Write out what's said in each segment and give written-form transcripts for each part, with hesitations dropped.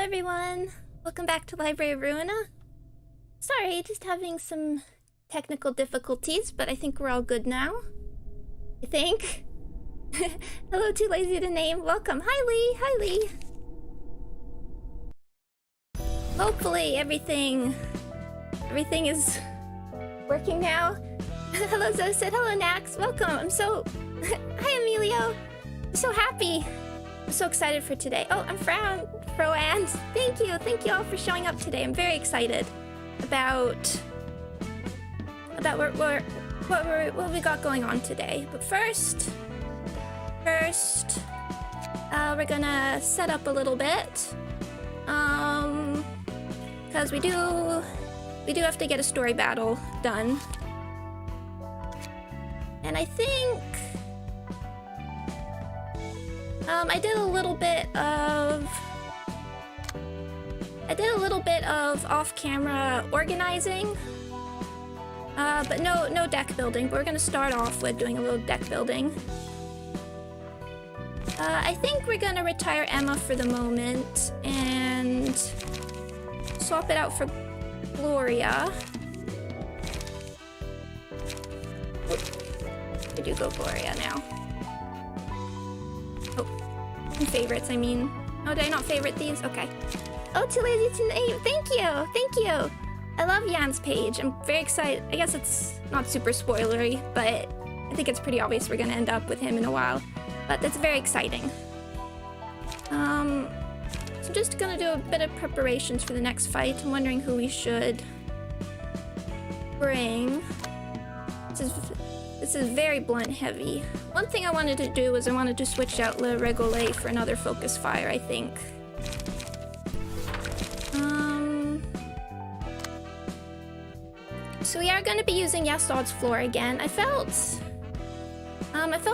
everyone! Welcome back to Library of Ruina. Sorry, just having some technical difficulties, but I think we're all good now. I think. Hello, too lazy to name. Welcome. Hi, Lee. Hi, Lee. Hopefully everything is working now. Hello, Zosid. Hello, Nax. Welcome. Hi, Emilio. I'm so happy. I'm so excited for today. Oh, I'm Froan. Thank you all for showing up today. I'm very excited about what we got going on today. But first, we're gonna set up a little bit, because we do have to get a story battle done, and I think I did a little bit of off-camera organizing, but no deck building. But we're gonna start off with doing a little deck building. I think we're gonna retire Emma for the moment and swap it out for Gloria. We do go Gloria now. Oh, favorites, I mean. Oh, did I not favorite these? Okay. Oh, too lazy to name. Thank you. I love Jan's page. I'm very excited. I guess it's not super spoilery, but I think it's pretty obvious we're gonna end up with him in a while. But that's very exciting. So I'm just gonna do a bit of preparations for the next fight. I'm wondering who we should bring. This is very blunt heavy. One thing I wanted to do was I wanted to switch out Le Regolais for another focus fire, I think. So we are going to be using Yesod's floor again. I felt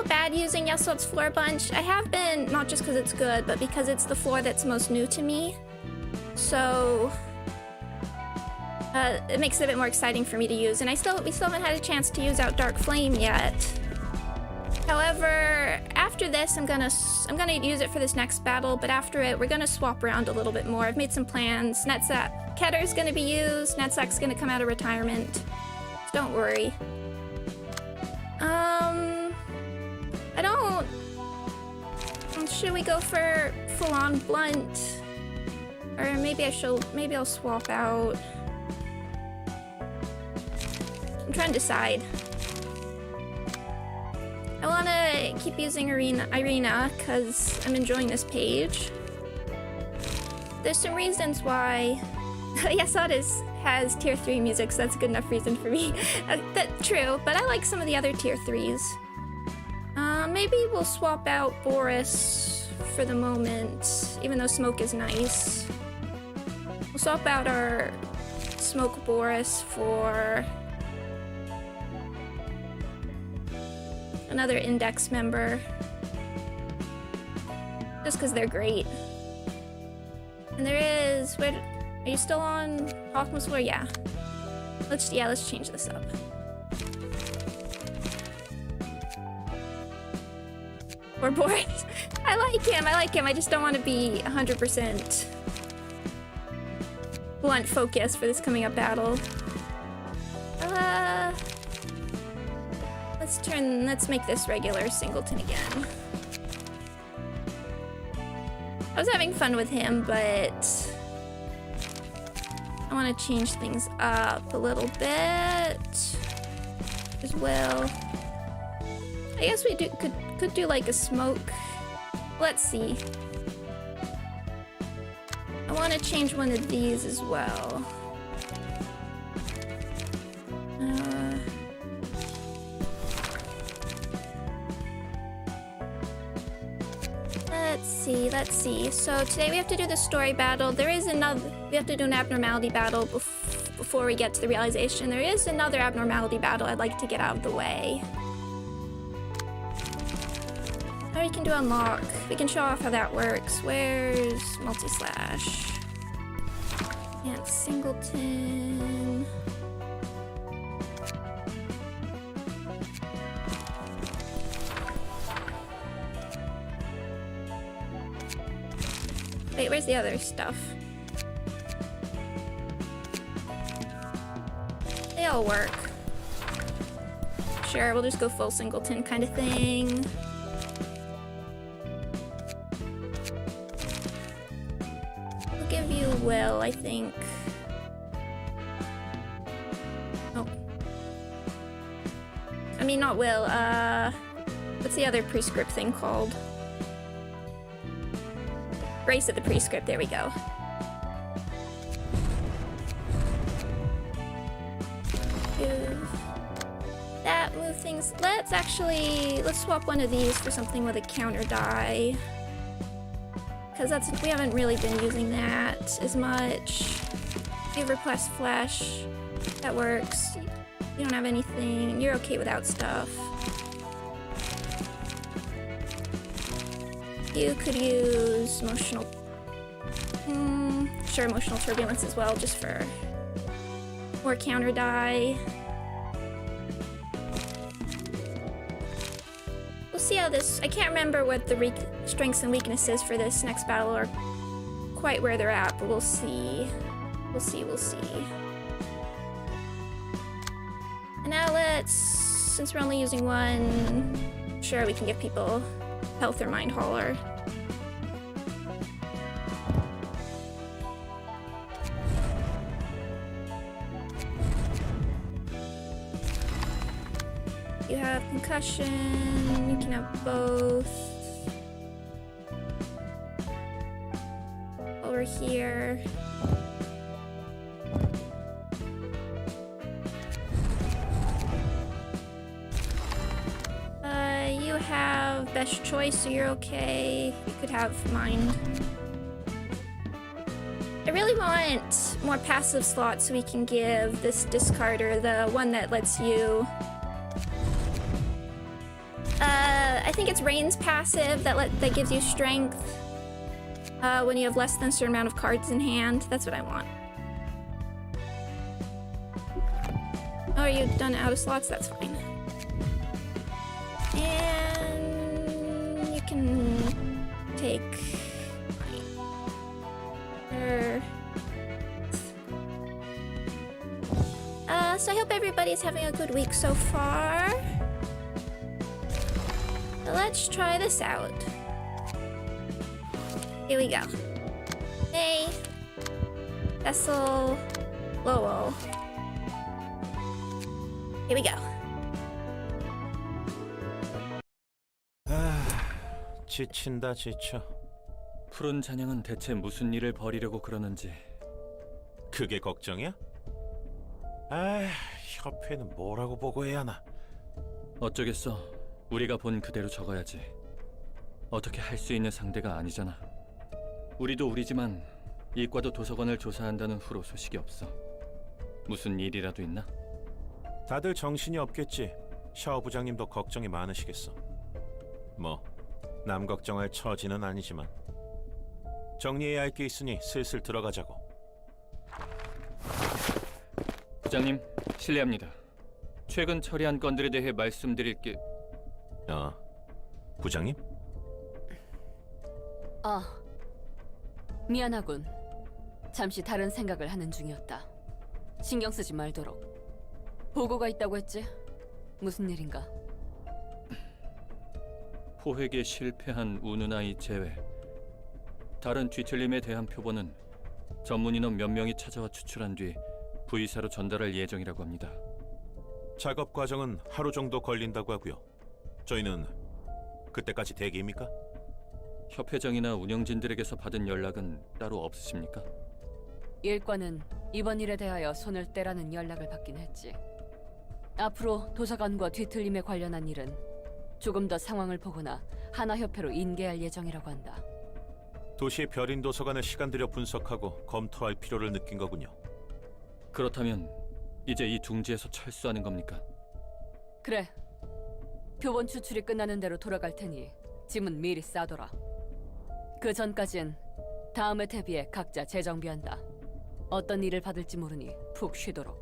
bad using Yesod's floor a bunch. I have been, not just because it's good, but because it's the floor that's most new to me. So it makes it a bit more exciting for me to use. And we still haven't had a chance to use out Dark Flame yet. However, after this, I'm gonna use it for this next battle. But after it, we're gonna swap around a little bit more. I've made some plans. Ketter's gonna be used. Netzak's gonna come out of retirement. So don't worry. Should we go for full-on blunt? Or maybe I'll swap out. I'm trying to decide. I want to keep using Irina because I'm enjoying this page. There's some reasons why. Yesod has tier 3 music, so that's a good enough reason for me. That's true, but I like some of the other tier 3s. Maybe we'll swap out Boris for the moment, even though Smoke is nice. We'll swap out our Smoke Boris for another Index member. Just because they're great. And there is... Are you still on Hawkmoon's floor? Yeah. Let's change this up. Or Boris. I like him. I just don't want to be 100% blunt focus for this coming up battle. Let's make this regular Singleton again. I was having fun with him, but I want to change things up a little bit as well. I guess we could do like a Smoke. Let's see. I want to change one of these as well. Let's see. So today we have to do the story battle. We have to do an abnormality battle before we get to the realization. There is another abnormality battle I'd like to get out of the way. Or we can do unlock. We can show off how that works. Where's multi-slash? And Singleton. Wait, where's the other stuff? that'll work. Sure, we'll just go full singleton kind of thing. We'll give you Will, I think. Oh. I mean, not Will, what's the other prescript thing called? Grace of the prescript, there we go. That move things. Let's swap one of these for something with a counter die. Because we haven't really been using that as much. Favor plus flesh. That works. You don't have anything. You're okay without stuff. You could use emotional. Sure, emotional turbulence as well, just for more counter die. We'll see how this. I can't remember what the strengths and weaknesses for this next battle are quite where they're at, but we'll see. We'll see. And now since we're only using one, sure, we can give people health or mind hauler. You have concussion, you can have both. Over here. You have best choice, so you're okay. You could have mind. I really want more passive slots so we can give this discarder the one that lets you. I think it's Rain's passive that gives you strength when you have less than a certain amount of cards in hand. That's what I want. Oh, you've done out of slots? That's fine. And you can take her. So I hope everybody's having a good week so far. Let's try this out. Here we go. Hey, Vessel, Lowell. Here we go. 지친다 지쳐. 푸른 잔향은 대체 무슨 일을 벌이려고 그러는지. 그게 걱정이야? 아, 협회는 뭐라고 보고해야 하나. 어쩌겠어. 우리가 본 그대로 적어야지. 어떻게 할 수 있는 상대가 아니잖아. 우리도 우리지만 이과도 도서관을 조사한다는 후로 소식이 없어. 무슨 일이라도 있나? 다들 정신이 없겠지. 샤오 부장님도 걱정이 많으시겠어. 뭐 남 걱정할 처지는 아니지만 정리해야 할 게 있으니 슬슬 들어가자고. 부장님, 실례합니다. 최근 처리한 건들에 대해 말씀드릴 게... 부장님? 미안하군. 잠시 다른 생각을 하는 중이었다. 신경 쓰지 말도록. 보고가 있다고 했지? 무슨 일인가? 포획에 실패한 우누나이 제외. 다른 뒤틀림에 대한 표본은 전문 인원 몇 명이 찾아와 추출한 뒤 V사로 전달할 예정이라고 합니다. 작업 과정은 하루 정도 걸린다고 하고요. 저희는 그때까지 대기입니까? 협회장이나 운영진들에게서 받은 연락은 따로 없으십니까? 일과는 이번 일에 대하여 손을 떼라는 연락을 받긴 했지. 앞으로 도서관과 뒤틀림에 관련한 일은 조금 더 상황을 보거나 하나협회로 인계할 예정이라고 한다. 도시의 별인 도서관을 시간 들여 분석하고 검토할 필요를 느낀 거군요. 그렇다면 이제 이 둥지에서 철수하는 겁니까? 그래. 표본 추출이 끝나는 대로 돌아갈 테니 짐은 미리 싸둬라. 그 전까진 다음에 대비해 각자 재정비한다. 어떤 일을 받을지 모르니 푹 쉬도록.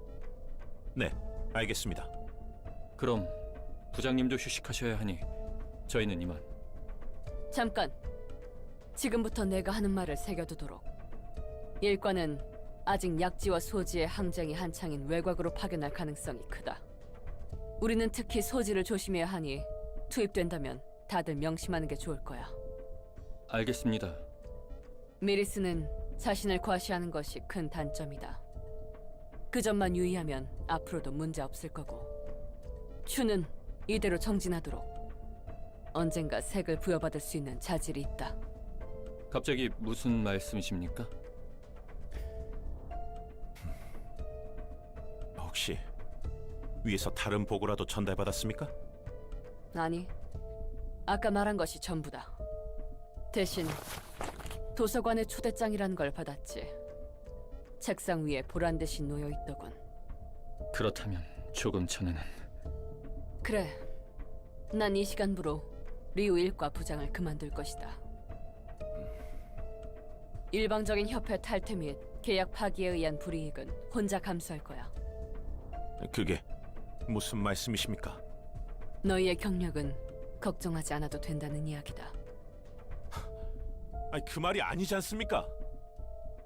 네, 알겠습니다. 그럼 부장님도 휴식하셔야 하니 저희는 이만. 잠깐. 지금부터 내가 하는 말을 새겨두도록. 일과는 아직 약지와 소지의 항쟁이 한창인 외곽으로 파견할 가능성이 크다. 우리는 특히 소지를 조심해야 하니 투입된다면 다들 명심하는 게 좋을 거야. 알겠습니다. 미리스는 자신을 과시하는 것이 큰 단점이다. 그 점만 유의하면 앞으로도 문제 없을 거고, 추는 이대로 정진하도록. 언젠가 색을 부여받을 수 있는 자질이 있다. 갑자기 무슨 말씀이십니까? 혹시 위에서 다른 보고라도 전달받았습니까? 아니, 아까 말한 것이 전부다. 대신 도서관의 초대장이라는 걸 받았지. 책상 위에 보란 듯이 놓여 있더군. 그렇다면 조금 전에는 그래, 난 이 시간부로 리우 일과 부장을 그만둘 것이다. 일방적인 협회 탈퇴 및 계약 파기에 의한 불이익은 혼자 감수할 거야. 그게 무슨 말씀이십니까? 너희의 경력은 걱정하지 않아도 된다는 이야기다. 아니, 그 말이 아니지 않습니까?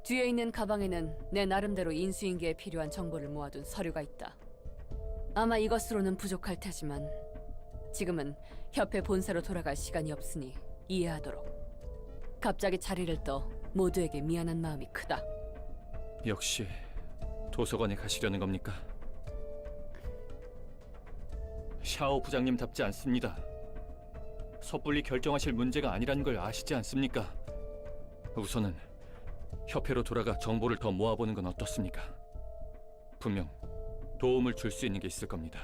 뒤에 있는 가방에는 내 나름대로 인수인계에 필요한 정보를 모아둔 서류가 있다. 아마 이것으로는 부족할 테지만 지금은 협회 본사로 돌아갈 시간이 없으니 이해하도록. 갑자기 자리를 떠 모두에게 미안한 마음이 크다. 역시 도서관에 가시려는 겁니까? 샤오 부장님답지 않습니다. 섣불리 결정하실 문제가 아니라는 걸 아시지 않습니까? 우선은 협회로 돌아가 정보를 더 모아보는 건 어떻습니까? 분명 도움을 줄 수 있는 게 있을 겁니다.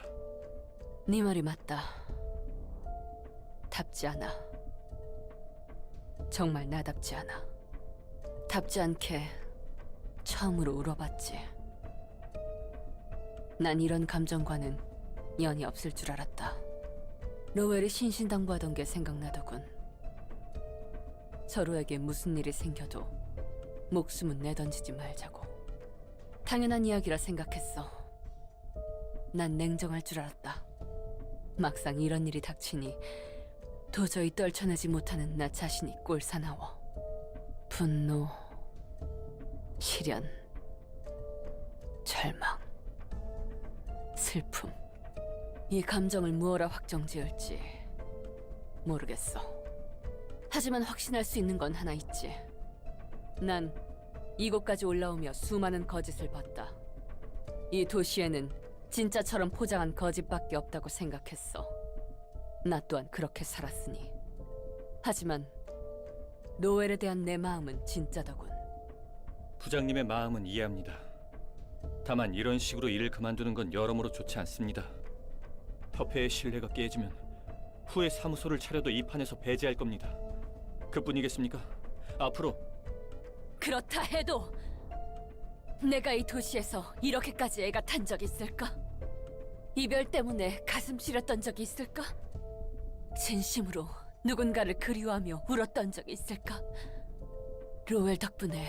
네 말이 맞다. 답지 않아. 정말 나답지 않아. 답지 않게 처음으로 울어봤지. 난 이런 감정과는 연이 없을 줄 알았다. 로웰이 신신당부하던 게 생각나더군. 서로에게 무슨 일이 생겨도 목숨은 내던지지 말자고. 당연한 이야기라 생각했어. 난 냉정할 줄 알았다. 막상 이런 일이 닥치니 도저히 떨쳐내지 못하는 나 자신이 꼴사나워. 분노, 시련, 절망, 슬픔. 이 감정을 무엇라 확정지을지 모르겠어. 하지만 확신할 수 있는 건 하나 있지. 난 이곳까지 올라오며 수많은 거짓을 봤다. 이 도시에는 진짜처럼 포장한 거짓밖에 없다고 생각했어. 나 또한 그렇게 살았으니. 하지만 노엘에 대한 내 마음은 진짜더군. 부장님의 마음은 이해합니다. 다만 이런 식으로 일을 그만두는 건 여러모로 좋지 않습니다. 협회의 신뢰가 깨지면 후에 사무소를 차려도 이 판에서 배제할 겁니다. 그뿐이겠습니까? 앞으로 그렇다 해도 내가 이 도시에서 이렇게까지 애가 탄 적 있을까? 이별 때문에 가슴 시렸던 적이 있을까? 진심으로 누군가를 그리워하며 울었던 적이 있을까? 로웰 덕분에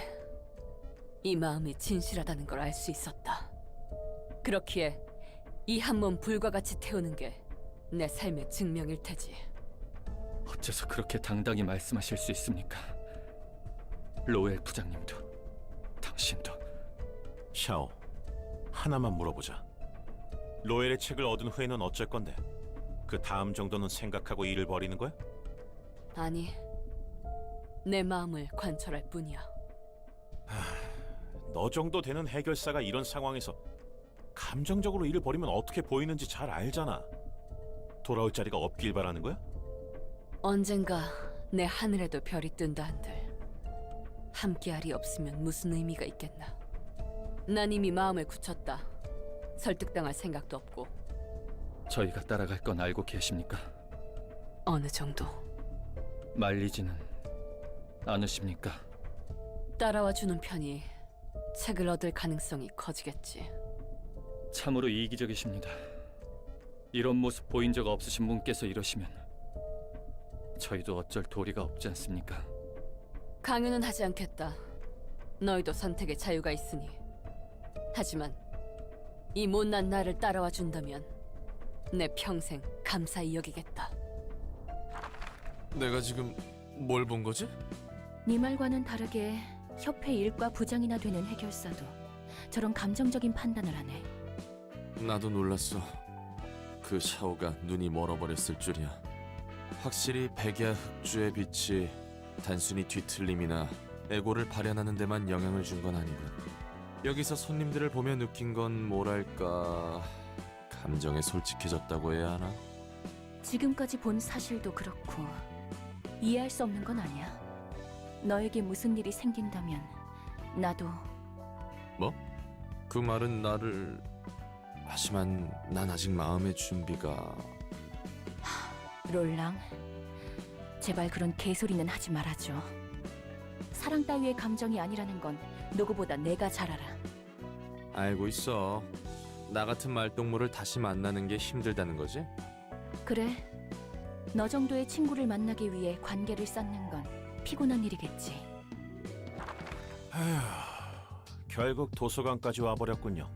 이 마음이 진실하다는 걸 알 수 있었다. 그렇기에 이 한 몸 불과 같이 태우는 게 내 삶의 증명일 테지. 어째서 그렇게 당당히 말씀하실 수 있습니까? 로엘 부장님도 당신도. 샤오, 하나만 물어보자. 로엘의 책을 얻은 후에는 어쩔 건데? 그 다음 정도는 생각하고 일을 벌이는 거야? 아니, 내 마음을 관철할 뿐이야. 너 정도 되는 해결사가 이런 상황에서 감정적으로 일을 벌이면 어떻게 보이는지 잘 알잖아. 돌아올 자리가 없길 바라는 거야? 언젠가 내 하늘에도 별이 뜬다 한들 함께할이 없으면 무슨 의미가 있겠나. 난 이미 마음을 굳혔다. 설득당할 생각도 없고. 저희가 따라갈 건 알고 계십니까? 어느 정도. 말리지는 않으십니까? 따라와 주는 편이 책을 얻을 가능성이 커지겠지. 참으로 이기적이십니다. 이런 모습 보인 적 없으신 분께서 이러시면 저희도 어쩔 도리가 없지 않습니까? 강요는 하지 않겠다. 너희도 선택의 자유가 있으니. 하지만 이 못난 나를 따라와 준다면 내 평생 감사히 여기겠다. 내가 지금 뭘 본 거지? 네 말과는 다르게 협회 일과 부장이나 되는 해결사도 저런 감정적인 판단을 하네. 나도 놀랐어. 그 샤오가 눈이 멀어버렸을 줄이야. 확실히 백야 흑주의 빛이 단순히 뒤틀림이나 애고를 발현하는 데만 영향을 준 건 아니군. 여기서 손님들을 보며 느낀 건 뭐랄까... 감정에 솔직해졌다고 해야 하나? 지금까지 본 사실도 그렇고 이해할 수 없는 건 아니야. 너에게 무슨 일이 생긴다면 나도. 뭐? 그 말은 나를... 하지만 난 아직 마음의 준비가... 롤랑, 제발 그런 개소리는 하지 말아줘. 사랑 따위의 감정이 아니라는 건 누구보다 내가 잘 알아. 알고 있어. 나 같은 말동무를 다시 만나는 게 힘들다는 거지? 그래, 너 정도의 친구를 만나기 위해 관계를 쌓는 건 피곤한 일이겠지. 결국 도서관까지 와버렸군요.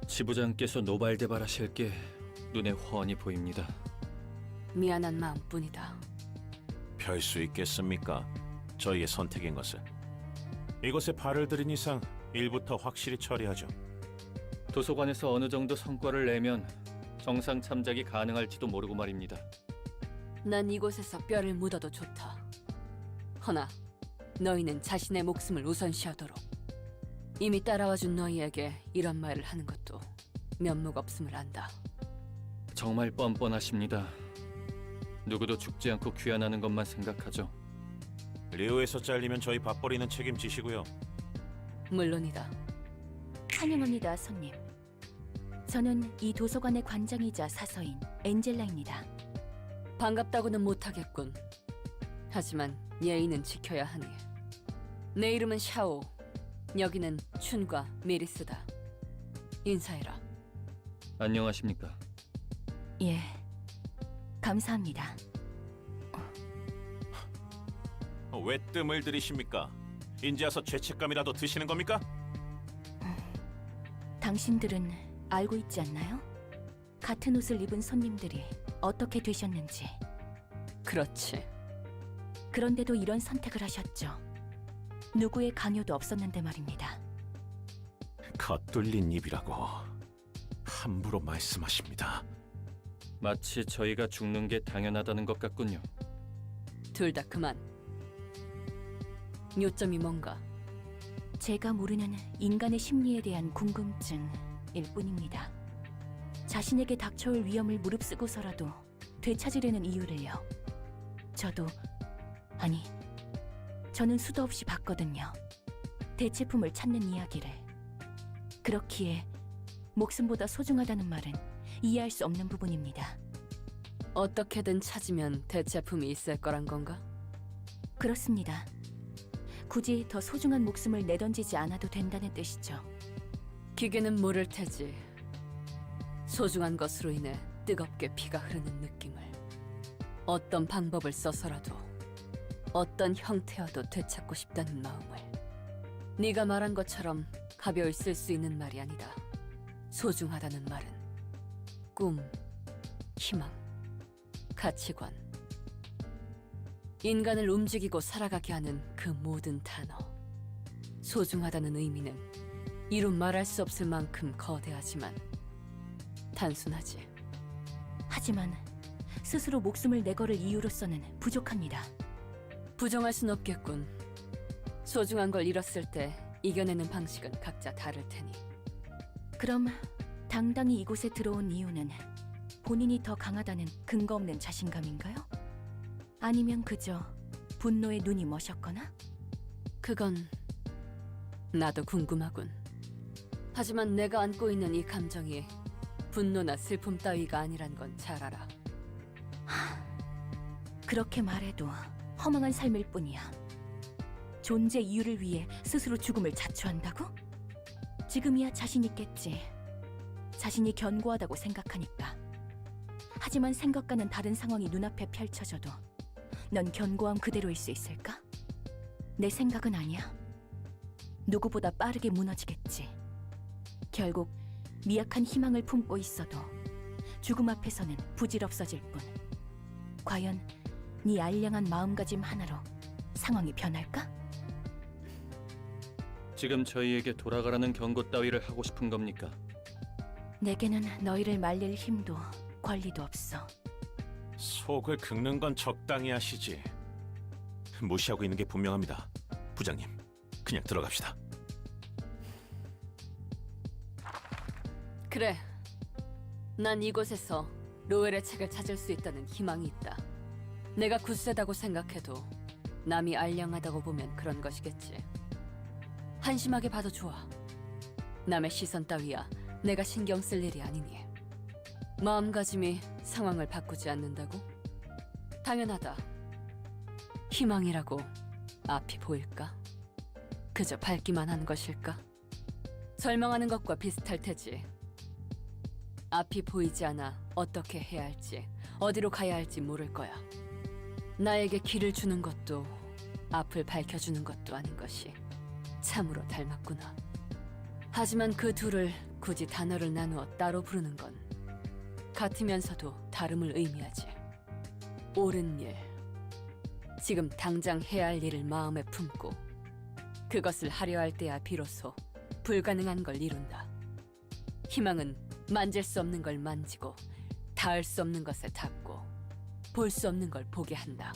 지부장께서 노발대발하실 게 눈에 훤히 보입니다. 미안한 마음뿐이다. 별 수 있겠습니까? 저희의 선택인 것을. 이곳에 발을 들인 이상 일부터 확실히 처리하죠. 도서관에서 어느 정도 성과를 내면 정상 참작이 가능할지도 모르고 말입니다. 난 이곳에서 뼈를 묻어도 좋다. 허나 너희는 자신의 목숨을 우선시하도록. 이미 따라와준 너희에게 이런 말을 하는 것도 면목 없음을 안다. 정말 뻔뻔하십니다. 누구도 죽지 않고 귀환하는 것만 생각하죠. 리우에서 잘리면 저희 밥벌이는 책임지시고요. 물론이다. 환영합니다, 손님. 저는 이 도서관의 관장이자 사서인 엔젤라입니다. 반갑다고는 못하겠군. 하지만 예의는 지켜야 하니. 내 이름은 샤오. 여기는 춘과 메리스다. 인사해라. 안녕하십니까. 예, 감사합니다. 왜 뜸을 들이십니까? 인제 와서 죄책감이라도 드시는 겁니까? 당신들은 알고 있지 않나요? 같은 옷을 입은 손님들이 어떻게 되셨는지. 그렇지. 그런데도 이런 선택을 하셨죠. 누구의 강요도 없었는데 말입니다. 겉뚫린 입이라고 함부로 말씀하십니다. 마치 저희가 죽는 게 당연하다는 것 같군요. 둘 다 그만. 요점이 뭔가? 제가 모르는 인간의 심리에 대한 궁금증일 뿐입니다. 자신에게 닥쳐올 위험을 무릅쓰고서라도 되찾으려는 이유를요. 저는 수도 없이 봤거든요. 대체품을 찾는 이야기를. 그렇기에 목숨보다 소중하다는 말은 이해할 수 없는 부분입니다. 어떻게든 찾으면 대체품이 있을 거란 건가? 그렇습니다. 굳이 더 소중한 목숨을 내던지지 않아도 된다는 뜻이죠. 기계는 모를 테지. 소중한 것으로 인해 뜨겁게 피가 흐르는 느낌을. 어떤 방법을 써서라도 어떤 형태여도 되찾고 싶다는 마음을. 네가 말한 것처럼 가벼이 쓸 수 있는 말이 아니다. 소중하다는 말은 꿈, 희망, 가치관. 인간을 움직이고 살아가게 하는 그 모든 단어. 소중하다는 의미는 이루 말할 수 없을 만큼 거대하지만 단순하지. 하지만 스스로 목숨을 내걸을 이유로서는 부족합니다. 부정할 순 없겠군. 소중한 걸 잃었을 때 이겨내는 방식은 각자 다를 테니. 그럼 당당히 이곳에 들어온 이유는 본인이 더 강하다는 근거 없는 자신감인가요? 아니면 그저 분노에 눈이 머셨거나? 그건 나도 궁금하군. 하지만 내가 안고 있는 이 감정이 분노나 슬픔 따위가 아니란 건 잘 알아. 그렇게 말해도 허망한 삶일 뿐이야. 존재 이유를 위해 스스로 죽음을 자초한다고? 지금이야 자신 있겠지. 자신이 견고하다고 생각하니까. 하지만 생각과는 다른 상황이 눈앞에 펼쳐져도 넌 견고함 그대로일 수 있을까? 내 생각은 아니야. 누구보다 빠르게 무너지겠지. 결국 미약한 희망을 품고 있어도 죽음 앞에서는 부질없어질 뿐. 과연 네 알량한 마음가짐 하나로 상황이 변할까? 지금 저희에게 돌아가라는 경고 따위를 하고 싶은 겁니까? 내게는 너희를 말릴 힘도 권리도 없어. 속을 긁는 건 적당히 하시지. 무시하고 있는 게 분명합니다. 부장님, 그냥 들어갑시다. 그래. 난 이곳에서 로엘의 책을 찾을 수 있다는 희망이 있다. 내가 굳세다고 생각해도 남이 알량하다고 보면 그런 것이겠지. 한심하게 봐도 좋아. 남의 시선 따위야 내가 신경 쓸 일이 아니니. 마음가짐이 상황을 바꾸지 않는다고? 당연하다. 희망이라고 앞이 보일까? 그저 밝기만 한 것일까? 절망하는 것과 비슷할 테지. 앞이 보이지 않아 어떻게 해야 할지, 어디로 가야 할지 모를 거야. 나에게 길을 주는 것도 앞을 밝혀주는 것도 아닌 것이 참으로 닮았구나. 하지만 그 둘을 굳이 단어를 나누어 따로 부르는 건 같으면서도 다름을 의미하지. 옳은 일, 지금 당장 해야 할 일을 마음에 품고 그것을 하려 할 때야 비로소 불가능한 걸 이룬다. 희망은 만질 수 없는 걸 만지고 닿을 수 없는 것을 닿고 볼 수 없는 걸 보게 한다.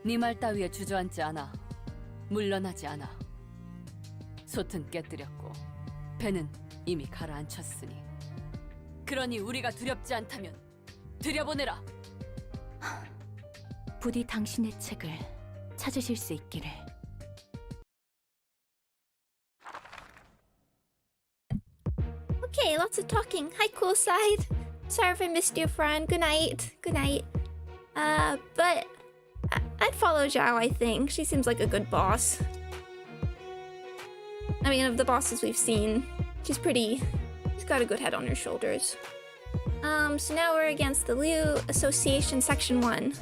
네 말 따위에 주저앉지 않아. 물러나지 않아. 솥은 깨뜨렸고 배는 이미 가라앉혔으니 그러니 우리가 두렵지 않다면 들여보내라. 부디 당신의 책을 찾으실 수 있기를. Okay, lots of talking. Hi, cool side. Sorry if I missed you, friend. Good night. Good night. But I'd follow Zhao, I think. She seems like a good boss. I mean, of the bosses we've seen, she's got a good head on her shoulders. So now we're against the Liu Association Section 1.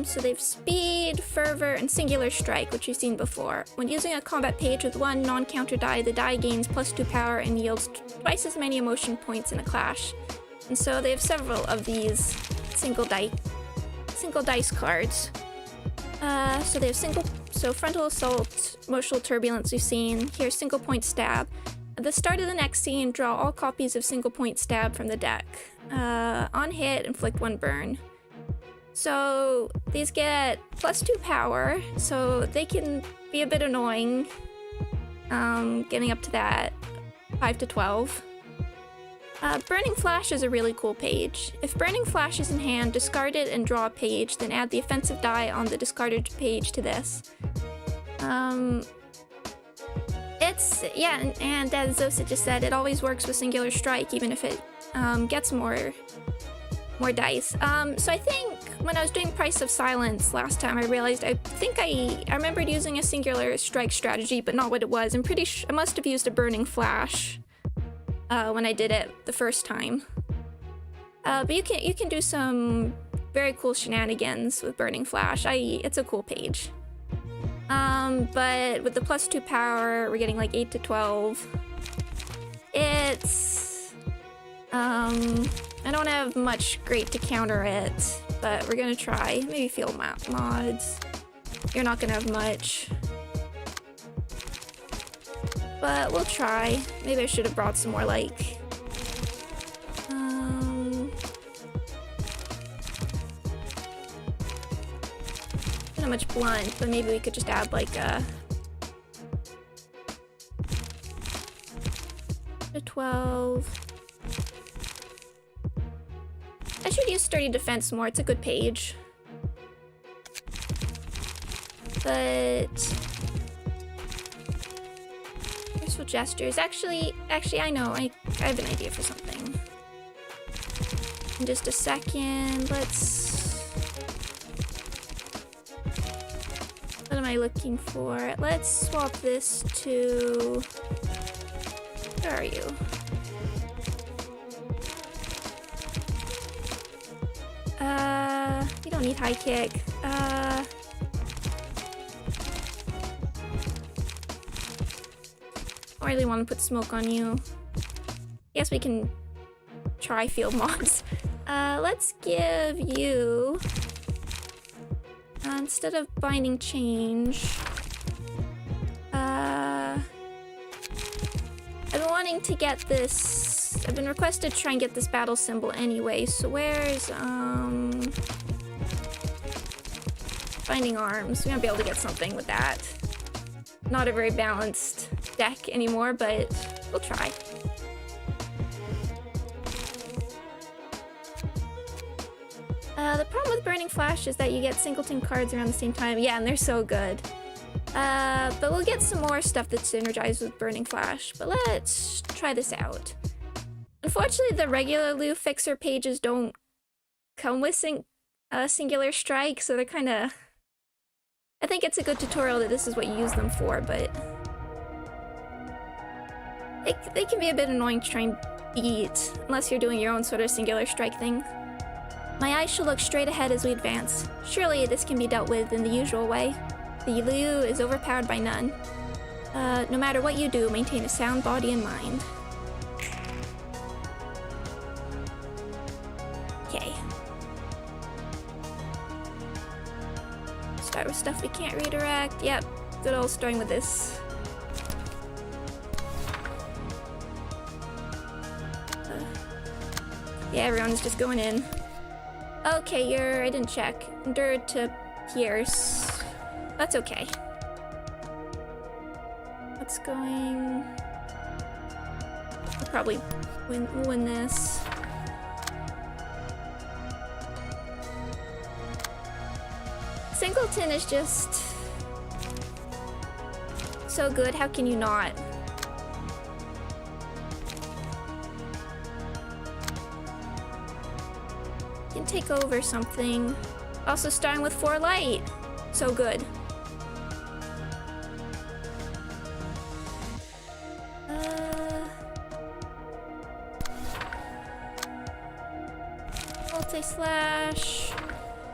So they've Speed, Fervor, and Singular Strike, which you've seen before. When using a combat page with one non-counter die, the die gains +2 power and yields twice as many emotion points in a clash. And so they have several of these single dice cards. So they have Frontal Assault, Emotional Turbulence we've seen. Here's Single Point Stab. At the start of the next scene, draw all copies of Single Point Stab from the deck. On hit, inflict 1 burn. So these get +2 power, so they can be a bit annoying, getting up to that 5 to 12. Burning Flash is a really cool page. If Burning Flash is in hand, discard it and draw a page, then add the offensive die on the discarded page to this. And as Zosa just said, it always works with Singular Strike, even if it gets more dice. So I think when I was doing Price of Silence last time, I realized I remembered using a Singular Strike strategy, but not what it was. I'm pretty sure I must have used a Burning Flash when I did it the first time. But you can do some very cool shenanigans with Burning Flash. It's a cool page. But with the +2 power, we're getting like 8 to 12. It's I don't have much great to counter it, but we're gonna try. Maybe field mods. You're not gonna have much, but we'll try. Maybe I should have brought some more like not much blunt, but maybe we could just add like a 12. I should use Sturdy Defense more, it's a good page. But graceful gestures. Actually I know, I have an idea for something. In just a second, what am I looking for? Let's swap this to... Where are you? You don't need high kick. I really want to put smoke on you. Guess we can try field mods. Let's give you... instead of binding change... wanting to get this. I've been requested to try and get this battle symbol anyway. So where's Binding Arms? We might be able to get something with that. Not a very balanced deck anymore, but we'll try. The problem with Burning Flash is that you get singleton cards around the same time. Yeah, and they're so good. But we'll get some more stuff that's synergized with Burning Flash. But let's try this out. Unfortunately, the regular Lou Fixer pages don't come with Singular Strike, so they're kind of... I think it's a good tutorial that this is what you use them for, but... They can be a bit annoying to try and beat, unless you're doing your own sort of Singular Strike thing. My eyes shall look straight ahead as we advance. Surely this can be dealt with in the usual way. The Liu is overpowered by none. No matter what you do, maintain a sound body and mind. Okay. Start with stuff we can't redirect. Yep, good old starting with this. Yeah, everyone's just going in. Okay, I didn't check. Endured to Pierce. That's okay. What's going... We'll probably win this. Singleton is just... so good, how can you not? Can take over something. Also starting with 4 light. So good. Multi-slash.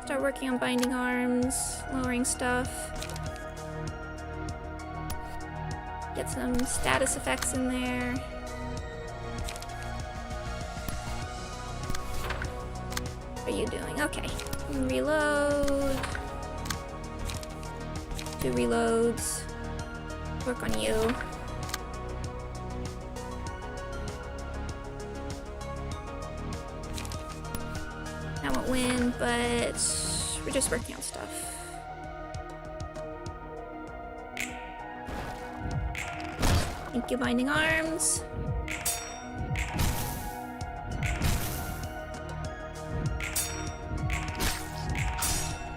Start working on Binding Arms, lowering stuff. Get some status effects in there. What are you doing? Okay. Reload. 2 reloads. Work on you. I won't win, but we're just working on stuff. Thank you, Binding Arms.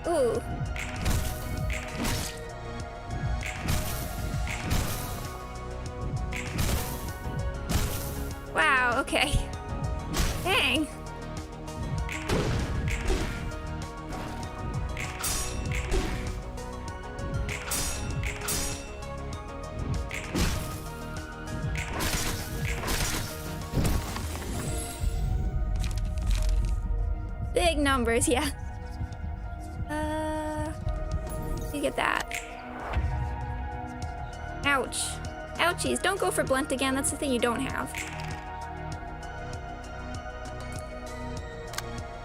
Ooh. Wow, okay. Dang. Big numbers, yeah. You get that. Ouch. Ouchies, don't go for blunt again, that's the thing you don't have.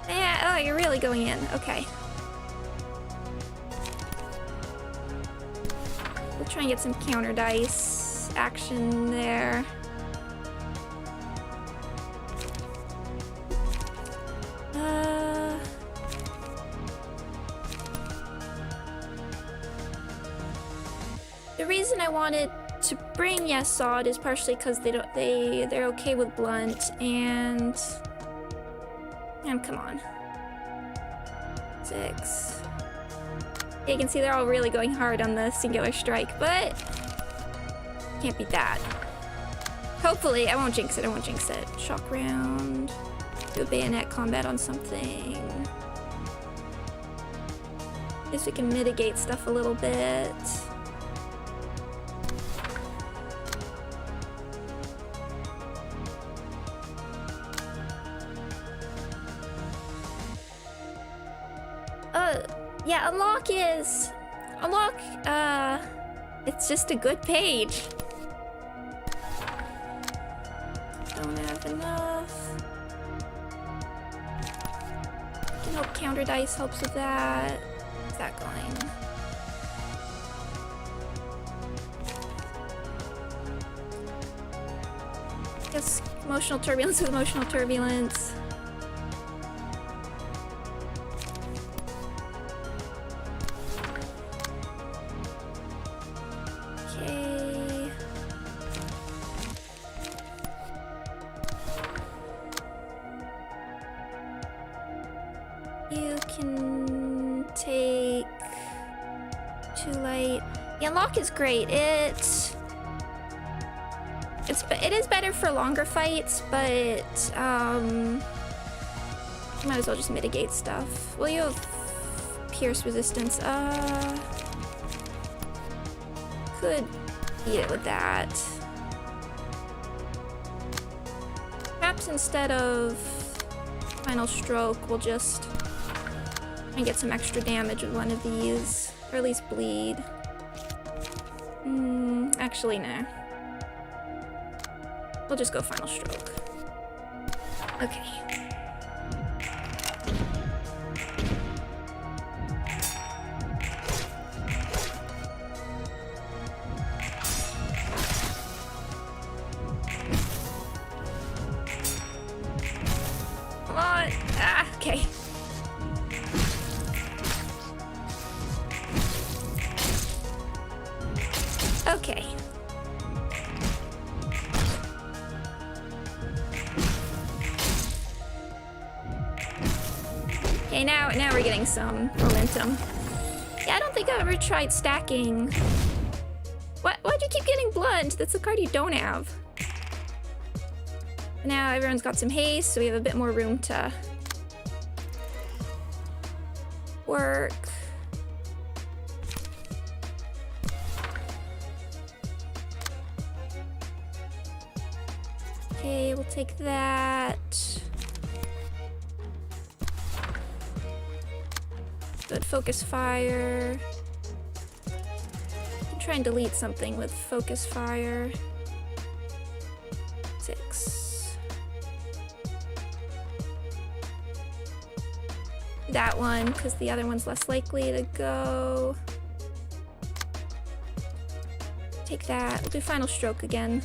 Yeah, oh, you're really going in, okay. We'll try and get some counter dice action there. The reason I wanted to bring Yesod is partially because they're okay with blunt and come on. 6. You can see they're all really going hard on the Singular Strike, but can't beat that. Hopefully, I won't jinx it. Shock round. Do a bayonet combat on something. Guess we can mitigate stuff a little bit. Yeah, unlock, it's just a good page. Don't have enough. Can hope counter dice helps with that. How's that going? risk. Emotional turbulence with emotional turbulence. Okay. You can take too light. The unlock is great. It is better for longer fights, but you might as well just mitigate stuff. Well, you have pierce resistance. Could beat it with that. Perhaps instead of final stroke, we'll just try and get some extra damage with one of these, or at least bleed. Actually, no. We'll just go final stroke. Okay. Come on. Ah, okay. Okay. Okay, now we're getting some momentum. Yeah, I don't think I've ever tried stacking. Why'd you keep getting blunt? That's the card you don't have. Now everyone's got some haste, so we have a bit more room to work. Okay, we'll take that. Good focus fire. Try and delete something with focus fire. 6. That one, because the other one's less likely to go. Take that. We'll do final stroke again.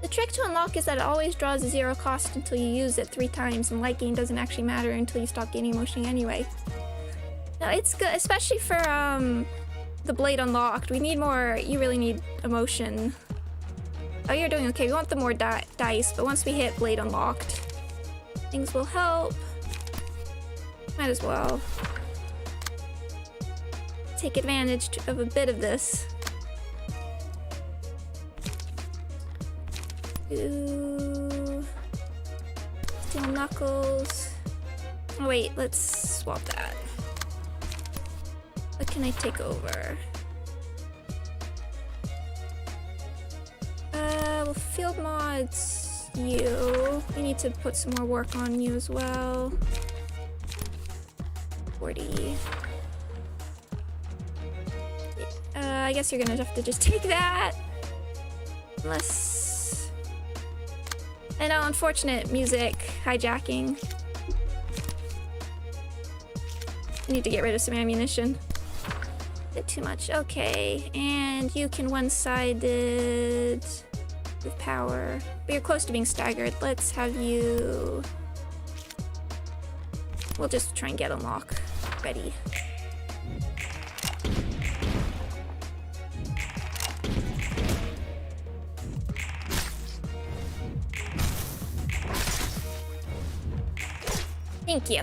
The trick to unlock is that it always draws a 0 cost until you use it 3 times, and light gain doesn't actually matter until you stop gaining emotion anyway. No, it's good, especially for the blade unlocked. We need more. You really need emotion. Oh, you're doing okay. We want the more dice, but once we hit blade unlocked, things will help. Might as well take advantage of a bit of this. Ooh. Steel knuckles. Oh wait, let's swap that. What can I take over? Well, field mods you. We need to put some more work on you as well. 40. I guess you're gonna have to just take that. Unless... I know, unfortunate music hijacking. I need to get rid of some ammunition. Bit too much. Okay, and you can one-sided with power. But you're close to being staggered. Let's have you... We'll just try and get unlock ready. Thank you.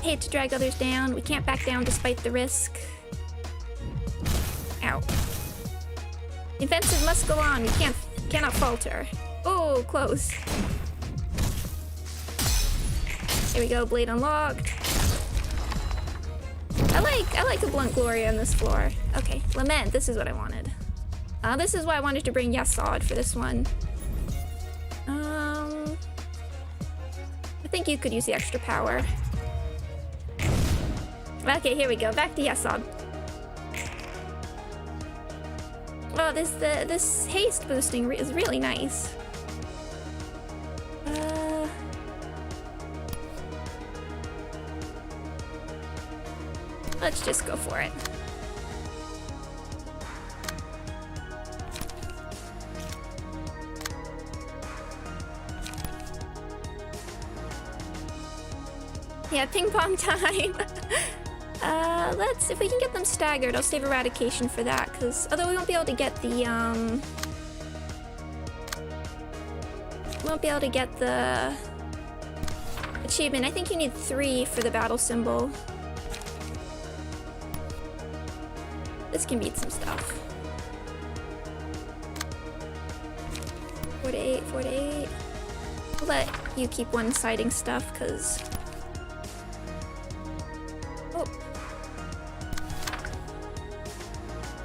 Hate to drag others down. We can't back down despite the risk. Ow. The offensive must go on. We cannot falter. Oh, close. There we go. Blade unlocked. I like a blunt Gloria on this floor. Okay, Lament. This is what I wanted. This is why I wanted to bring Yasod for this one. I think you could use the extra power. Okay, here we go. Back to Yasod. Oh, this haste boosting is really nice. Let's just go for it. Yeah, ping pong time. If we can get them staggered, I'll save eradication for that, because although we won't be able to get the, achievement. I think you need 3 for the battle symbol. This can beat some stuff. 4 to 8, 4 to 8. I'll let you keep one-siding stuff, because... Oh.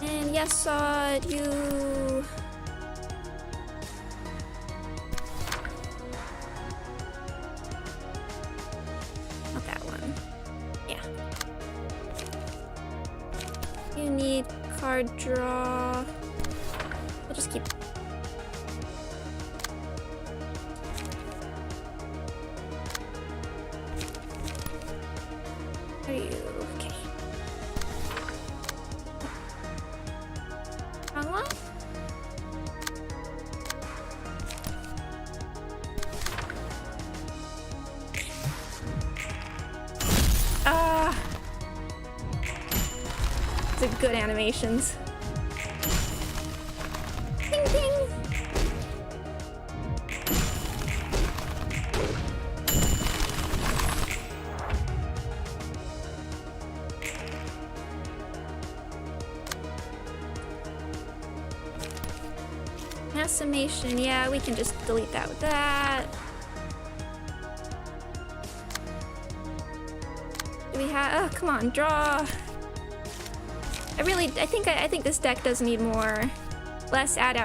And yes, Sod, you... Not that one. Yeah. You need card draw. We'll just keep... Are you okay? Wrong one? Ah! These are good animations. Ding ding! Summation, yeah, we can just delete that with that. Do we have? Oh, come on, draw. I think this deck does need more, less add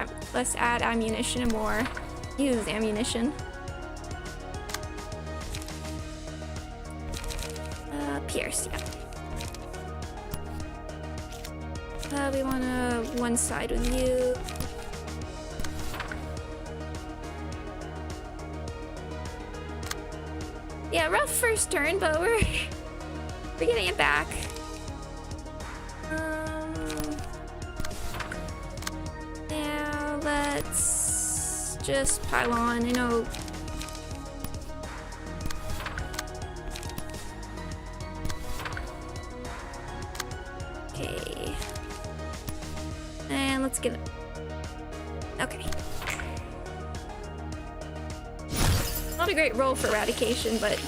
ammunition and more use ammunition. Pierce, yeah. We want to one side with you. Yeah, rough first turn, but we're getting it back. Now let's just pile on. I know. Okay. And let's get it. Okay. Not a great roll for eradication, but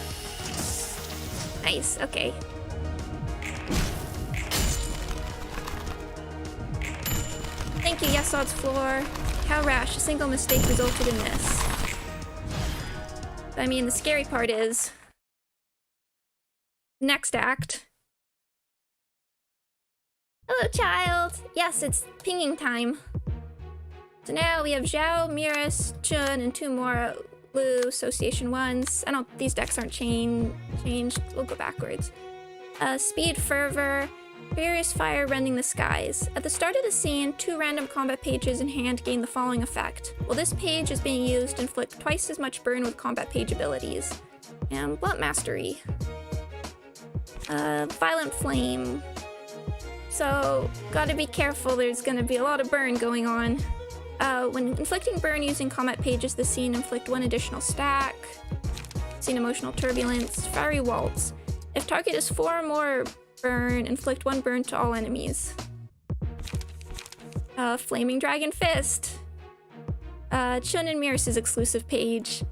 nice. Okay. Thank you, Yes Odds Floor. How rash. A single mistake resulted in this. I mean, the scary part is next act. Hello, child. Yes, it's pinging time. So now we have Zhao, Miras, Chun, and 2 more Blue Association ones. These decks aren't changed. We'll go backwards. Speed, Fervor, Furious Fire, Rending the Skies. At the start of the scene, 2 random combat pages in hand gain the following effect. While this page is being used, inflict twice as much burn with combat page abilities. And Blunt Mastery. Violent Flame. So, gotta be careful, there's gonna be a lot of burn going on. When inflicting burn using combat pages, the scene inflict 1 additional stack. Scene Emotional Turbulence, Fiery Waltz. If target is 4 or more burn, inflict 1 burn to all enemies. Flaming Dragon Fist. Chun and Miras' exclusive page.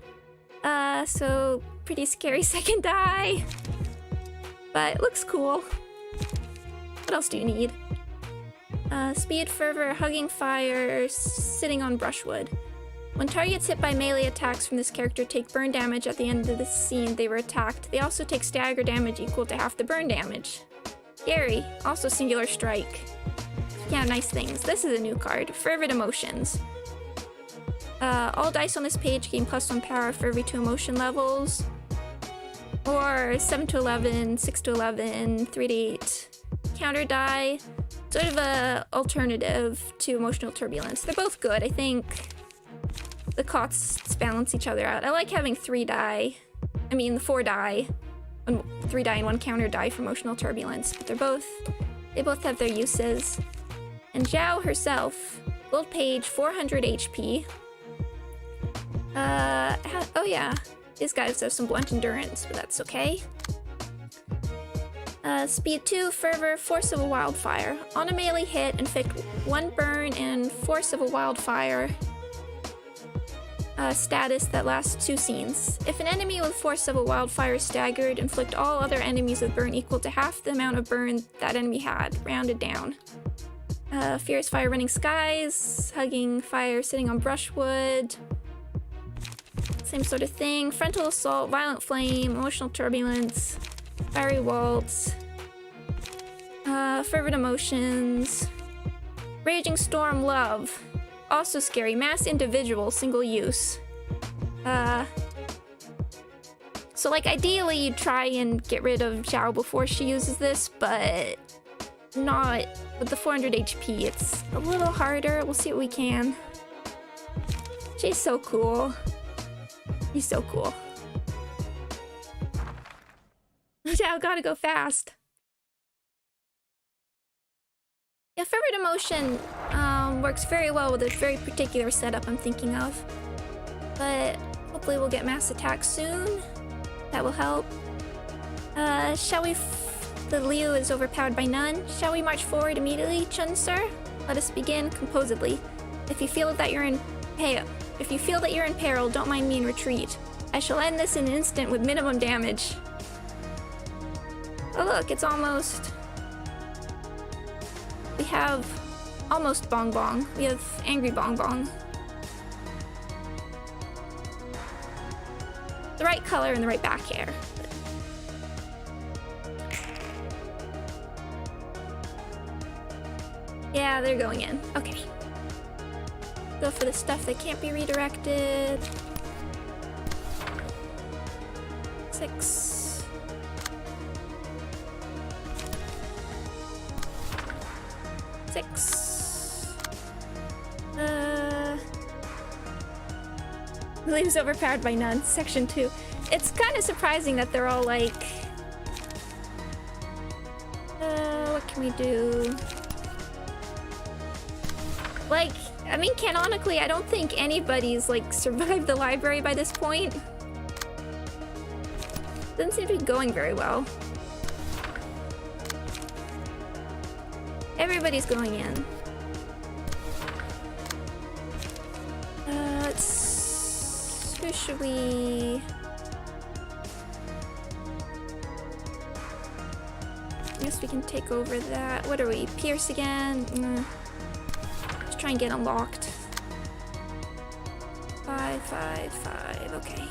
So pretty scary second die. But it looks cool. What else do you need? Speed, Fervor, Hugging Fire, Sitting on Brushwood. When targets hit by melee attacks from this character take burn damage at the end of the scene they were attacked, they also take stagger damage equal to half the burn damage. Scary. Also Singular Strike. Yeah, nice things. This is a new card. Fervid Emotions. All dice on this page gain +1 power for every 2 emotion levels. Or 7 to 11, 6 to 11, 3 to 8. Counter die. Sort of a alternative to Emotional Turbulence. They're both good. I think the costs balance each other out. I like having 4 die 3 die and 1 counter die for emotional turbulence. But they both have their uses. And Zhao herself, gold page, 400 HP. Oh yeah, these guys have some blunt endurance, but that's okay. Speed 2, Fervor, Force of a Wildfire. On a melee hit, inflict 1 burn and Force of a Wildfire status that lasts 2 scenes. If an enemy with Force of a Wildfire is staggered, inflict all other enemies with burn equal to half the amount of burn that enemy had, rounded down. Fierce Fire, Running Skies, Hugging Fire, Sitting on Brushwood. Same sort of thing. Frontal Assault, Violent Flame, Emotional Turbulence, Fiery Waltz, Fervent Emotions, Raging Storm, Love. Also scary. Mass Individual, single use. So like ideally you'd try and get rid of Zhao before she uses this, but not with the 400 HP. It's a little harder. We'll see what we can. She's so cool. He's so cool. Zhao, gotta go fast. Yeah, Fervent Emotion works very well with a very particular setup I'm thinking of. But hopefully we'll get mass attack soon. That will help. Shall we... The Liu is overpowered by none. Shall we march forward immediately, Chun Sir? Let us begin composedly. If you feel that you're in peril, don't mind me in retreat. I shall end this in an instant with minimum damage. Oh look, it's almost... We have almost Bong Bong. We have Angry Bong Bong. The right color and the right back hair. Yeah, they're going in. Okay. Go for the stuff that can't be redirected. 6. Liu's overpowered by none. Section 2. It's kind of surprising that they're all like... what can we do? Like, I mean, canonically, I don't think anybody's, like, survived the library by this point. Doesn't seem to be going very well. Everybody's going in. Who should we... I guess we can take over that. What are we? Pierce again? Let's try and get unlocked. 5, 5, 5. Okay.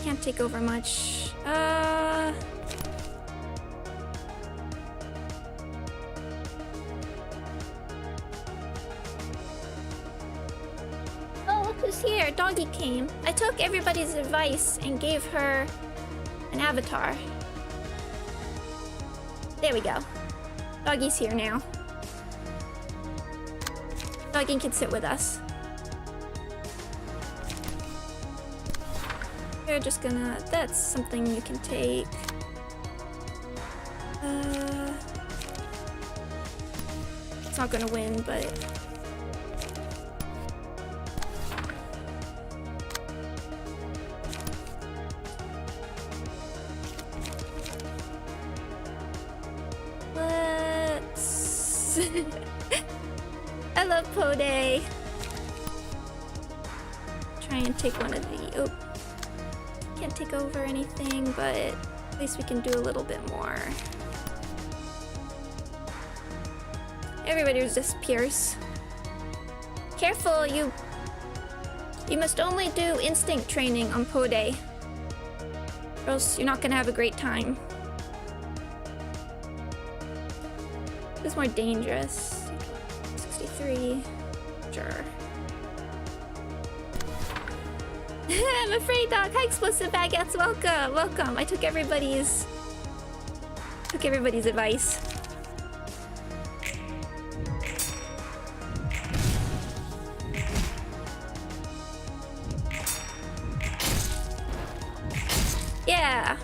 Can't take over much. Oh, look who's here. Doggy came. I took everybody's advice and gave her an avatar. There we go. Doggy's here now. Doggy can sit with us. We're just gonna... That's something you can take. It's not gonna win, but... Let's... I love Pode. Try and take one of the... Oh. Can't take over anything, but at least we can do a little bit more. Everybody was just Pierce. Careful, you must only do instinct training on Pode, or else you're not gonna have a great time. Who's more dangerous? 63. Sure. I'm afraid, Doc. Hi, Explosive Baguettes. Welcome, welcome. I took everybody's advice. Yeah.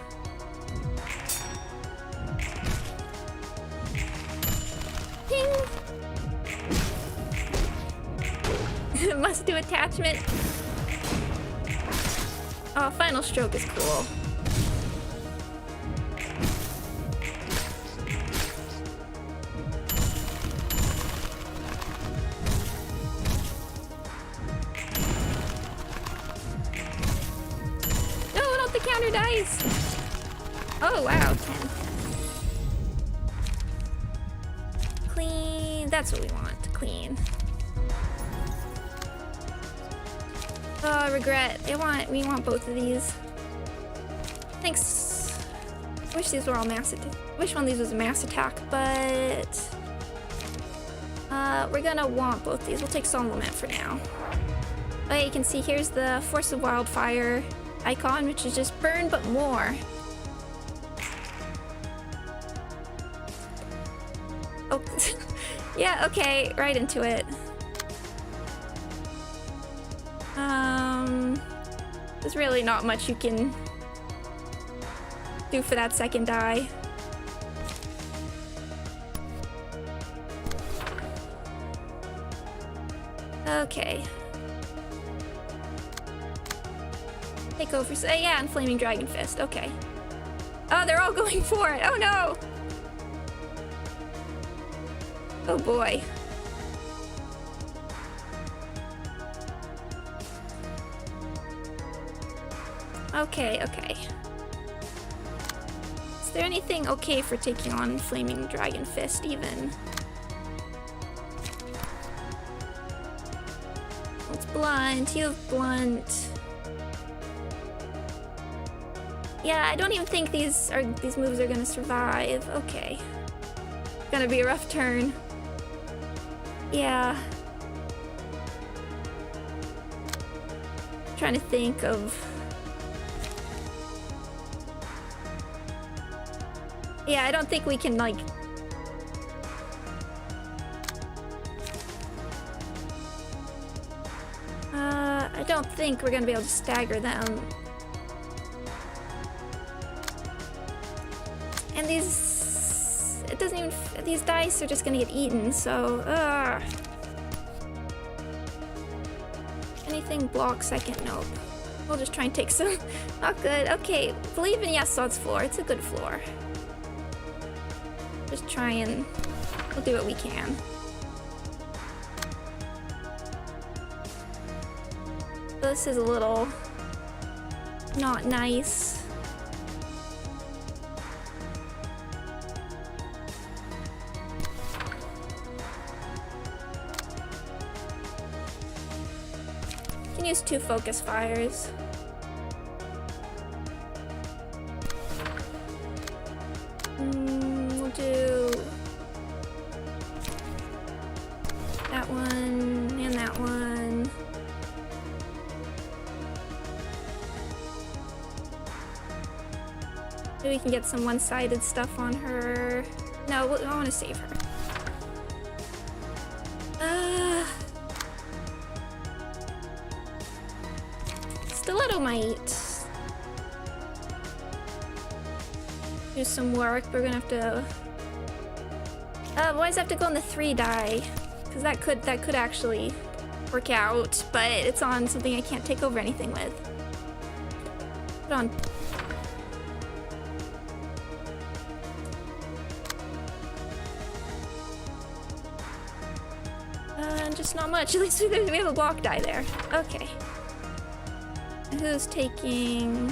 Must do attachment. Oh, final stroke is cool. No, not the counter dice. Oh wow, 10. Clean. That's what we want. Clean. Oh, regret. We want both of these. Thanks. Wish these were all mass attack. Wish one of these was a mass attack, but we're gonna want both these. We'll take Solemn Lament for now. But you can see here's the Force of Wildfire icon, which is just burn but more. Oh, yeah. Okay, right into it. There's really not much you can do for that second die. Okay. Take over. Yeah, and Flaming Dragon Fist. Okay. Oh, they're all going for it. Oh no! Oh boy. Okay, okay. Is there anything okay for taking on Flaming Dragon Fist, even? It's blunt. You have blunt. Yeah, I don't even think these moves are gonna survive. Okay. Gonna be a rough turn. Yeah. Trying to think of. Yeah, I don't think we can, like... I don't think we're gonna be able to stagger them. And these... It doesn't even... These dice are just gonna get eaten, so... Anything block second? Nope. We'll just try and take some... Not good. Okay, believe in Yesod's floor. It's a good floor. Just try and we'll do what we can. This is a little not nice. Can use 2 focus fires. We'll do that one and that one. Maybe we can get some one-sided stuff on her. No, I want to save her. Stiletto might do some work. We're gonna have to. Boys have to go on the 3 die, because that could actually work out. But it's on something I can't take over anything with. Put on. Just not much. At least we have a block die there. Okay. Who's taking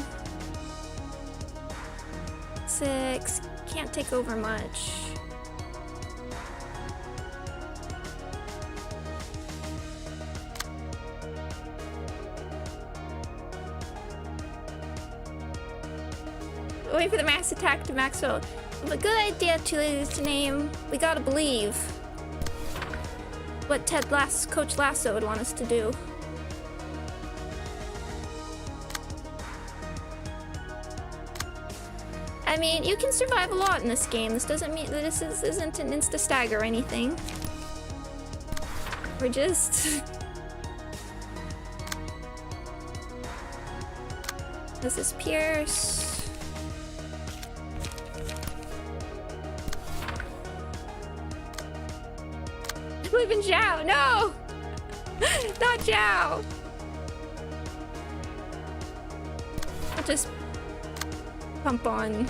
6? Can't take over much. Wait for the max attack to max out. A good idea to name. We gotta believe what Coach Lasso would want us to do. I mean, you can survive a lot in this game. This doesn't mean that this isn't an insta-stagger or anything. We're just... This is Pierce. I believe in Zhao. No! Not Zhao! I'll just pump on.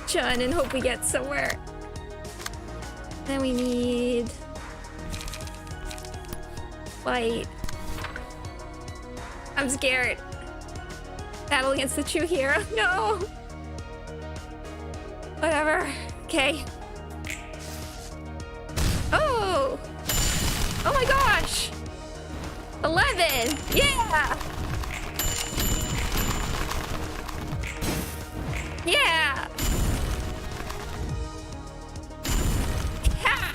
Chun and hope we get somewhere. Then we need white. I'm scared. Battle against the true hero. No. Whatever. Okay. Oh. Oh my gosh. 11. Yeah. Yeah. Ha.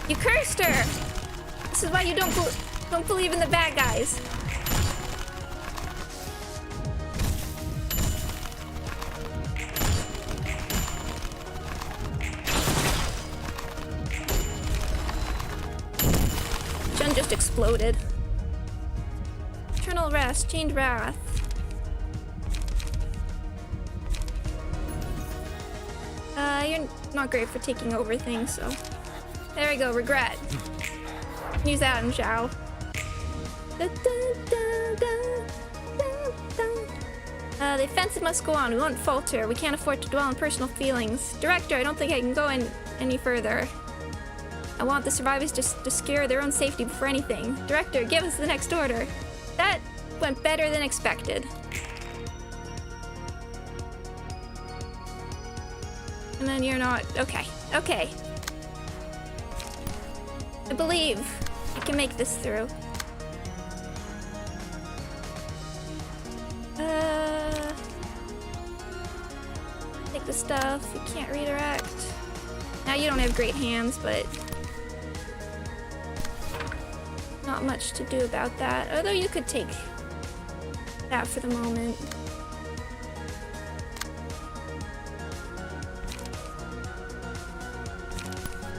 You cursed her. This is why you don't believe in the bad guys. Jun just exploded. Eternal rest, chained wrath. You're not great for taking over things, so there we go. Regret. Use that on Zhao. The offensive must go on. We won't falter. We can't afford to dwell on personal feelings. Director, I don't think I can go any further. I want the survivors just to secure their own safety before anything. Director, give us the next order. That went better than expected. And then you're not... Okay. Okay. I believe I can make this through. Take the stuff. You can't redirect. Now you don't have great hands, but not much to do about that. Although you could take that for the moment.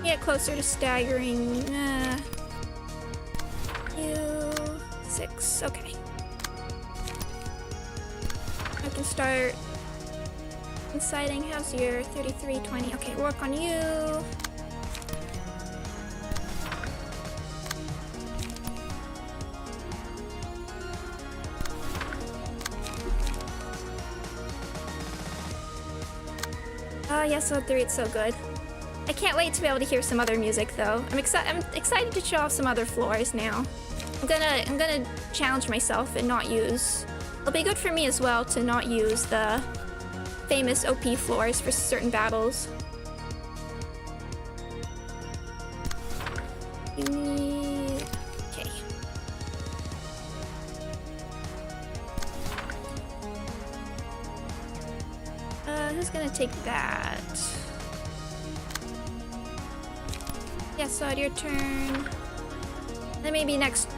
Get closer to staggering. You 6. Okay. I can start inciting. How's your 3320? Okay, work on you. Oh, yes, so 3, it's so good. I can't wait to be able to hear some other music, though. I'm excited to show off some other floors now. I'm gonna challenge myself and not use. It'll be good for me as well to not use the famous OP floors for certain battles. You need... Okay. Who's gonna take that? Yeah, so your turn. Then maybe next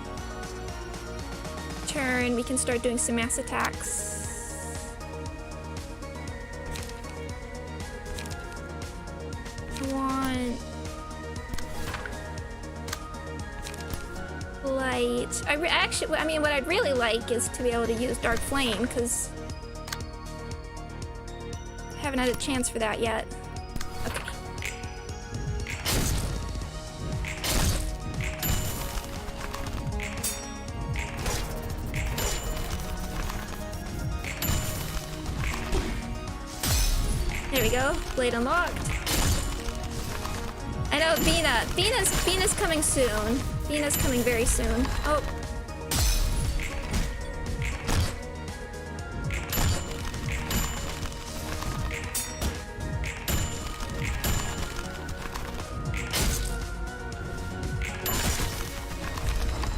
turn we can start doing some mass attacks. I want light. I mean, what I'd really like is to be able to use Dark Flame, because I haven't had a chance for that yet. Okay. There we go. Blade unlocked. I know Bina's coming soon. Bina's coming very soon. Oh.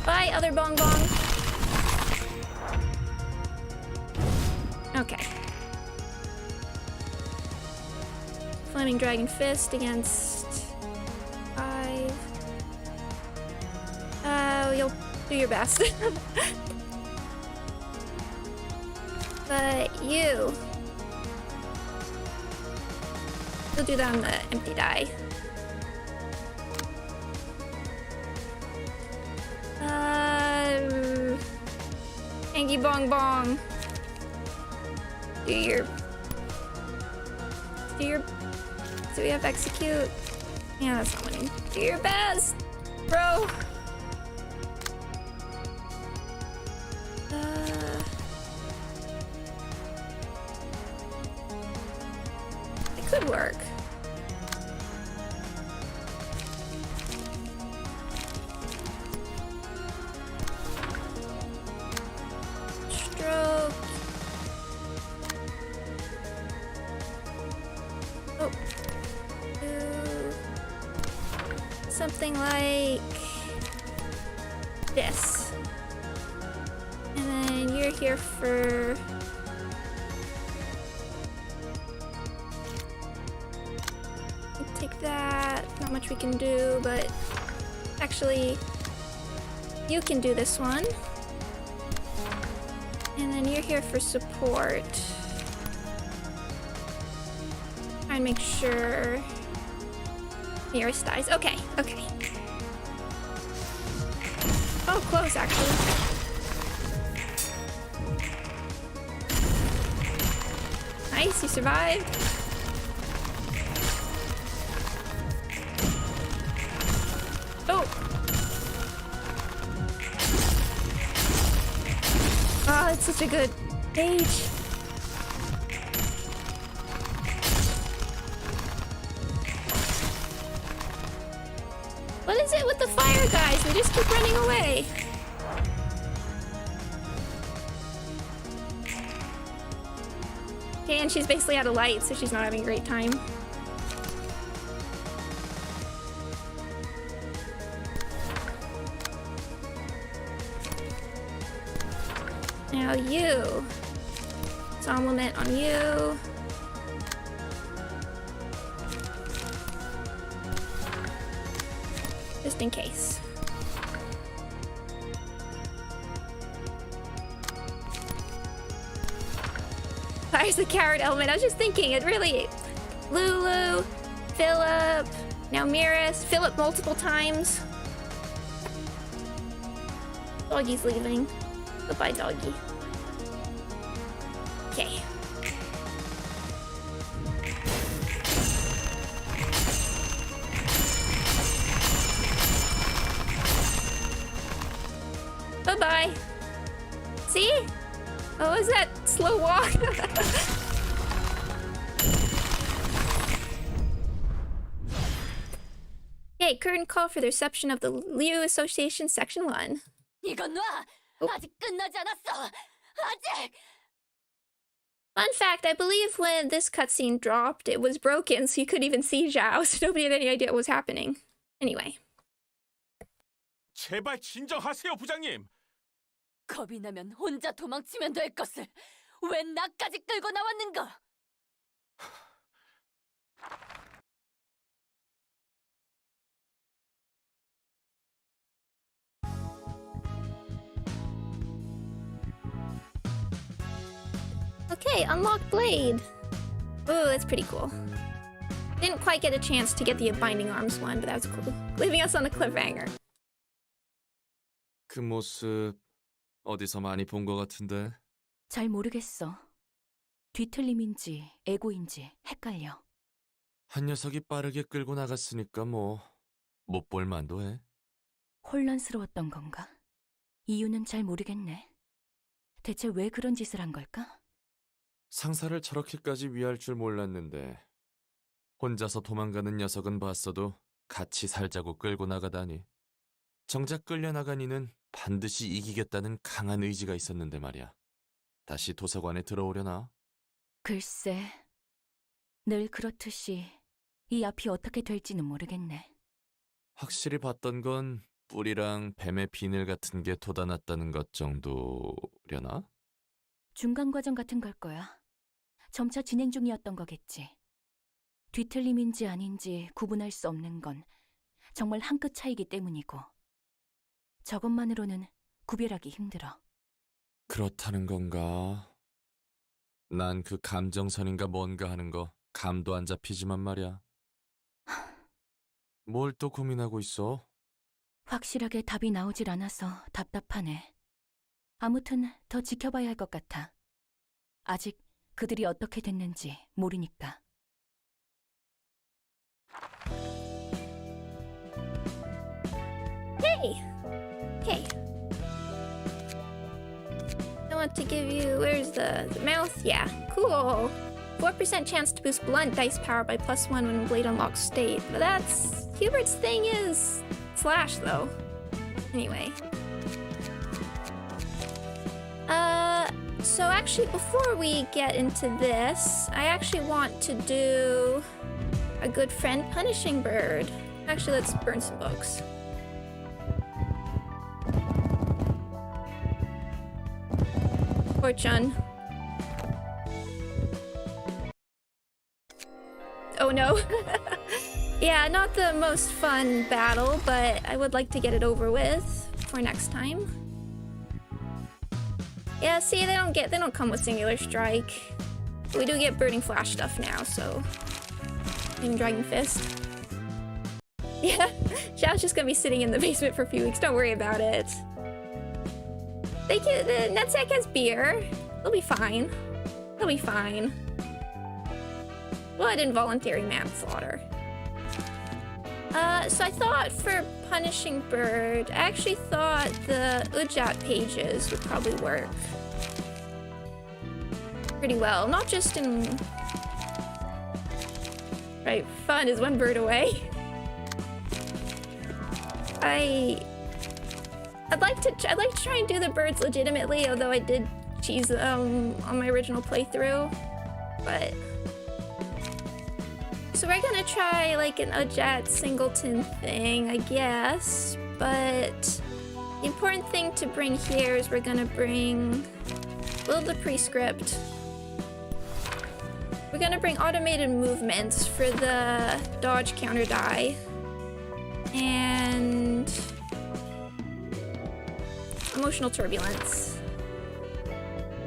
Bye, other bong bong. Okay. Flaming Dragon Fist against 5. You'll do your best. But you'll do that on the empty die. Boogie bong bong. Do we have execute? Yeah, that's not winning. Do your best, bro. It could work. Stroke. Oh. Do something like this. And then you're here for... Take that. Not much we can do, but actually, you can do this one. And then you're here for support. Try and make sure nearest dies. Okay, okay. Oh, close actually. Nice, you survived. Oh! Oh, it's such a good age. What is it with the fire guys? They just keep running away. Okay, and she's basically out of light, so she's not having a great time. Now you. Supplement on you. Just in case. Fire's the coward element. I was just thinking, it really... Lulu, Philip, now Miris, Philip multiple times. Doggy's leaving. Goodbye, doggy. Okay. Bye-bye. See? What was that slow walk? Okay, current call for the reception of the Liu Association Section 1. 이건 놔! 아직 끝나지 않았어! 아직! Fun fact, I believe when this cutscene dropped, it was broken, so you couldn't even see Zhao, so nobody had any idea what was happening. Anyway. 제발 진정하세요, 부장님. 겁이 나면 혼자 도망치면 될 것을 왜 나까지 끌고 나왔는가? Okay, unlock blade. Ooh, that's pretty cool. Didn't quite get a chance to get the binding arms one, but that was cool. Leaving us on a cliffhanger. 그 모습 어디서 많이 본 것 같은데. 잘 모르겠어. 뒤틀림인지 에고인지 헷갈려. 한 녀석이 빠르게 끌고 나갔으니까 뭐 못 볼 만도 해. 혼란스러웠던 건가? 이유는 잘 모르겠네. 대체 왜 그런 짓을 한 걸까? 상사를 저렇게까지 위할 줄 몰랐는데 혼자서 도망가는 녀석은 봤어도 같이 살자고 끌고 나가다니. 정작 끌려나간 이는 반드시 이기겠다는 강한 의지가 있었는데 말이야. 다시 도서관에 들어오려나? 글쎄, 늘 그렇듯이 이 앞이 어떻게 될지는 모르겠네. 확실히 봤던 건 뿔이랑 뱀의 비늘 같은 게 돋아났다는 것 정도려나? 중간 과정 같은 걸 거야. 점차 진행 중이었던 거겠지. 뒤틀림인지 아닌지 구분할 수 없는 건 정말 한 끗 차이기 때문이고 저것만으로는 구별하기 힘들어. 그렇다는 건가? 난 그 감정선인가 뭔가 하는 거 감도 안 잡히지만 말이야. 뭘 또 고민하고 있어? 확실하게 답이 나오질 않아서 답답하네. 아무튼 더 지켜봐야 할 것 같아. 아직 그들이 어떻게 됐는지 모르니까. Hey! Hey. I want to give you... Where's the mouth? Yeah. Cool. 4% chance to boost blunt dice power by +1 when blade unlocks state. But that's... Hubert's thing is... slash, though. Anyway. So actually, before we get into this, I actually want to do a good friend punishing bird. Actually, let's burn some books. Fortune. Oh no. Yeah, not the most fun battle, but I would like to get it over with for next time. Yeah, see, they don't come with Singular Strike. But we do get Burning Flash stuff now, so... Even Dragon Fist. Yeah, Xiao's just gonna be sitting in the basement for a few weeks, don't worry about it. Thank you, the Nutsack has beer. They'll be fine. They'll be fine. What involuntary manslaughter. So I thought for punishing bird, I actually thought the Ujat pages would probably work pretty well. Not just in... Right, fun is one bird away. I'd like to try and do the birds legitimately, although I did cheese them on my original playthrough. But so we're gonna try like an Ujat singleton thing, I guess. But the important thing to bring here is we're gonna bring the prescript. We're gonna bring automated movements for the dodge counter die. And emotional turbulence.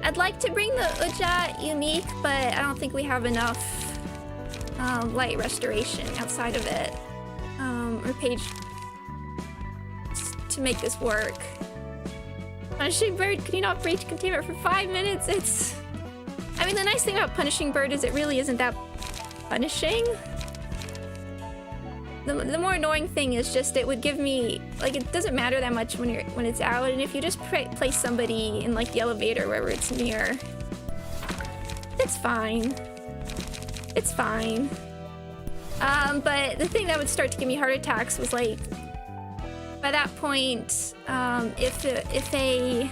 I'd like to bring the Ujat unique, but I don't think we have enough light restoration outside of it, or page to make this work. Punishing bird, could you not breach containment for 5 minutes? I mean, the nice thing about punishing bird is it really isn't that punishing. The more annoying thing is just it would give me, like, it doesn't matter that much when it's out, and if you just place somebody in like the elevator wherever it's near, it's fine. It's fine. But the thing that would start to give me heart attacks was like, by that point, if a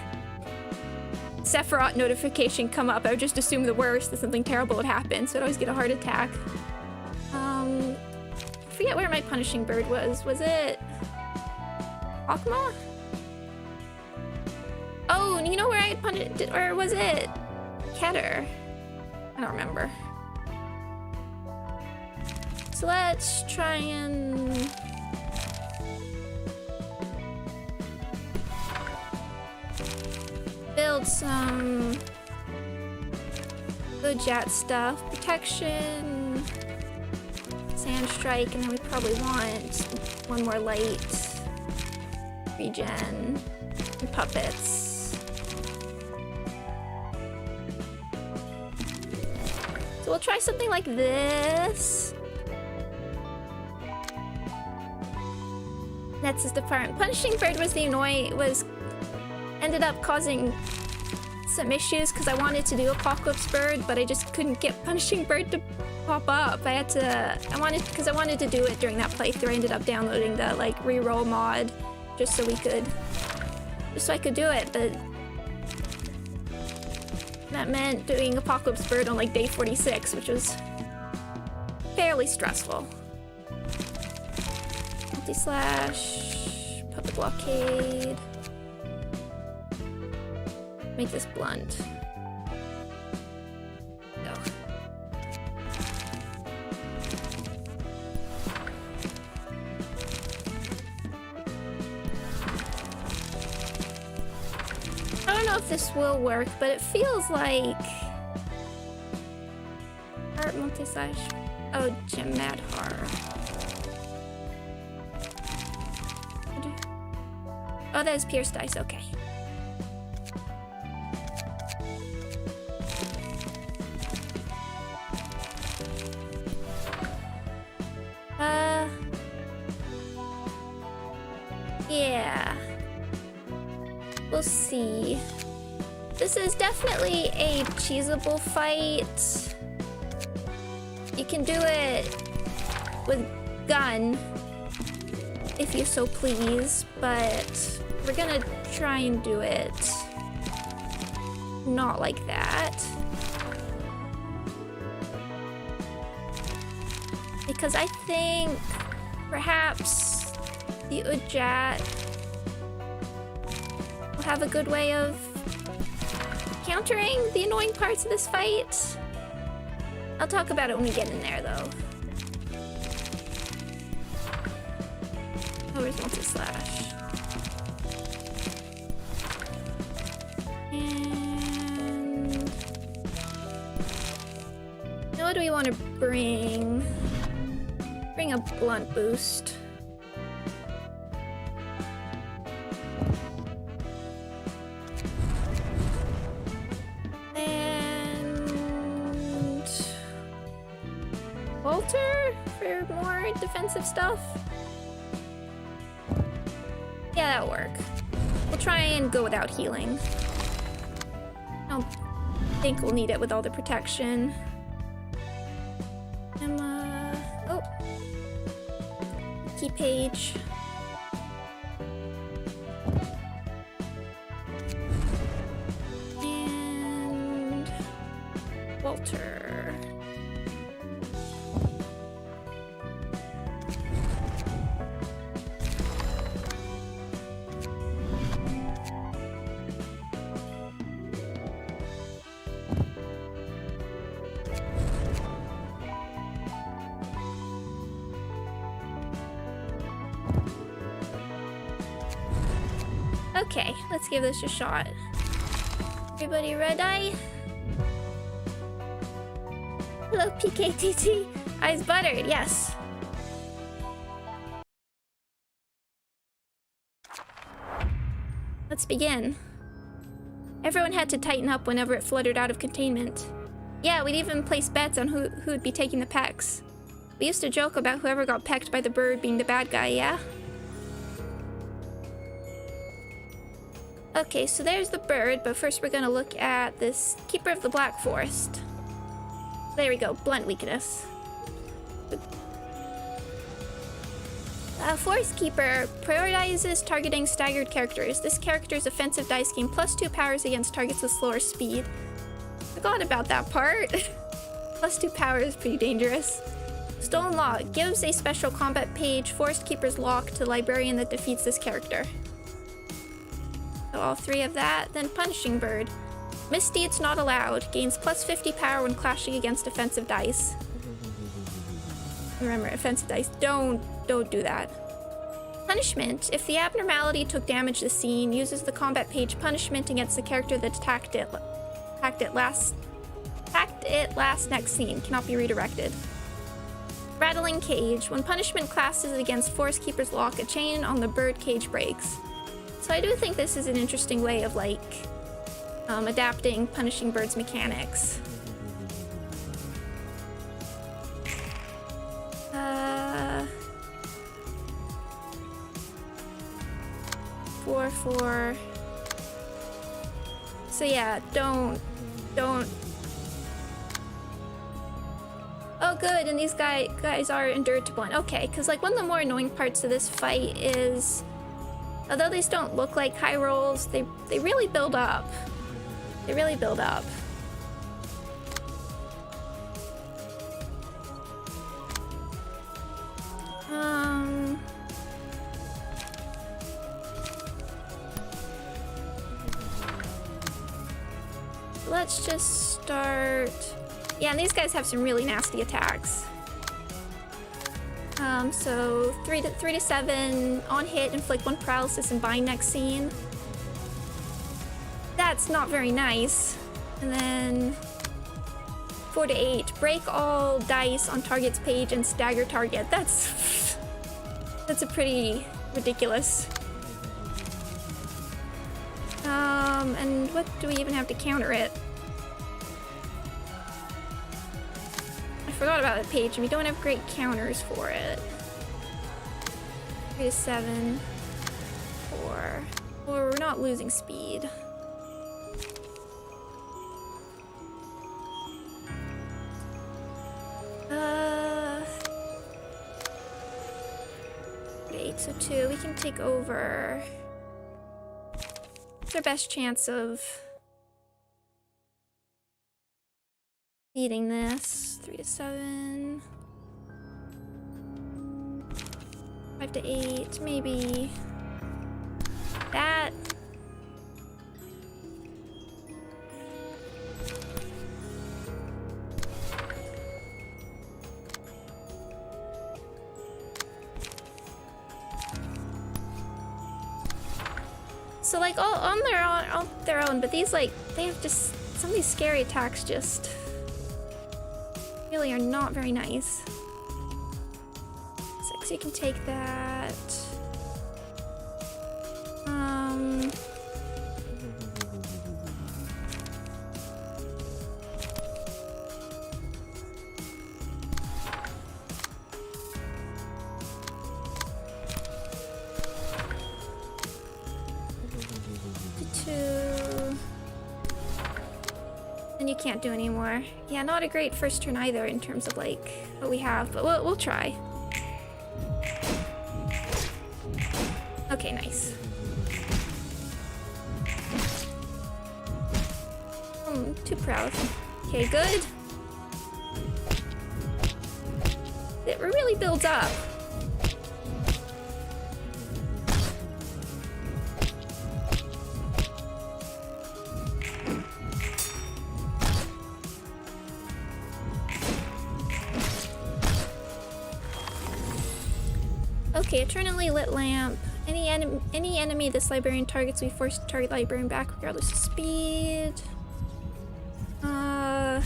Sephiroth notification come up, I would just assume the worst, that something terrible would happen, so I'd always get a heart attack. I forget where my punishing bird was. Was it Akma? Oh, you know where I had punished, or was it Keter? I don't remember. So let's try and build some Ujat stuff. Protection, Sand Strike, and then we probably want one more light regen and puppets. So we'll try something like this. That's his department. Punishing bird was ended up causing some issues because I wanted to do Apocalypse Bird, but I just couldn't get Punishing Bird to pop up. Because I wanted to do it during that playthrough. I ended up downloading the like reroll mod just so I could do it, but that meant doing Apocalypse Bird on like day 46, which was fairly stressful. Multi-slash, puppet blockade. Make this blunt. Go. I don't know if this will work, but it feels like art multi-slash. Oh, Jim Madhar. Oh, that is Pierce Dice, okay. We'll see. This is definitely a cheesable fight. You can do it with gun, if you so please, but we're gonna try and do it not like that. Because I think perhaps the Ujat will have a good way of countering the annoying parts of this fight. I'll talk about it when we get in there, though. Oh, where's multi-slash? And... now what do we want to bring? Bring a blunt boost. And... Walter for more defensive stuff? Yeah, that'll work. We'll try and go without healing. I don't think we'll need it with all the protection. Emma... oh. Key page. And... Walter. Okay, let's give this a shot. Everybody red-eye? Hello, PKTT. Eyes buttered, yes. Let's begin. Everyone had to tighten up whenever it fluttered out of containment. Yeah, we'd even place bets on who'd be taking the pecks. We used to joke about whoever got pecked by the bird being the bad guy, yeah? Okay, so there's the bird, but first we're gonna look at this Keeper of the Black Forest. There we go, blunt weakness. Forest Keeper prioritizes targeting staggered characters. This character's offensive dice gain +2 powers against targets with slower speed. Forgot about that part. +2 power is pretty dangerous. Stolen Lock gives a special combat page, Forest Keeper's Lock, to the librarian that defeats this character. So all 3 of that. Then Punishing Bird. Misdeeds not allowed. Gains +50 power when clashing against offensive dice. Remember, offensive dice. Don't do that. Punishment. If the abnormality took damage this scene, uses the combat page Punishment against the character that attacked it last next scene. Cannot be redirected. Rattling Cage. When Punishment classes against Forest Keeper's Lock, a chain on the bird cage breaks. So I do think this is an interesting way of, like, adapting Punishing Bird's mechanics. 4/4. So yeah, don't. Oh, good, and these guys are endured to 1. Okay, because like one of the more annoying parts of this fight is, although these don't look like high rolls, they really build up. They really build up. Let's just start. Yeah, and these guys have some really nasty attacks. So 3 to 7 on hit, inflict 1 paralysis and bind next scene. That's not very nice. And then 4 to 8, break all dice on target's page and stagger target. That's a pretty ridiculous. And what do we even have to counter it? I forgot about that page, and we don't have great counters for it. 3 to 7, 4. Or we're not losing speed. Wait, so 2, we can take over. It's our best chance of beating this. 3 to 7. 5 to 8, maybe. That. So like all on their own, but these like they have just some of these scary attacks just really are not very nice. 6, you can take that. And you can't do anymore. Yeah, not a great first turn either in terms of like what we have, but we'll try. Okay, nice. Too proud. Okay, good. It really builds up. Okay, eternally lit lamp. Any enemy this librarian targets, we force to target librarian back regardless of speed. I'm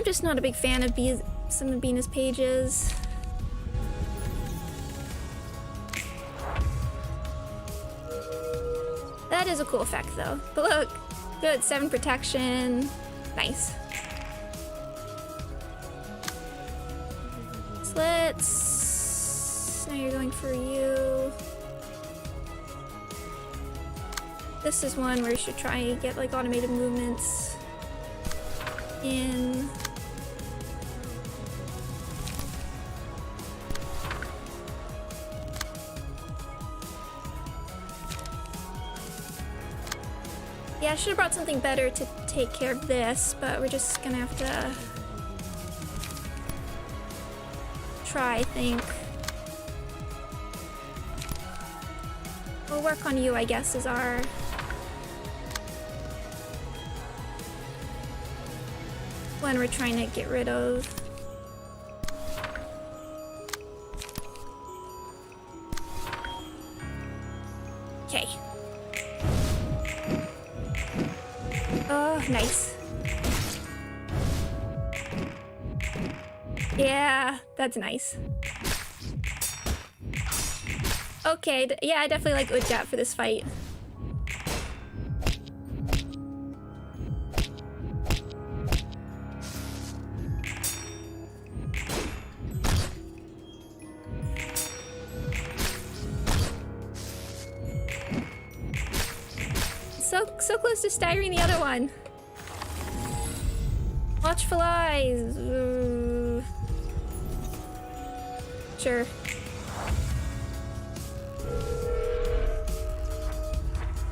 just not a big fan of some of Bina's pages. That is a cool effect though. But look, good, 7 protection. Nice. Slits. Now you're going for you. This is one where you should try and get like automated movements in. Yeah, I should have brought something better to take care of this, but we're just gonna have to try, I think. We'll work on you, I guess, is our one we're trying to get rid of. Okay. Oh, nice. Yeah, that's nice. Okay, yeah, I definitely like Udjat for this fight. So close to staggering the other one. Watchful eyes. Ooh. Sure.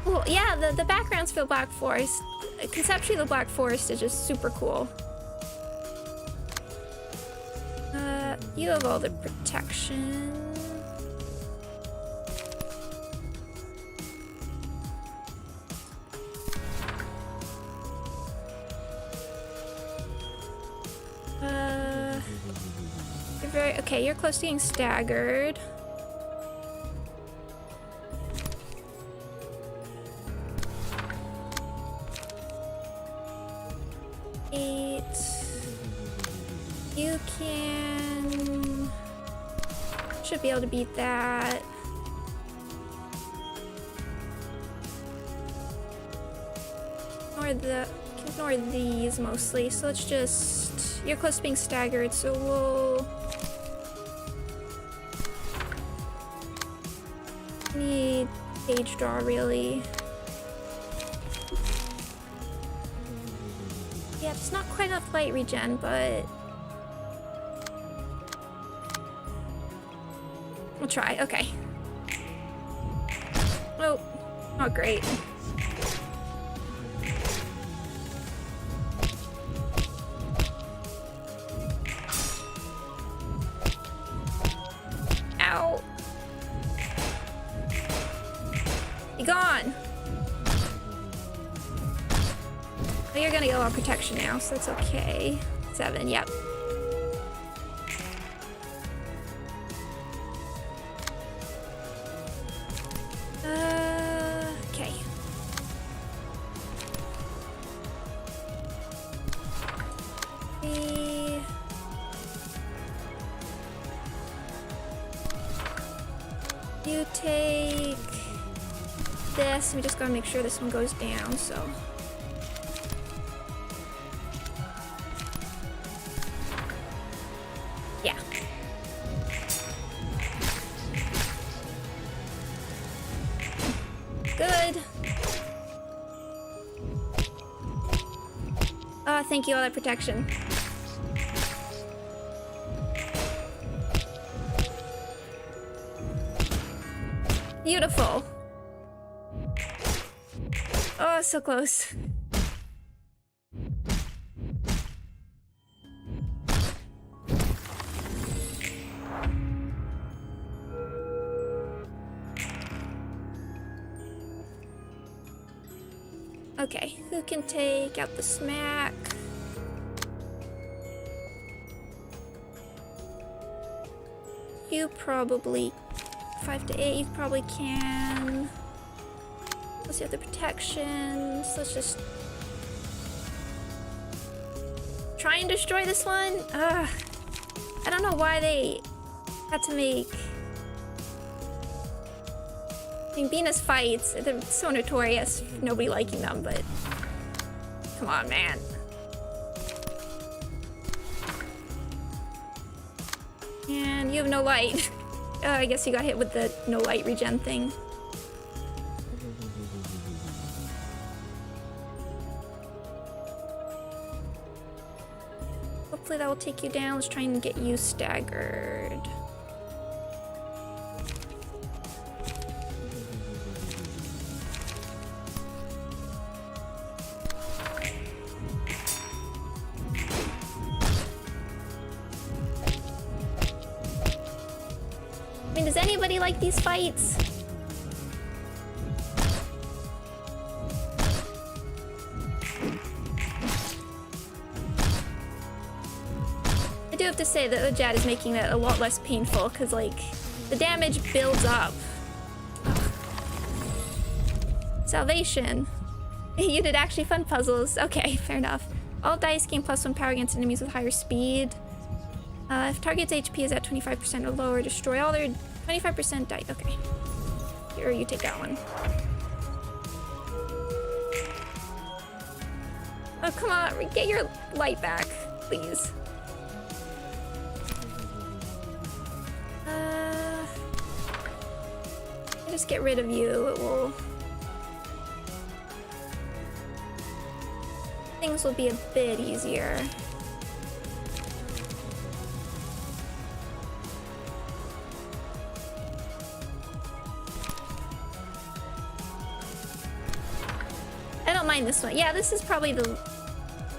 Cool. Yeah, the backgrounds feel Black Forest. Conceptually, the Black Forest is just super cool. You have all the protection. Okay, you're close to being staggered. You can... should be able to beat that. Ignore these mostly, so let's just... You're close to being staggered, so we'll... need page draw, really. Yeah, it's not quite enough light regen, but we'll try. Okay. Oh, not great. Ow. Be gone. Oh, you're gonna go on protection now, so that's okay. 7, yep. Okay. You take this. We just gotta make sure this one goes down, so. Yeah. Good. Oh, thank you, all that protection. Beautiful. Oh, so close. Okay, who can take out the smack? You probably 5 to 8, you probably can. Let's see what the protections. Let's just try and destroy this one. I don't know why they had to make. I mean, Venus fights, they're so notorious for nobody liking them, but come on, man. And you have no light. I guess you got hit with the no light regen thing. Hopefully that will take you down. Let's try and get you staggered. I mean, does anybody like these fights? I do have to say that the Jad is making that a lot less painful, because, like, the damage builds up. Ugh. Salvation. You did actually fun puzzles. Okay, fair enough. All dice gain +1 power against enemies with higher speed. If target's HP is at 25% or lower, destroy all their 25% die. Okay. Here, you take that one. Oh, come on. Get your light back, please. Just get rid of you. It will... Things will be a bit easier. I don't mind this one. Yeah, this is probably the...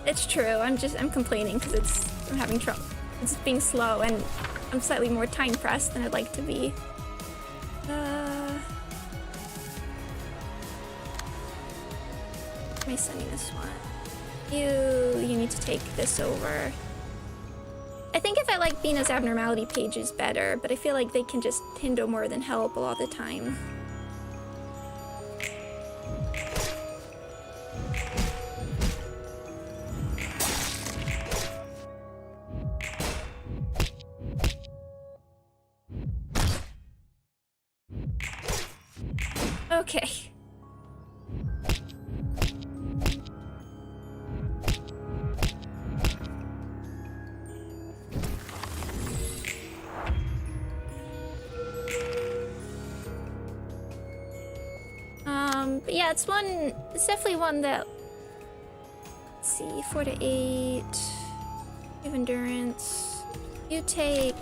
It's true. I'm complaining because I'm having trouble. It's being slow and I'm slightly more time pressed than I'd like to be. Am I sending this one? You need to take this over. I think if I like Bina's abnormality pages better, but I feel like they can just hinder more than help a lot of the time. Okay. it's one. It's definitely one that. Let's see, 4 to 8. You have endurance. You take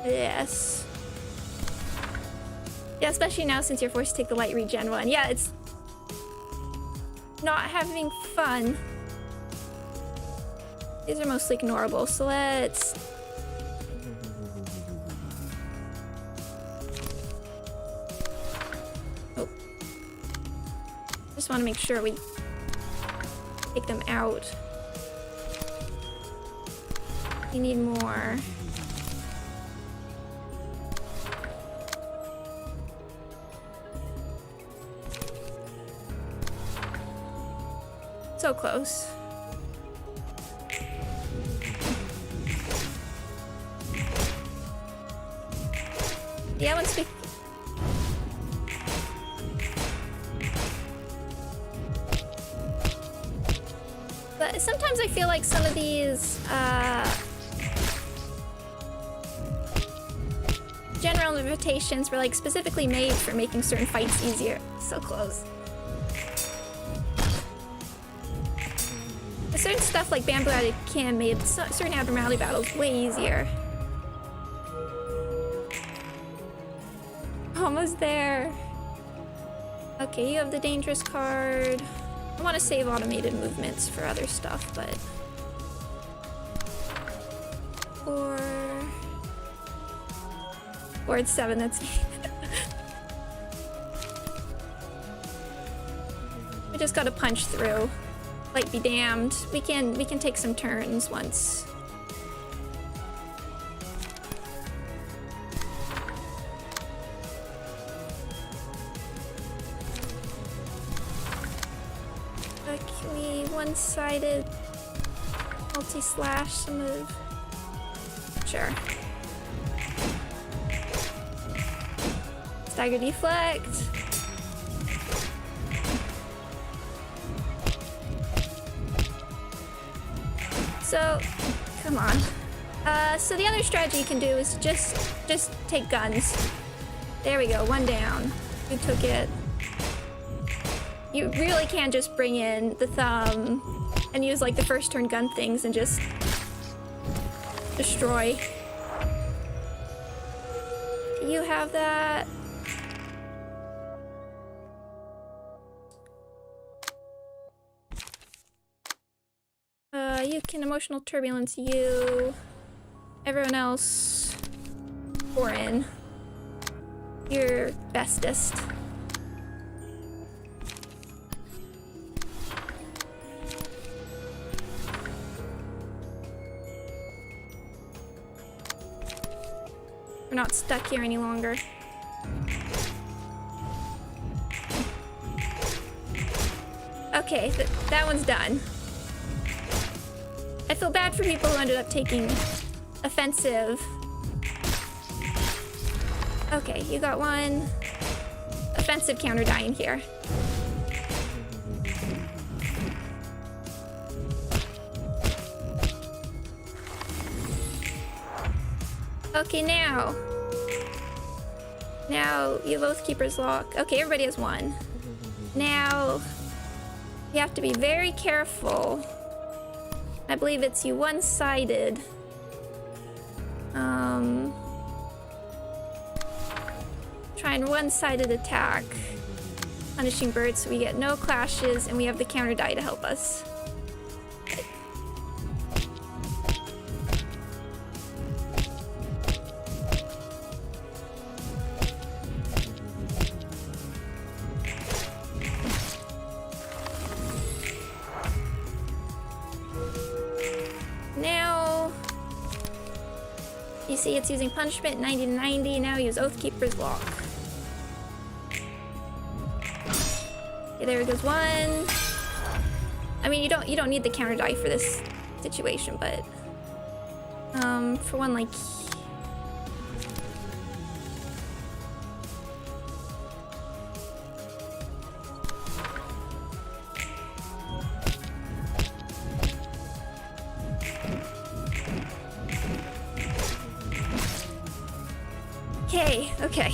this. Yeah, especially now since you're forced to take the light regen one. Yeah, it's not having fun. These are mostly ignorable, so let's. Oh. Just want to make sure we take them out. We need more. So close. Yeah, once we... But sometimes I feel like some of these, general invitations were like specifically made for making certain fights easier. So close. Certain stuff like Bamboo Added Kim made certain abnormality battles way easier. Almost there. Okay, you have the dangerous card. I want to save automated movements for other stuff, but... Or it's 7, that's me. We just gotta punch through. Light be damned. We can take some turns once. Can we one-sided multi-slash some move? Sure. Stagger deflect. So, come on. So the other strategy you can do is just take guns. There we go, one down. You took it. You really can just bring in the thumb and use like the first turn gun things and just destroy. You have that. You can emotional turbulence you. Everyone else, pour in your bestest. We're not stuck here any longer. Okay, that one's done. I feel bad for people who ended up taking offensive. Okay, you got one offensive counter die in here. Okay, now you have Oathkeeper's Lock. Okay, everybody has one. Now, you have to be very careful. I believe it's you one-sided. Try and one-sided attack. Punishing Bird so we get no clashes and we have the counter die to help us. See, it's using punishment 90 to 90. Now use Oathkeeper's Lock. Okay, there goes one. I mean, you don't need the counter die for this situation, but for one like. Okay.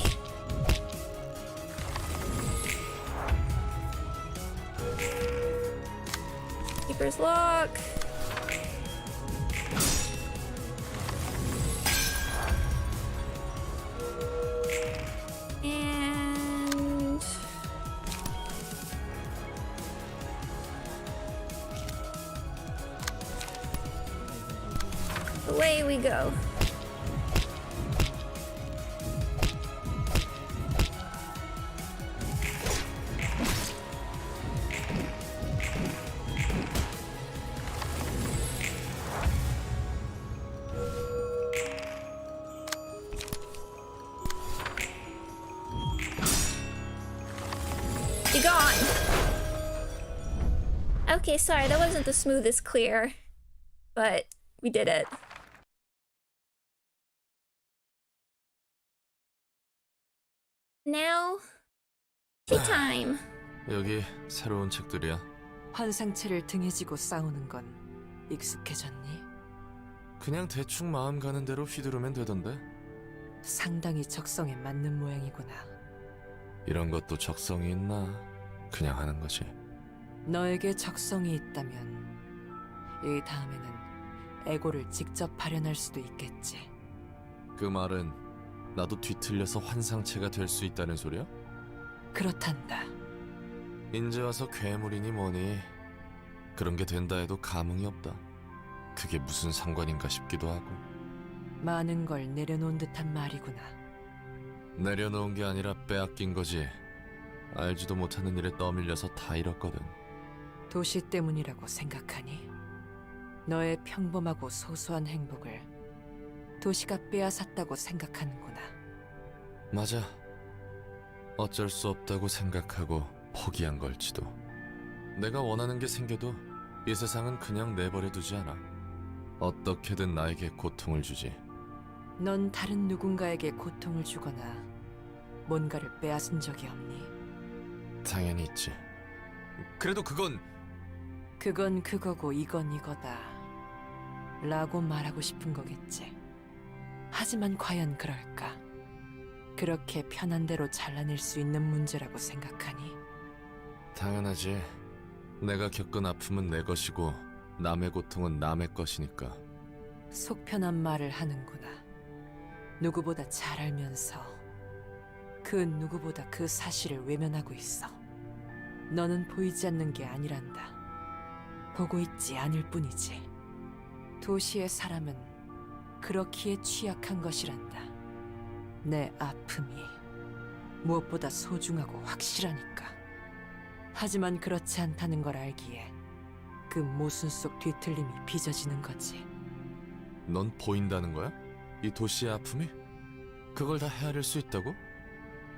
Keeper's Lock. And away we go. Be gone. Okay, sorry, that wasn't the smoothest clear, but we did it. Now, tea time. 여기 새로운 책들이야. 환상체를 등에 지고 싸우는 건 익숙해졌니? 그냥 대충 마음 가는 대로 휘두르면 되던데. 상당히 적성에 맞는 모양이구나. 이런 것도 적성이 있나? 그냥 하는 거지. 너에게 적성이 있다면 이 다음에는 에고를 직접 발현할 수도 있겠지. 그 말은 나도 뒤틀려서 환상체가 될 수 있다는 소리야? 그렇단다. 인제 와서 괴물이니 뭐니 그런 게 된다 해도 감흥이 없다. 그게 무슨 상관인가 싶기도 하고. 많은 걸 내려놓은 듯한 말이구나. 내려놓은 게 아니라 빼앗긴 거지. 알지도 못하는 일에 떠밀려서 다 잃었거든. 도시 때문이라고 생각하니? 너의 평범하고 소소한 행복을 도시가 빼앗았다고 생각하는구나. 맞아. 어쩔 수 없다고 생각하고 포기한 걸지도. 내가 원하는 게 생겨도 이 세상은 그냥 내버려 두지 않아. 어떻게든 나에게 고통을 주지. 넌 다른 누군가에게 고통을 주거나 뭔가를 빼앗은 적이 없니? 당연히 있지. 그래도 그건 그건 그거고 이건 이거다 라고 말하고 싶은 거겠지. 하지만 과연 그럴까? 그렇게 편한 대로 잘라낼 수 있는 문제라고 생각하니? 당연하지. 내가 겪은 아픔은 내 것이고 남의 고통은 남의 것이니까. 속 편한 말을 하는구나. 누구보다 잘 알면서 그 누구보다 그 사실을 외면하고 있어. 너는 보이지 않는 게 아니란다. 보고 있지 않을 뿐이지. 도시의 사람은 그렇기에 취약한 것이란다. 내 아픔이 무엇보다 소중하고 확실하니까. 하지만 그렇지 않다는 걸 알기에 그 모순 속 뒤틀림이 빚어지는 거지. 넌 보인다는 거야? 이 도시의 아픔이? 그걸 다 헤아릴 수 있다고?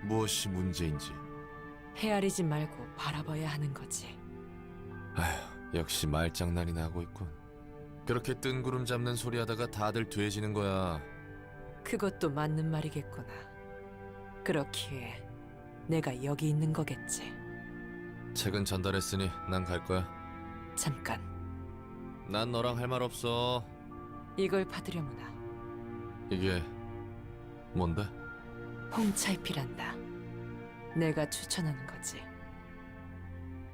무엇이 문제인지. 헤아리지 말고 바라봐야 하는 거지. 아휴, 역시 말장난이나 하고 있군. 그렇게 뜬구름 잡는 소리 하다가 다들 돼지는 거야. 그것도 맞는 말이겠구나. 그렇기에 내가 여기 있는 거겠지. 책은 전달했으니 난 갈 거야. 잠깐, 난 너랑 할 말 없어. 이걸 받으려무나. 이게 뭔데? 홍차잎이란다. 내가 추천하는 거지.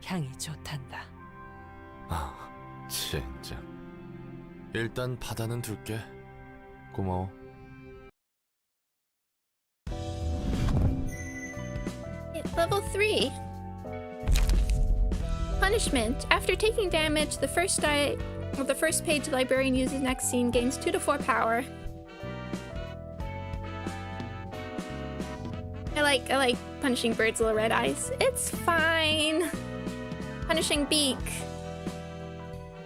향이 좋단다. 아, 진짜. 일단 받아는 둘게. 고마워. Level 3. Punishment. After taking damage, the first page librarian uses next scene gains 2 to 4 power. I like punishing birds' little red eyes. It's fine. Punishing beak.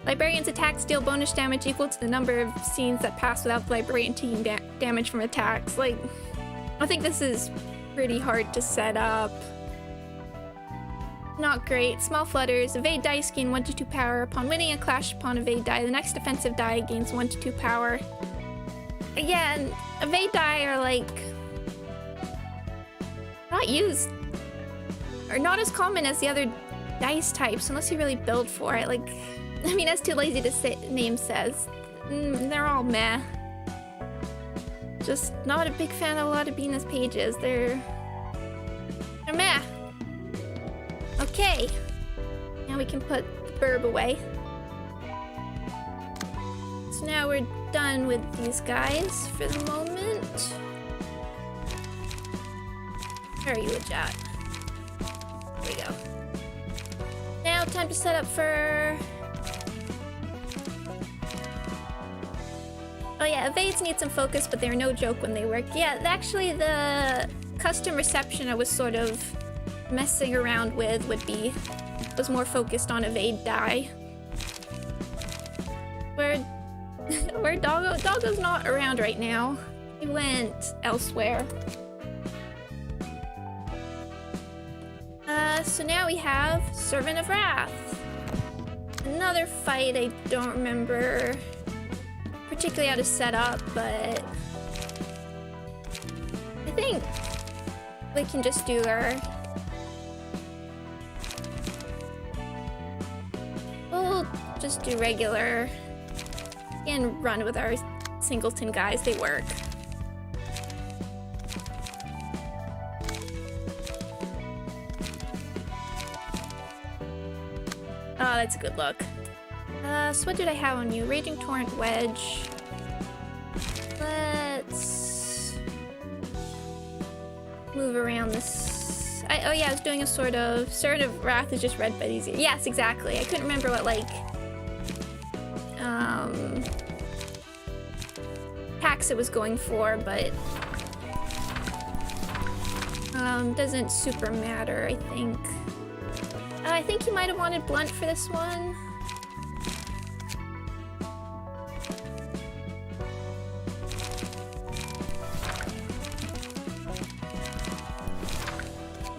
Librarian's attacks deal bonus damage equal to the number of scenes that pass without the librarian taking damage from attacks. Like, I think this is pretty hard to set up. Not great. Small flutters. Evade dice gain 1 to 2 power. Upon winning a clash upon evade die, the next defensive die gains 1 to 2 power. Again, evade die are like not used or not as common as the other dice types unless you really build for it. Like, I mean, as Too Lazy to Say name says, they're all meh. Just not a big fan of a lot of Bina's pages. They're meh. Okay. Now Now we can put the burb away. So now we're done with these guys for the moment. Where are you, Ajat? There we go. Now time to set up for... Oh yeah, evades need some focus, but they're no joke when they work. Yeah, actually the custom reception I was sort of messing around with was more focused on evade die. Where Doggo? Doggo's not around right now. He went elsewhere. So now we have Servant of Wrath. Another fight I don't remember particularly how to set up, but I think we can just do our... We'll just do regular and run with our singleton guys. They work. Oh, that's a good look. So what did I have on you? Raging Torrent Wedge. Let's move around this. Oh yeah, I was doing a sort of... Servant of Wrath is just red but easier. Yes, exactly. I couldn't remember what, like... Packs it was going for, but... doesn't super matter, I think. I think you might have wanted Blunt for this one.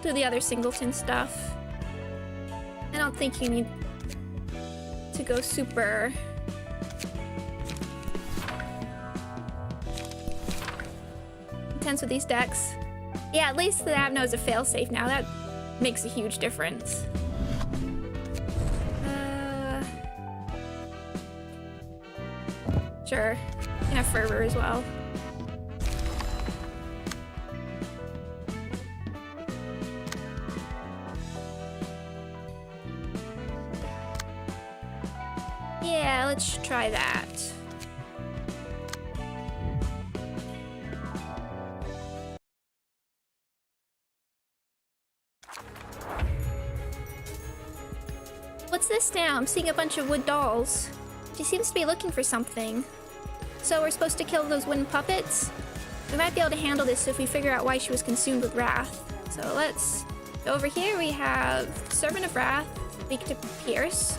Do the other singleton stuff. I don't think you need to go super... intense with these decks. Yeah, at least the Avno is a failsafe now. That makes a huge difference. Sure. You can have Fervor as well. Yeah, let's try that. What's this now? I'm seeing a bunch of wood dolls. She seems to be looking for something. So we're supposed to kill those wooden puppets? We might be able to handle this if we figure out why she was consumed with wrath. So let's go over here. We have Servant of Wrath, weak to Pierce.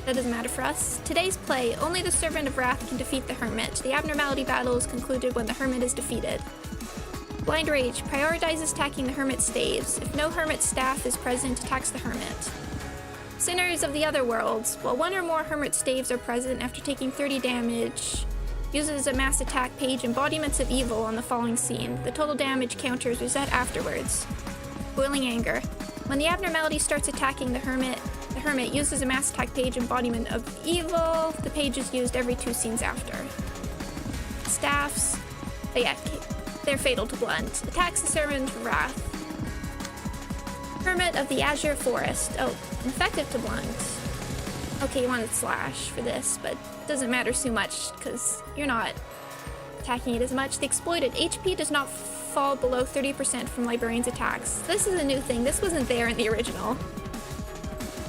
That doesn't matter for us. Today's play, only the Servant of Wrath can defeat the Hermit. The abnormality battle is concluded when the Hermit is defeated. Blind Rage prioritizes attacking the Hermit's staves. If no Hermit staff is present, attacks the Hermit. Sinners of the Other Worlds. While one or more Hermit staves are present after taking 30 damage, uses a mass attack page Embodiments of Evil on the following scene. The total damage counters reset afterwards. Boiling Anger. When the abnormality starts attacking the Hermit uses a mass attack page Embodiment of Evil. The page is used every 2 scenes after. Staffs. Oh yeah, they're fatal to Blunt. Attacks the Servant of Wrath. Hermit of the Azure Forest. Oh, effective to Blunt. Okay, you wanted Slash for this, but it doesn't matter too much because you're not attacking it as much. The Exploited. HP does not fall below 30% from Librarian's attacks. This is a new thing. This wasn't there in the original.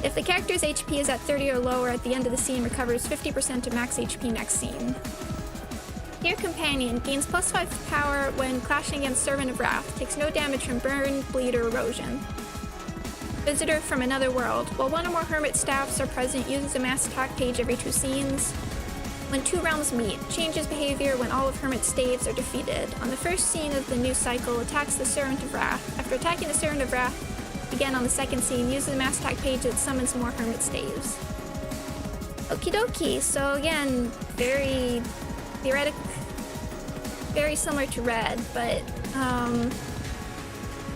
If the character's HP is at 30 or lower at the end of the scene, recovers 50% of max HP next scene. Dear Companion gains +5 power when clashing against Servant of Wrath. Takes no damage from burn, bleed, or erosion. Visitor from Another World. While one or more Hermit staffs are present, uses a mass attack page every 2 scenes. When 2 realms meet, changes behavior when all of Hermit's staves are defeated. On the first scene of the new cycle, attacks the Servant of Wrath. After attacking the Servant of Wrath, again on the second scene, uses a mass attack page that summons more Hermit staves. Okie dokie, so again, very theoretic, very similar to Red, but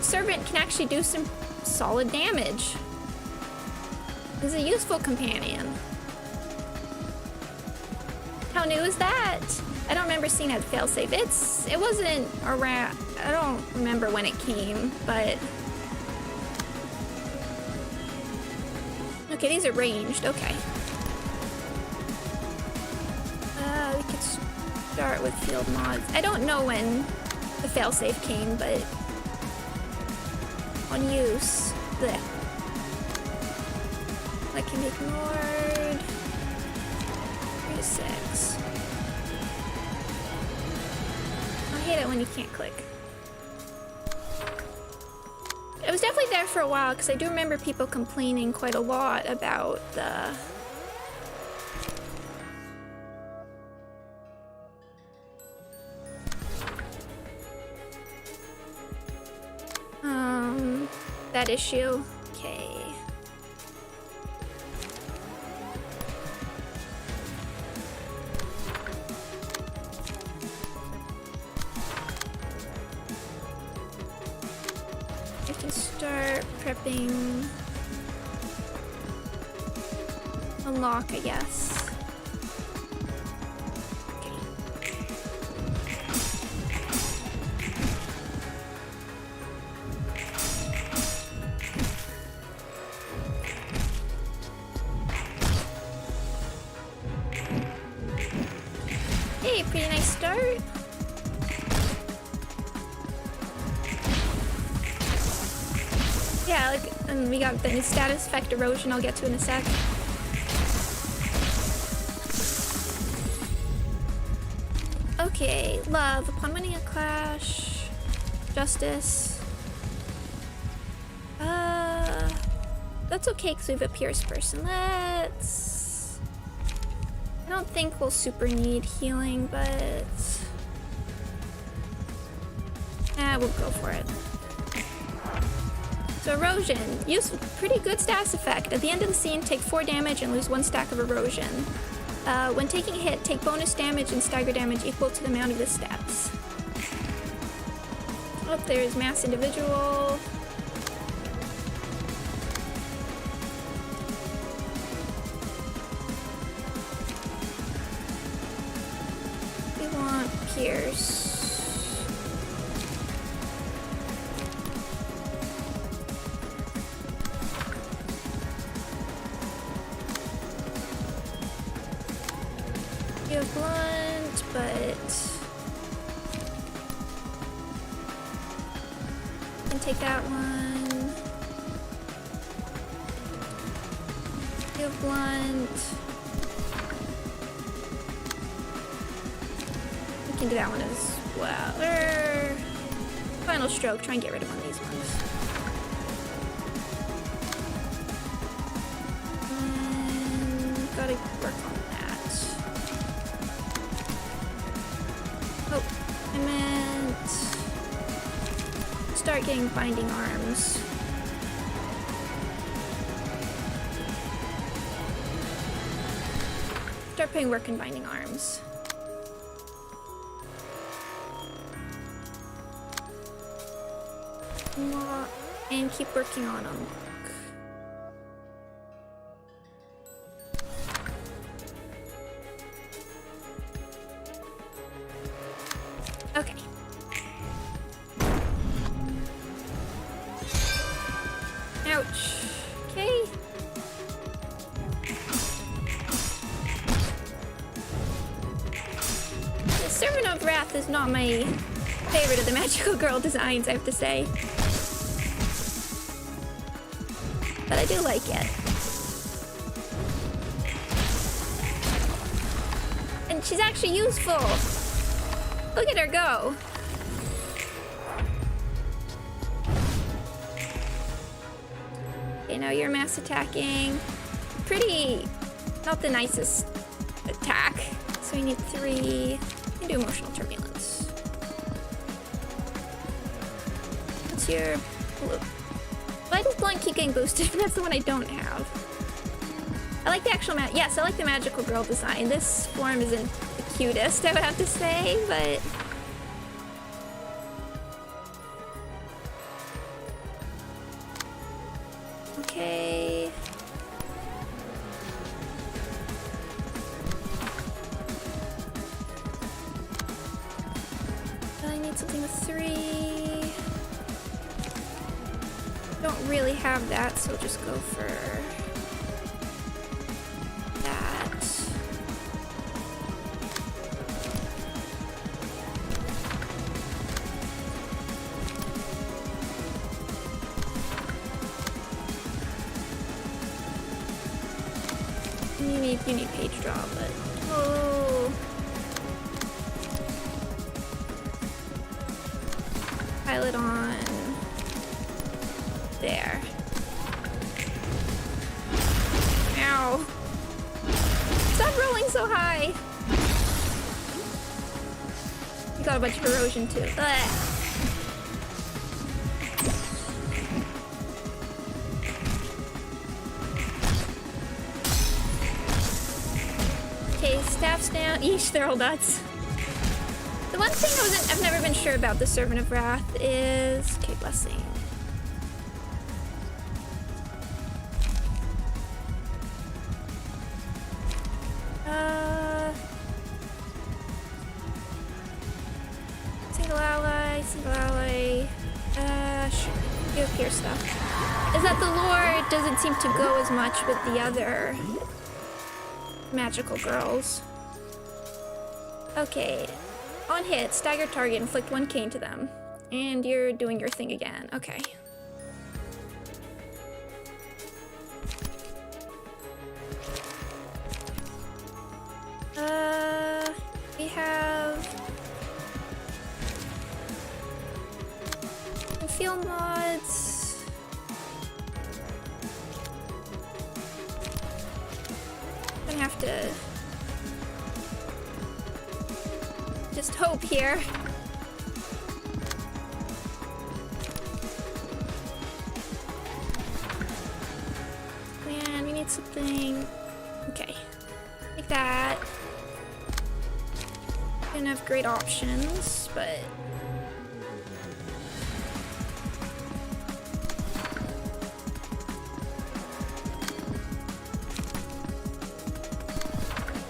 Servant can actually do some solid damage. He's a useful companion. How new is that? I don't remember seeing that failsafe. It wasn't around. I don't remember when it came, but Okay, these are ranged. Okay. We could start with field mods. I don't know when the failsafe came, but on use, bleh. That can be ignored. 3 to 6. I hate it when you can't click. It was definitely there for a while because I do remember people complaining quite a lot about the that issue. Okay. I can start prepping a lock, I guess. Hey, pretty nice start. Yeah, like, and we got the new status effect erosion I'll get to in a sec. Okay, love. Upon winning a clash, justice. That's okay because we have a pierce person. Let's. I don't think we'll super need healing, but we'll go for it. So erosion, use pretty good status effect. At the end of the scene, take 4 damage and lose 1 stack of erosion. When taking a hit, take bonus damage and stagger damage equal to the amount of the steps. Oh, there's mass individual. We want Pierce. You have blunt, but I can take that one. You have blunt. We can do that one as well. Final stroke. Try and get rid of one of these ones. And gotta work on that. Oh, I meant start getting binding arms. Start putting work in binding arms. And keep working on unlock. Okay. Ouch. Okay. The Servant of Wrath is not my favorite of the magical girl designs, I have to say. But I do like it. And she's actually useful. Look at her go. Okay, now you're mass attacking. Pretty, not the nicest attack. So we need 3. You can do emotional turbulence. What's your blue? Why does blunt keep getting boosted? That's the one I don't have. I like the actual yes, I like the magical girl design. This form isn't the cutest, I would have to say, but okay. I need something with 3. Don't really have that, so we'll just go for You need page draw, but oh. Pile it on there. Ow. Stop rolling so high. You got a bunch of erosion too. Ugh. Okay, staff's down. Eesh, they're all nuts. The one thing I've never been sure about the Servant of Wrath is... Okay, blessing. Single ally. Sure. You have here stuff. Is that the lore doesn't seem to go as much with the other magical girls. Okay. On hit, stagger target, inflict 1 cane to them. And you're doing your thing again. Okay. We have... field mods. Gonna have to... just hope here. Man, we need something. Okay. Like that. Didn't have great options, but...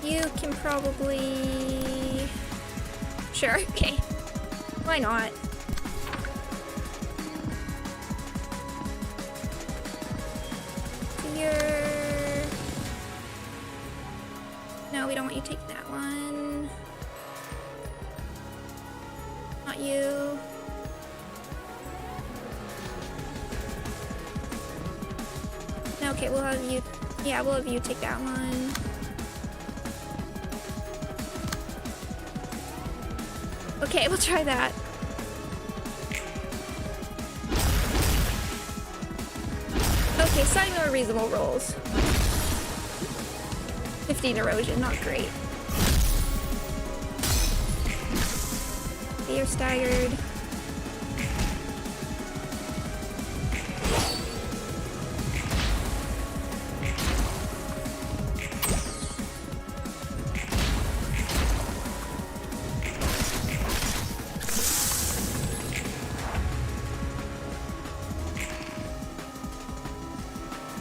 you can probably... Sure, okay. Why not? You're... No, we don't want you taking that one. Not you. Okay, we'll have you... Yeah, we'll have you take that one. Okay, we'll try that. Okay, slightly more reasonable rolls. 15 erosion, not great. Okay, you're staggered.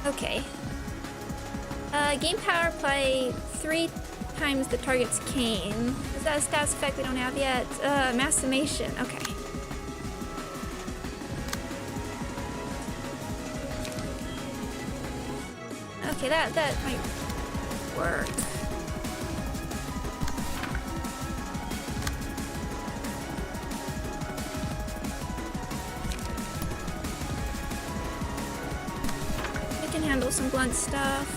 Okay. Gain power play 3 times the target's cane. Is that a stats effect we don't have yet? Mass summation. Okay. Okay, that might work. Handle some blunt stuff.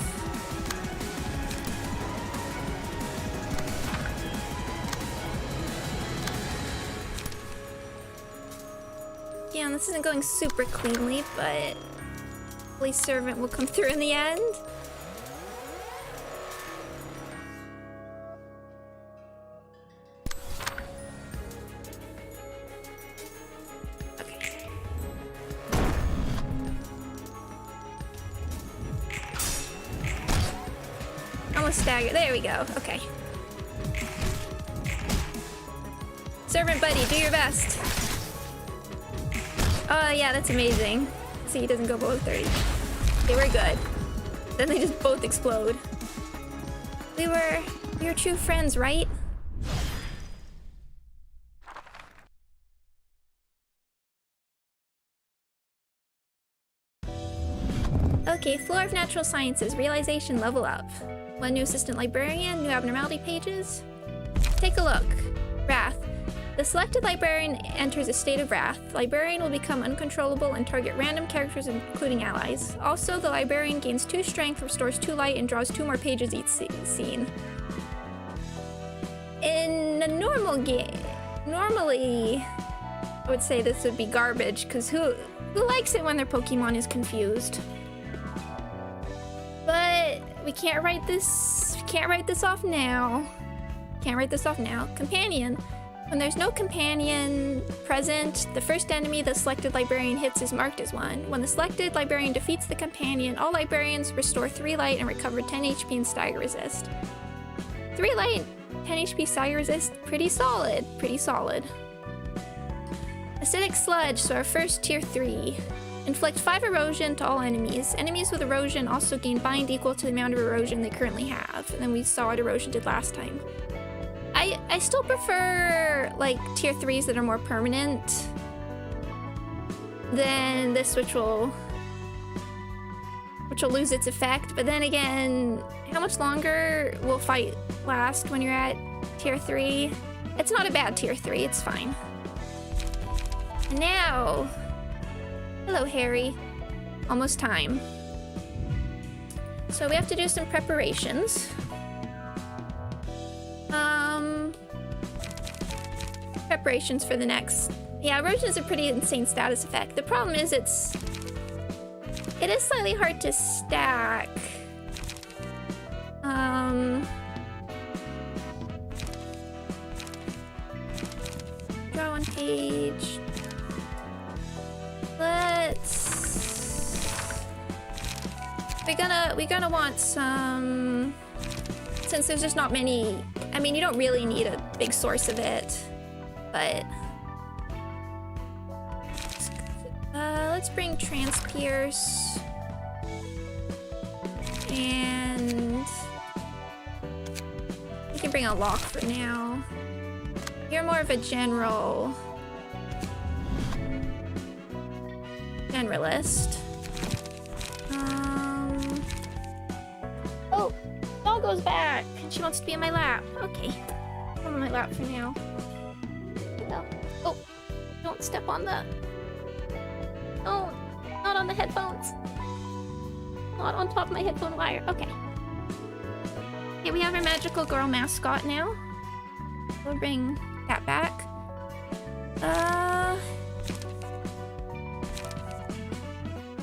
Yeah, this isn't going super cleanly, but hopefully Servant will come through in the end. Stagger. There we go. Okay. Servant buddy, do your best. Oh yeah, that's amazing. See, he doesn't go below 30. Okay, we're good. Then they just both explode. We were true friends, right? Okay, Floor of Natural Sciences, Realization level up. 1 new Assistant Librarian, new abnormality pages. Take a look. Wrath. The selected librarian enters a state of wrath. The librarian will become uncontrollable and target random characters, including allies. Also, the librarian gains 2 strength, restores 2 light, and draws 2 more pages each scene. In a normal game, normally, I would say this would be garbage, because who likes it when their Pokemon is confused? But we can't write this off now. Can't write this off now. Companion. When there's no companion present, the first enemy the selected librarian hits is marked as one. When the selected librarian defeats the companion, all librarians restore 3 light and recover 10 HP and stagger resist. 3 light, 10 HP stagger resist, pretty solid, pretty solid. Acidic Sludge, so our first tier 3. Inflict 5 erosion to all enemies. Enemies with erosion also gain bind equal to the amount of erosion they currently have. And then we saw what erosion did last time. I still prefer like tier 3s that are more permanent than this, which will lose its effect. But then again, how much longer will fight last when you're at tier 3? It's not a bad tier 3, it's fine. And now, hello Harry, almost time. So we have to do some preparations. Preparations for the next. Yeah, erosion is a pretty insane status effect. The problem is it is slightly hard to stack. Draw 1 page. We're gonna want some, since there's just not many. I mean, you don't really need a big source of it, but let's bring Transpierce and we can bring a lock for now. You're more of a generalist. Oh, doll goes back. She wants to be in my lap. Okay, I'm on my lap for now. No. Oh, don't step on the. Oh, not on the headphones. Not on top of my headphone wire. Okay. Okay, we have our magical girl mascot now. We'll bring that back.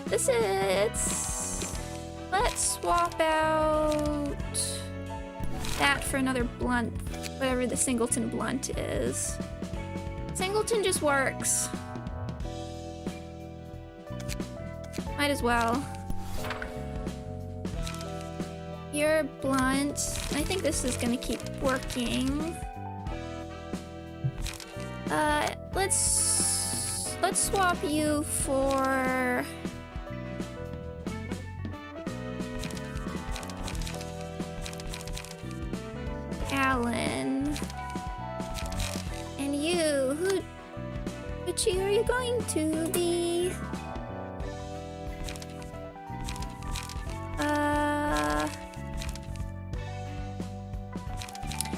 This is. Let's swap out that for another blunt, whatever the Singleton blunt is. Singleton just works. Might as well. You're blunt. I think this is gonna keep working. Let's swap you for. Alan. And you, which are you going to be?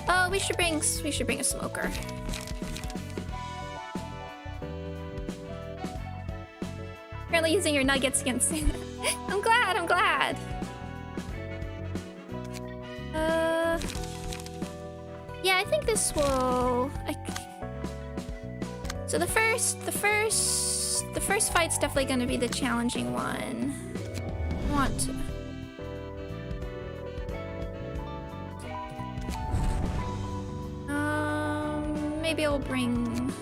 Oh, we should bring a smoker. Apparently using your nuggets against I'm glad. Yeah, I think this will. So the first fight's definitely going to be the challenging one. I want to. Maybe I'll bring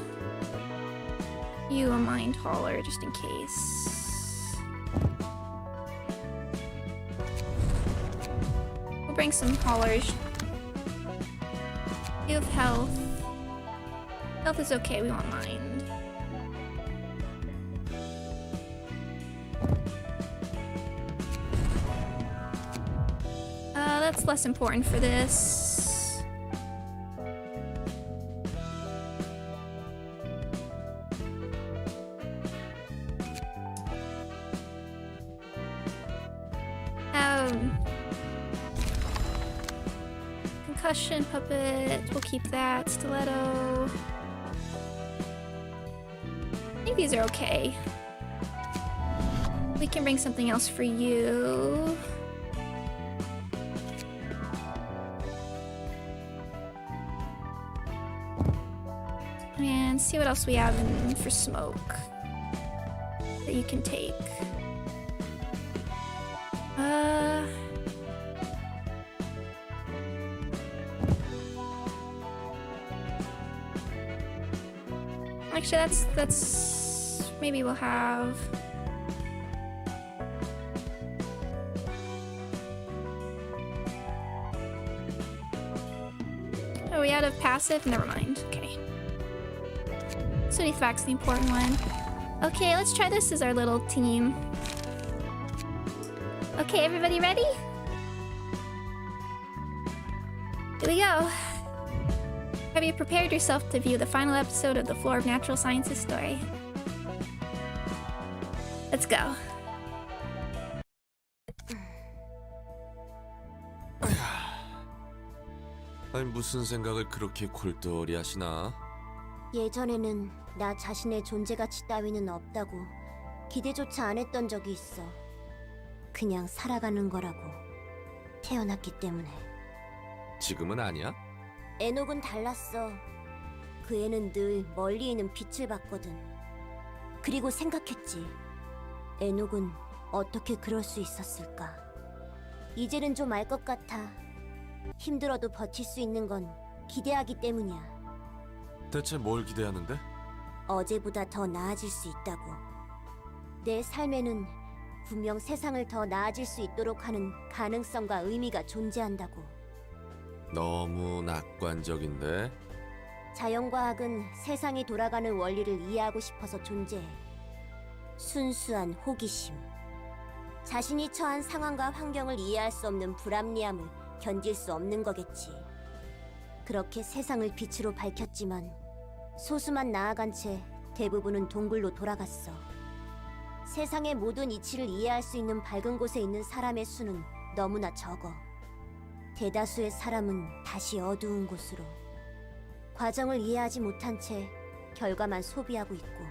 you a mind hauler just in case. We'll bring some haulers. You have health. Health is okay, we won't mind. That's less important for this. Concussion puppet, we'll keep that. Stiletto. think these are okay. We can bring something else for you. And see what else we have for smoke that you can take. Actually, that's maybe we'll have. Are we out of passive? Never mind. Okay. Sooty Thwack's the important one. Okay, let's try this as our little team. Okay, everybody ready? Here we go. Have you prepared yourself to view the final episode of the Floor of Natural Sciences story? Let's go. 아니 무슨 생각을 그렇게 골똘히 하시나? 예전에는 나 자신의 존재 가치 따위는 없다고 기대조차 안 했던 적이 있어. 그냥 살아가는 거라고. 태어났기 때문에. 지금은 아니야? 에녹은 달랐어. 그 애는 늘 멀리 있는 빛을 봤거든. 그리고 생각했지. 에녹은 어떻게 그럴 수 있었을까. 이제는 좀 알 것 같아. 힘들어도 버틸 수 있는 건 기대하기 때문이야. 대체 뭘 기대하는데? 어제보다 더 나아질 수 있다고. 내 삶에는 분명 세상을 더 나아질 수 있도록 하는 가능성과 의미가 존재한다고. 너무 낙관적인데? 자연과학은 세상이 돌아가는 원리를 이해하고 싶어서 존재해. 순수한 호기심. 자신이 처한 상황과 환경을 이해할 수 없는 불합리함을 견딜 수 없는 거겠지. 그렇게 세상을 빛으로 밝혔지만 소수만 나아간 채 대부분은 동굴로 돌아갔어. 세상의 모든 이치를 이해할 수 있는 밝은 곳에 있는 사람의 수는 너무나 적어. 대다수의 사람은 다시 어두운 곳으로. 과정을 이해하지 못한 채 결과만 소비하고 있고.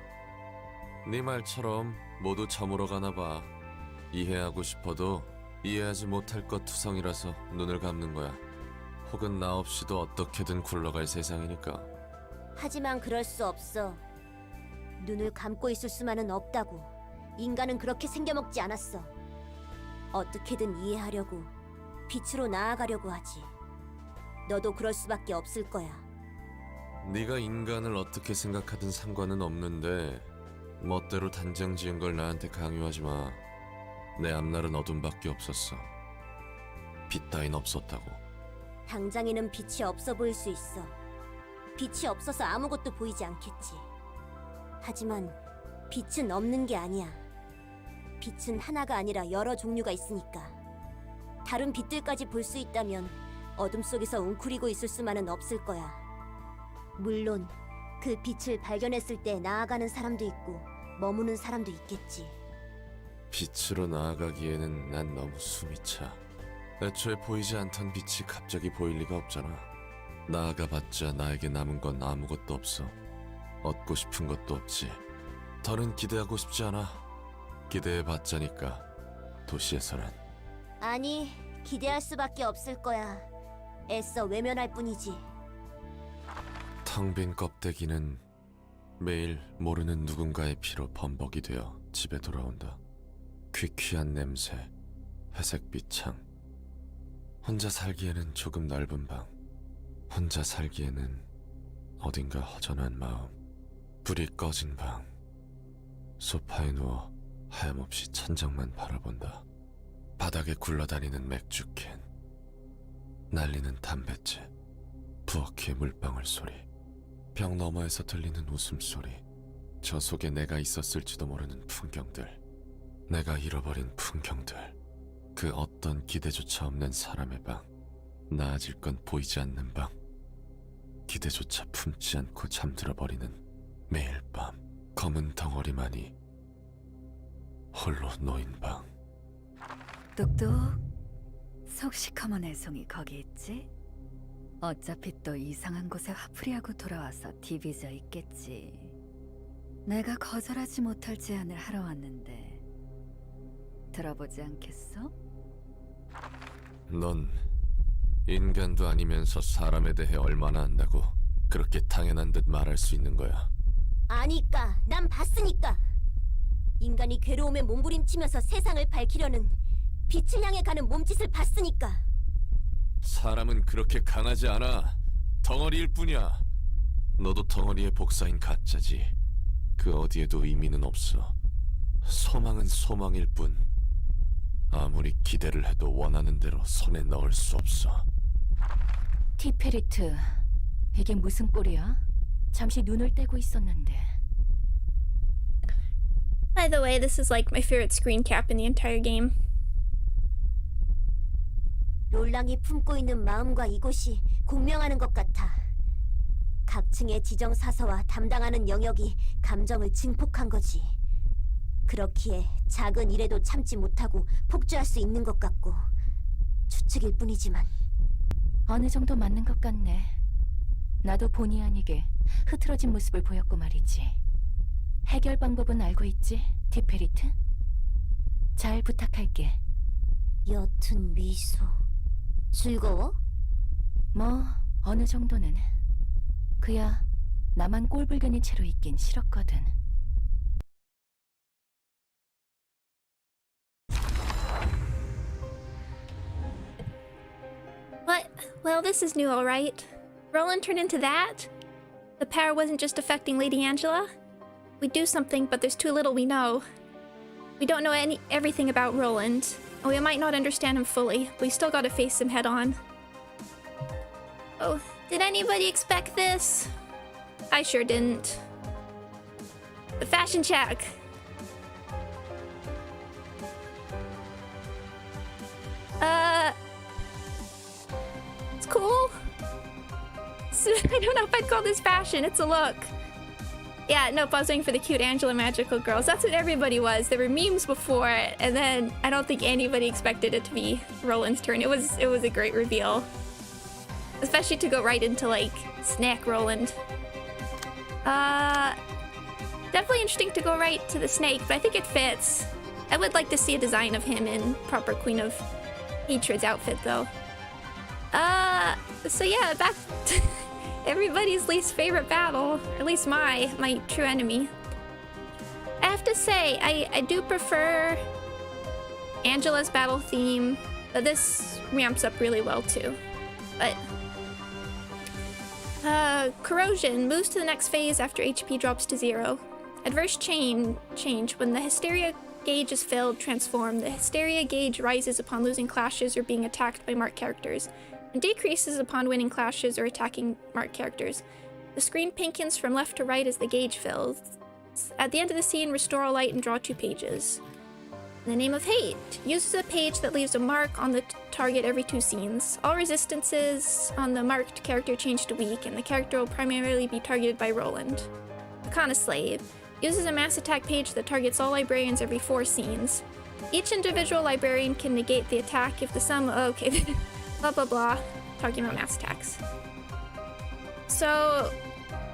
네 말처럼 모두 저물어 가나 봐. 이해하고 싶어도 이해하지 못할 것 투성이라서 눈을 감는 거야. 혹은 나 없이도 어떻게든 굴러갈 세상이니까. 하지만 그럴 수 없어. 눈을 감고 있을 수만은 없다고. 인간은 그렇게 생겨먹지 않았어. 어떻게든 이해하려고, 빛으로 나아가려고 하지. 너도 그럴 수밖에 없을 거야. 네가 인간을 어떻게 생각하든 상관은 없는데 멋대로 단정 지은 걸 나한테 강요하지 마. 내 앞날은 어둠밖에 없었어. 빛 따윈 없었다고. 당장에는 빛이 없어 보일 수 있어. 빛이 없어서 아무것도 보이지 않겠지. 하지만 빛은 없는 게 아니야. 빛은 하나가 아니라 여러 종류가 있으니까. 다른 빛들까지 볼 수 있다면 어둠 속에서 웅크리고 있을 수만은 없을 거야. 물론 그 빛을 발견했을 때 나아가는 사람도 있고 머무는 사람도 있겠지. 빛으로 나아가기에는 난 너무 숨이 차. 애초에 보이지 않던 빛이 갑자기 보일 리가 없잖아. 나아가봤자 나에게 남은 건 아무것도 없어. 얻고 싶은 것도 없지. 더는 기대하고 싶지 않아. 기대해봤자니까. 도시에서는. 아니, 기대할 수밖에 없을 거야. 애써 외면할 뿐이지. 텅 빈 껍데기는 매일 모르는 누군가의 피로 범벅이 되어 집에 돌아온다. 퀴퀴한 냄새, 회색빛 창. 혼자 살기에는 조금 넓은 방. 혼자 살기에는 어딘가 허전한 마음. 불이 꺼진 방. 소파에 누워 하염없이 천장만 바라본다. 바닥에 굴러다니는 맥주캔. 날리는 담뱃재. 부엌의 물방울 소리. 벽 너머에서 들리는 웃음소리. 저 속에 내가 있었을지도 모르는 풍경들. 내가 잃어버린 풍경들. 그 어떤 기대조차 없는 사람의 방. 나아질 건 보이지 않는 방. 기대조차 품지 않고 잠들어버리는 매일 밤. 검은 덩어리만이 홀로 놓인 방. 똑똑. 속 시커먼 애송이 거기 있지? 어차피 또 이상한 곳에 화풀이하고 돌아와서 디비져 있겠지. 내가 거절하지 못할 제안을 하러 왔는데 들어보지 않겠어? 넌 인간도 아니면서 사람에 대해 얼마나 안다고 그렇게 당연한 듯 말할 수 있는 거야. 아니까, 난 봤으니까. 인간이 괴로움에 몸부림치면서 세상을 밝히려는 빛을 향해 가는 몸짓을 봤으니까. 사람은 그렇게 강하지 않아. 덩어리일 뿐이야. 너도 덩어리의 복사인 가짜지. 그 어디에도 의미는 없어. 소망은 소망일 뿐. 아무리 기대를 해도 원하는 대로 손에 넣을 수 없어. 티페리트, 이게 무슨 꼴이야? 잠시 눈을 떼고 있었는데. By the way, this is like my favorite screen cap in the entire game. 롤랑이 품고 있는 마음과 이곳이 공명하는 것 같아. 각 층의 지정 사서와 담당하는 영역이 감정을 증폭한 거지. 그렇기에 작은 일에도 참지 못하고 폭주할 수 있는 것 같고, 추측일 뿐이지만. 어느 정도 맞는 것 같네. 나도 본의 아니게 흐트러진 모습을 보였고 말이지. 해결 방법은 알고 있지, 티페리트? 잘 부탁할게. 옅은 미소. 즐거워? 뭐 어느 정도는. 그야 나만 꼴불견인 채로 있긴 싫었거든. What? Well, this is new, alright. Roland turned into that? The power wasn't just affecting Lady Angela? We do something, but there's too little we know. We don't know everything about Roland, and we might not understand him fully, but we still gotta face him head on. Oh, did anybody expect this? I sure didn't. The fashion check. It's cool. I don't know if I'd call this fashion. It's a look. Yeah, nope, I was waiting for the cute Angela Magical Girls. That's what everybody was. There were memes before, and then I don't think anybody expected it to be Roland's turn. It was a great reveal. Especially to go right into, like, Snack Roland. Definitely interesting to go right to the snake, but I think it fits. I would like to see a design of him in proper Queen of Hatred's outfit, though. So yeah, back to everybody's least favorite battle, or at least my true enemy. I have to say, I do prefer Angela's battle theme, but this ramps up really well too. But Corrosion moves to the next phase after HP drops to 0. Adverse change when the Hysteria gauge is filled, transform. The Hysteria gauge rises upon losing clashes or being attacked by marked characters, and decreases upon winning clashes or attacking marked characters. The screen pinkens from left to right as the gauge fills. At the end of the scene, restore all light and draw 2 pages. In the Name of Hate uses a page that leaves a mark on the target every 2 scenes. All resistances on the marked character change to weak, and the character will primarily be targeted by Roland. Arcana Slave uses a mass attack page that targets all librarians every 4 scenes. Each individual librarian can negate the attack if the sum okay. Blah blah blah, talking about mass attacks. So,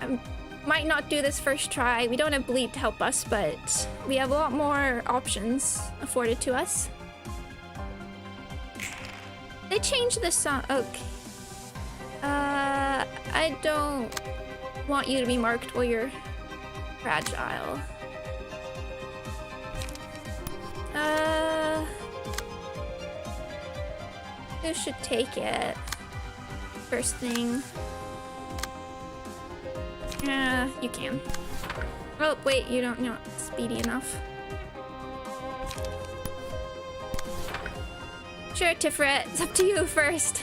I might not do this first try. We don't have bleed to help us, but we have a lot more options afforded to us. They changed the song. Okay. I don't want you to be marked while you're fragile. Who should take it? First thing. You can. Oh, wait, you don't know speedy enough. Sure, Tiferet, it's up to you first.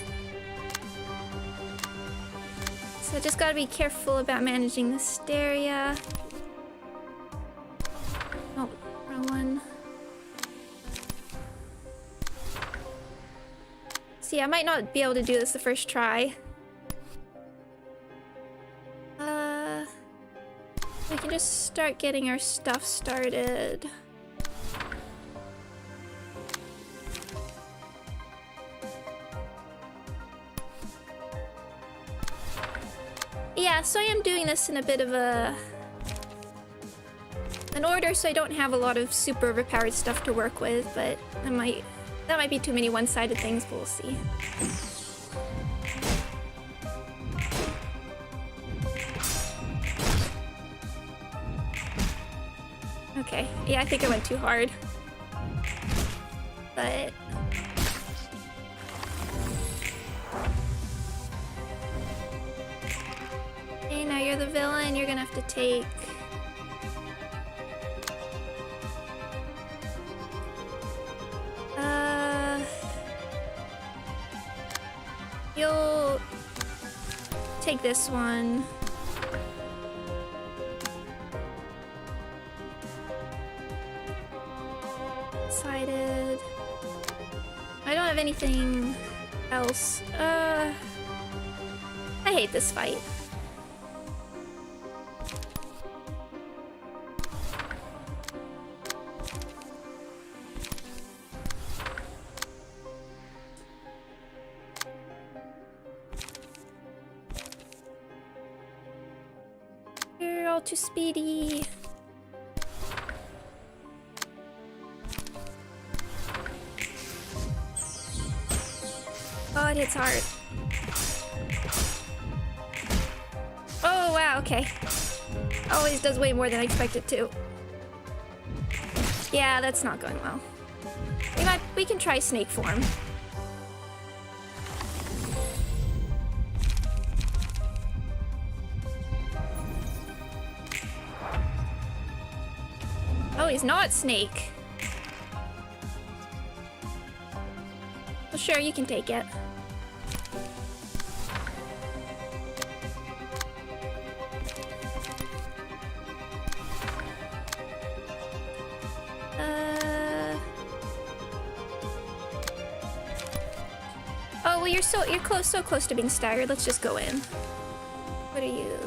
So just gotta be careful about managing the hysteria. Oh, wrong one. See, I might not be able to do this the first try. We can just start getting our stuff started. Yeah, so I am doing this in a bit of a an order, so I don't have a lot of super overpowered stuff to work with, but that might be too many one-sided things, but we'll see. Okay, yeah, I think I went too hard. But... okay, now you're the villain, you're gonna have to take... you'll... take this one. Decided... I don't have anything else. I hate this fight. You're all too speedy. Oh, it hits hard. Oh, wow, okay. Always does way more than I expected to. Yeah, that's not going well. We can try snake form. Oh, he's not snake. Well, sure, you can take it. Oh, well, you're so close to being staggered. Let's just go in. What are you?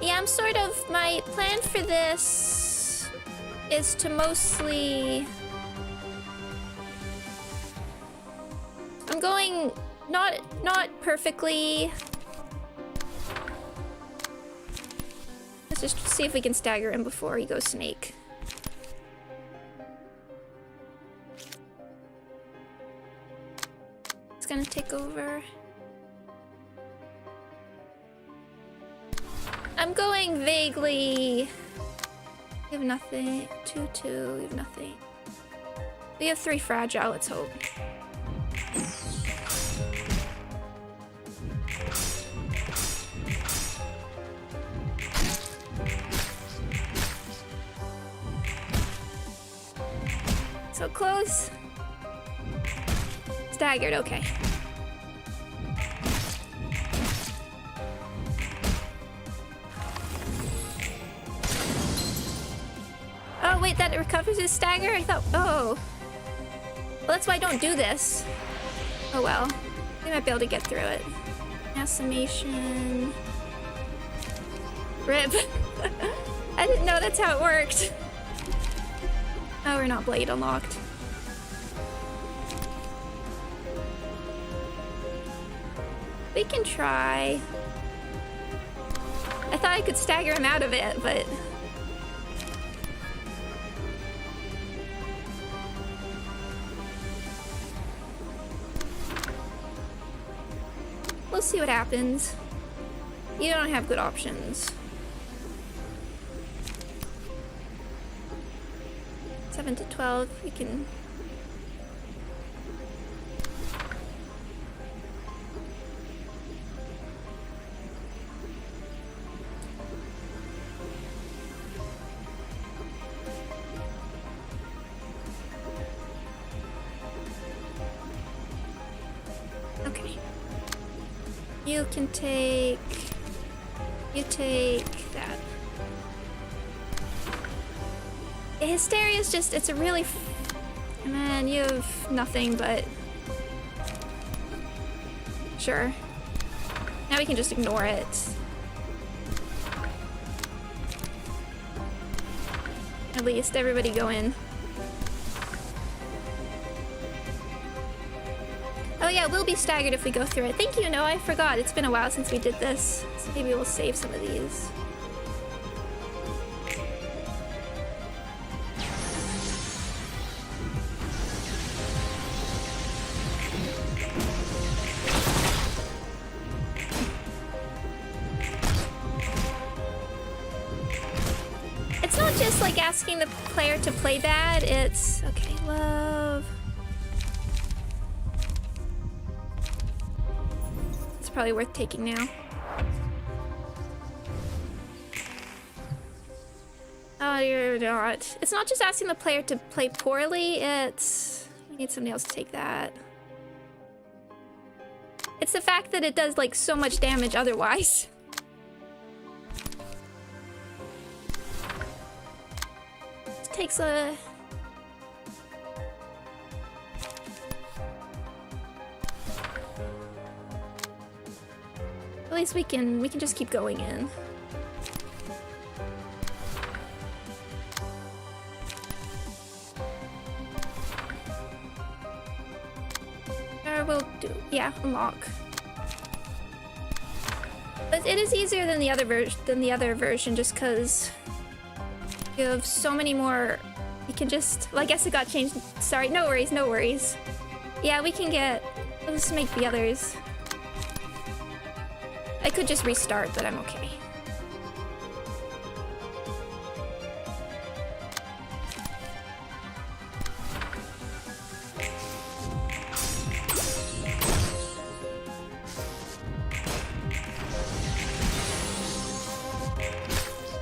Yeah, I'm sort of, my plan for this is to mostly... I'm going not perfectly. Let's just see if we can stagger him before he goes snake. It's gonna take over. I'm going vaguely. You have nothing. 2-2. You have nothing. We have 3 fragile. Let's hope. So close. Staggered. Okay. Oh, wait, that recovers his stagger? I thought, oh. Well, that's why I don't do this. Oh, well. We might be able to get through it. Assumation. Rip. I didn't know that's how it worked. Oh, we're not blade unlocked. We can try. I thought I could stagger him out of it, but... we'll see what happens. You don't have good options. 7 to 12, we can... okay. You can take... you take that. Hysteria is just, it's a really... man, you have nothing but... sure. Now we can just ignore it. At least, everybody go in. Oh yeah, we'll be staggered if we go through it. Thank you, no, I forgot. It's been a while since we did this. So maybe we'll save some of these. It's not just like asking the player to play bad, it's... Okay, love... It's probably worth taking now. Oh, you're not. It's not just asking the player to play poorly, it's... We need somebody else to take that. It's the fact that it does, like, so much damage otherwise. It takes a... At least we can just keep going in. We'll do, yeah, unlock. But it is easier than the other version, just because you have so many more. You can just, well, I guess it got changed. Sorry, no worries, no worries. Yeah, we can get. Let's make the others. I could just restart, but I'm okay.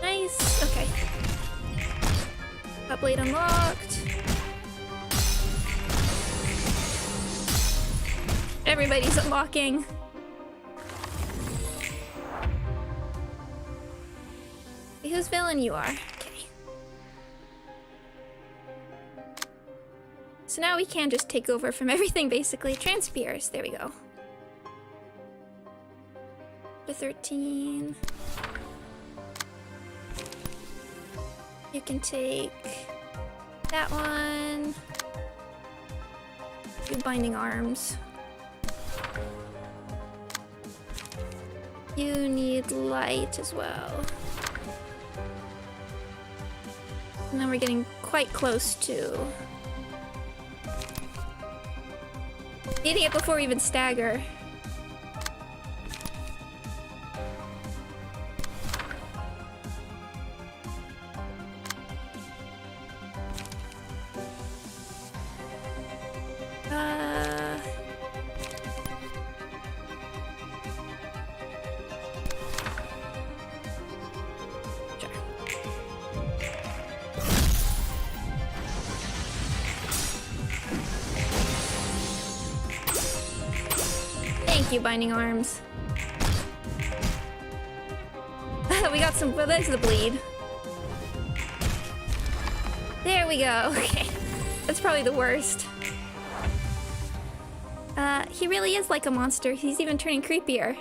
Nice, okay. Blade unlocked. Everybody's unlocking. Whose villain you are? Okay. So now we can just take over from everything, basically. Transpierce, there we go. The 13. You can take that one. Do binding arms. You need light as well. And then we're getting quite close to needing it before we even stagger. Binding arms. We got some. Well, there's the bleed. There we go. Okay, that's probably the worst. He really is like a monster. He's even turning creepier.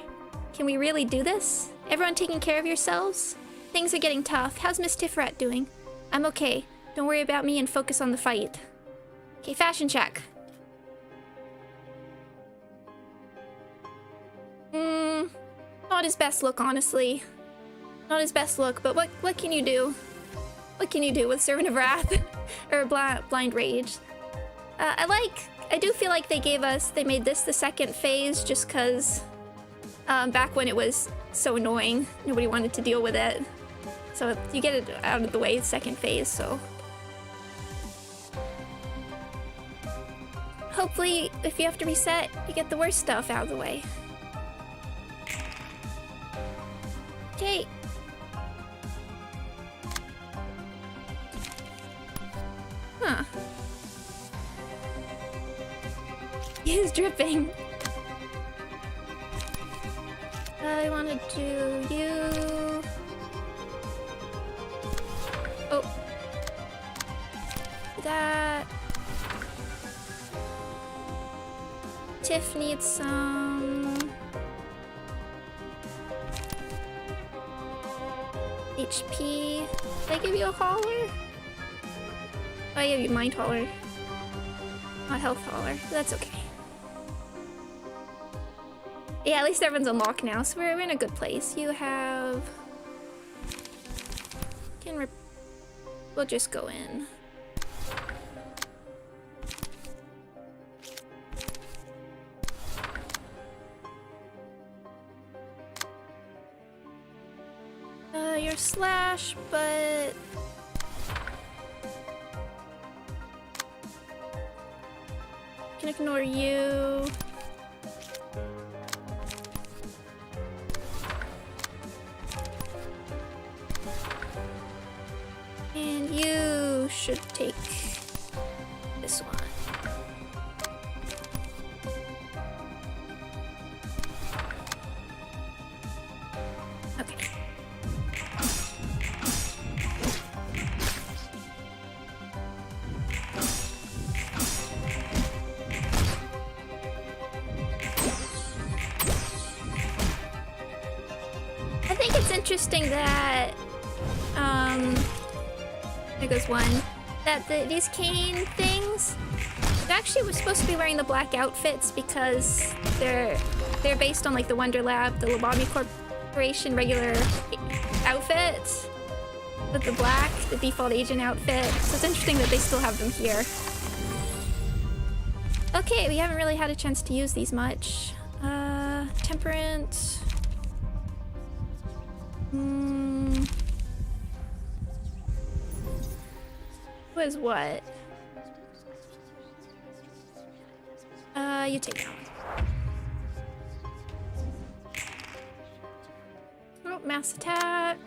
Can we really do this? Everyone taking care of yourselves? Things are getting tough. How's Miss Tiferet doing? I'm okay. Don't worry about me and focus on the fight. Okay, fashion check. Not his best look, honestly. Not his best look, but what can you do? What can you do with Servant of Wrath? Or Blind Rage? I do feel like they made this the second phase just cause back when it was so annoying, nobody wanted to deal with it. So you get it out of the way, second phase, so. Hopefully, if you have to reset, you get the worst stuff out of the way. Okay. Huh. He's dripping. I want to do you. Oh. That. Tiff needs some HP. Did I give you a hauler? Oh, I gave you mind hauler. Not health hauler. That's okay. Yeah, at least everyone's unlocked now, so we're in a good place. You have... We'll just go in. Your slash, but... Can ignore you. And you should take this one. Okay. I think it's interesting that, there goes one, that these cane things, they actually were supposed to be wearing the black outfits because they're based on like the Wonder Lab, the Lobotomy Corporation regular outfit with the black, the default agent outfit. So it's interesting that they still have them here. Okay, we haven't really had a chance to use these much. Temperance. Who is what? You take that one. Oh, mass attack.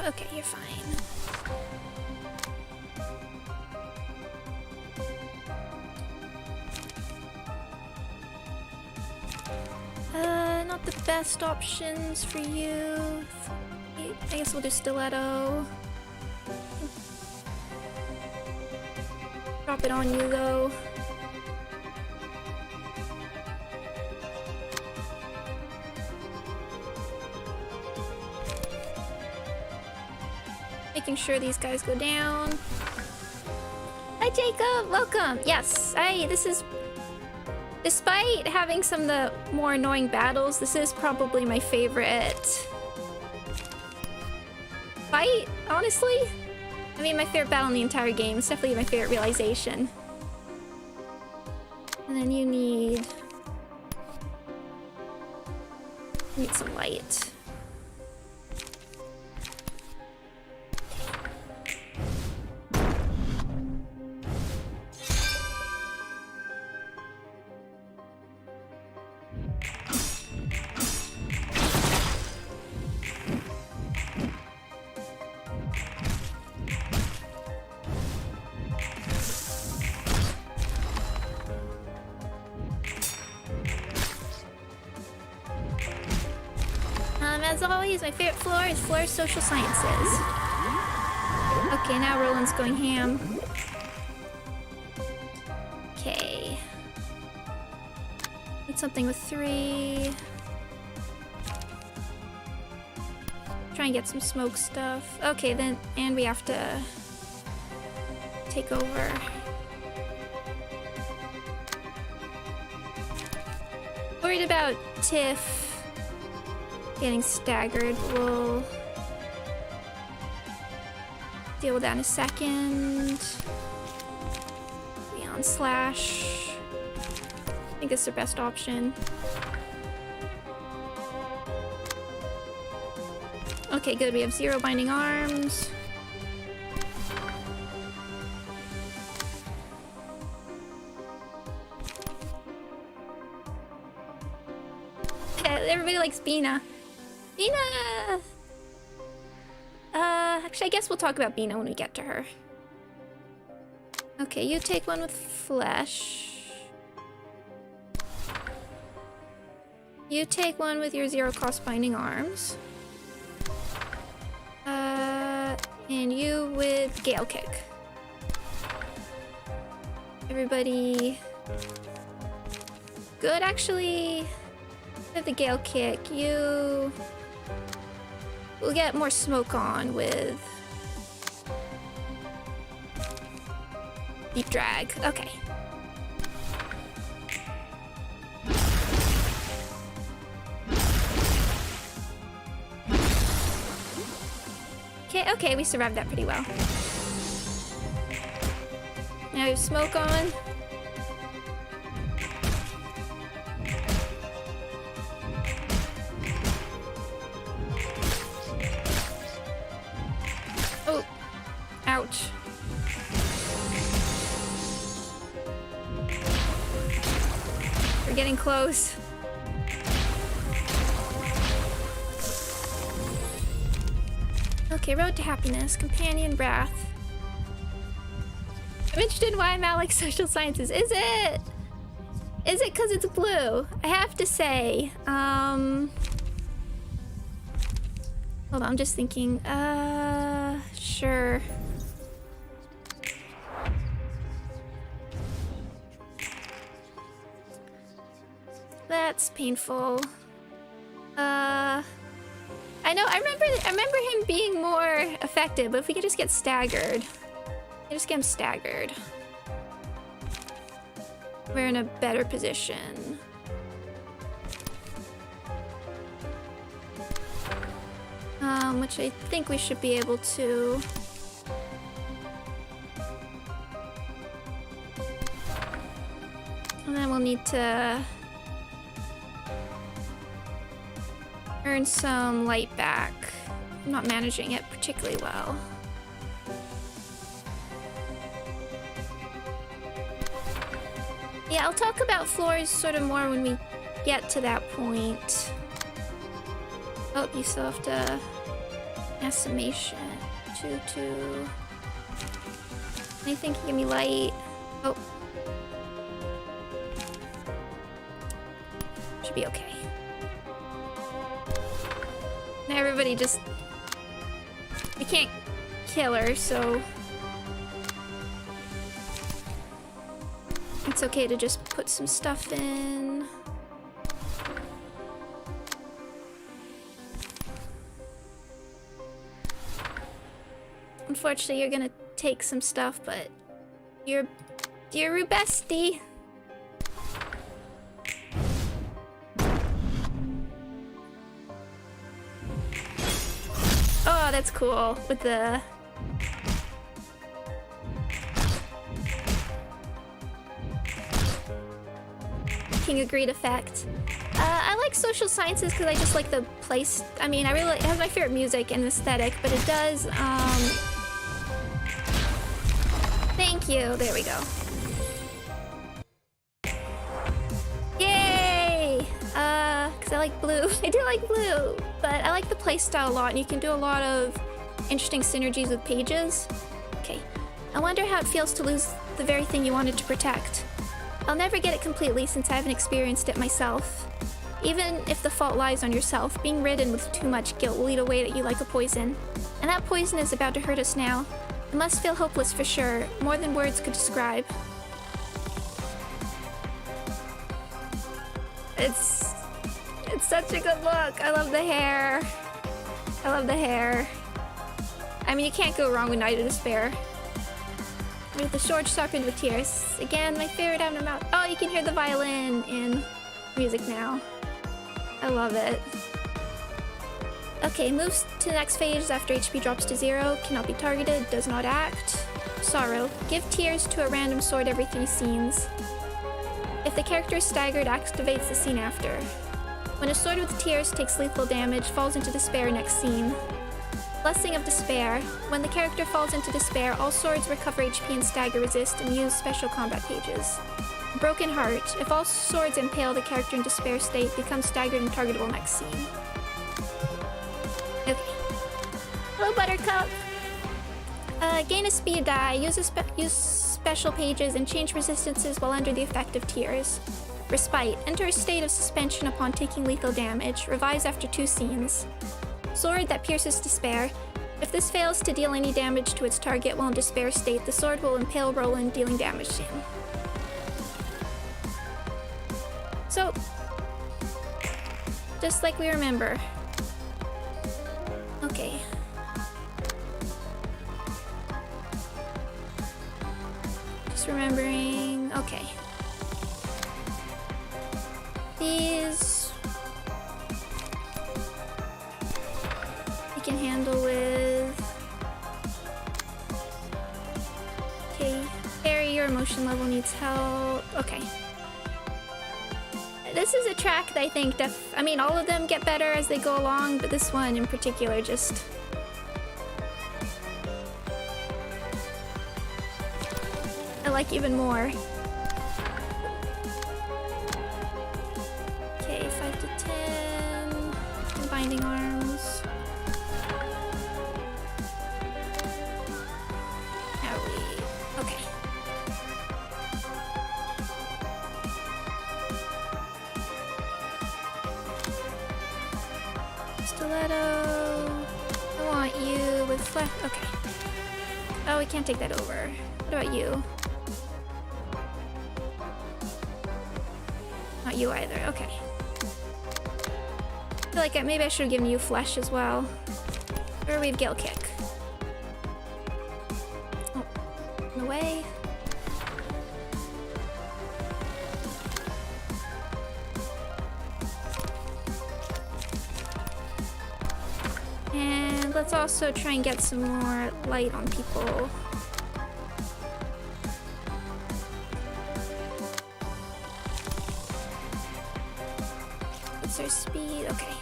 Okay, you're fine. Not the best options for you. I guess we'll do stiletto. Drop it on you though. Making sure these guys go down. Hi Jacob, welcome. Yes, this is, despite having some of the more annoying battles, this is probably my favorite fight, honestly. I mean, my favorite battle in the entire game. It's definitely my favorite realization. And then you need some light. As always, my favorite floor is floor of social sciences. Okay, now Roland's going ham. Okay. Need something with 3. Try and get some smoke stuff. Okay, then, and we have to take over. Worried about Tiff getting staggered. We'll deal with that in a second. Be on slash. I think this is their best option. Okay, good. We have 0 binding arms. Everybody likes Bina. Bina! Actually, I guess we'll talk about Bina when we get to her. Okay, you take one with flesh. You take one with your 0 cost binding arms. And you with Gale Kick. Everybody good actually. With the Gale Kick, you will get more smoke on with Deep Drag. Okay. Okay, we survived that pretty well. Now we have smoke on. Oh, ouch. We're getting close. Okay, Road to Happiness, Companion, Wrath. I'm interested in why I'm at like social sciences. Is it? Is it because it's blue? I have to say, hold on, I'm just thinking, sure. That's painful. I know, I remember him being more effective, but if we could just get staggered. Just get him staggered. We're in a better position. Which I think we should be able to. And then we'll need to earn some light back. I'm not managing it particularly well. Yeah, I'll talk about floors sort of more when we get to that point. Oh, you still have to estimation. 2. Anything can give me light. Oh. Should be okay. Now everybody just... We can't kill her, so... It's okay to just put some stuff in. Unfortunately, you're gonna take some stuff, but you're bestie. Oh, that's cool with the King Agreed effect. I like social sciences because I just like the place. I mean, I really it has my favorite music and aesthetic, but it does. Thank you. There we go. Yay! Because I like blue. I do like blue, but I like the playstyle a lot, and you can do a lot of interesting synergies with pages. Okay. I wonder how it feels to lose the very thing you wanted to protect. I'll never get it completely since I haven't experienced it myself. Even if the fault lies on yourself, being ridden with too much guilt will eat away at you like a poison. And that poison is about to hurt us now. It must feel hopeless for sure, more than words could describe. It's such a good look. I love the hair. I love the hair. I mean, you can't go wrong with Night of Despair. With the sword sharpened with tears. Again, my favorite out of my mouth. Oh, you can hear the violin in music now. I love it. Okay, moves to the next phase after HP drops to 0. Cannot be targeted, does not act. Sorrow. Give tears to a random sword every 3 scenes. If the character is staggered, activates the scene after. When a sword with tears takes lethal damage, falls into despair next scene. Blessing of Despair. When the character falls into despair, all swords recover HP and stagger resist and use special combat pages. Broken Heart. If all swords impale the character in despair state, becomes staggered and targetable next scene. Okay. Hello, Buttercup! Gain a speed die. Use special pages and change resistances while under the effect of tears. Respite. Enter a state of suspension upon taking lethal damage. Revives after 2 scenes. Sword that pierces despair. If this fails to deal any damage to its target while in despair state, the sword will impale Roland, dealing damage to him. So, just like we remember. Okay. Just remembering. Okay. These we can handle with. Okay. Harry, your emotion level needs help. Okay. This is a track that I think I mean, all of them get better as they go along, but this one in particular just... I like even more. Okay, 5 to 10. Binding arms. How are we? Okay. Stiletto. I want you with flesh. Okay. Oh, we can't take that over. What about you? Not you either. Okay. I feel like maybe I should have given you flesh as well. Or we have Gale Kick. Oh, in the way. And let's also try and get some more light on people. What's their speed? Okay.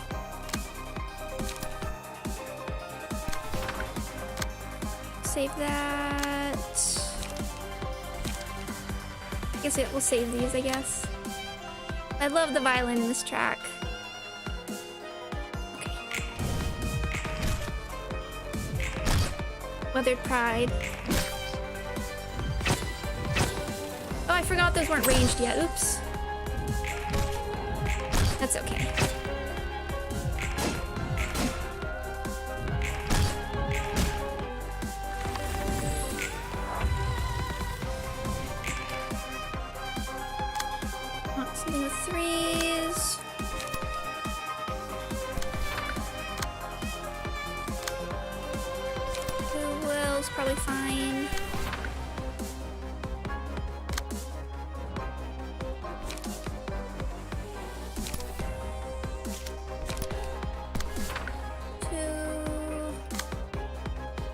Save that. I guess we'll save these, I guess. I love the violin in this track. Weathered Pride. Oh, I forgot those weren't ranged yet. Oops. That's okay. Want something with 3s. Probably fine.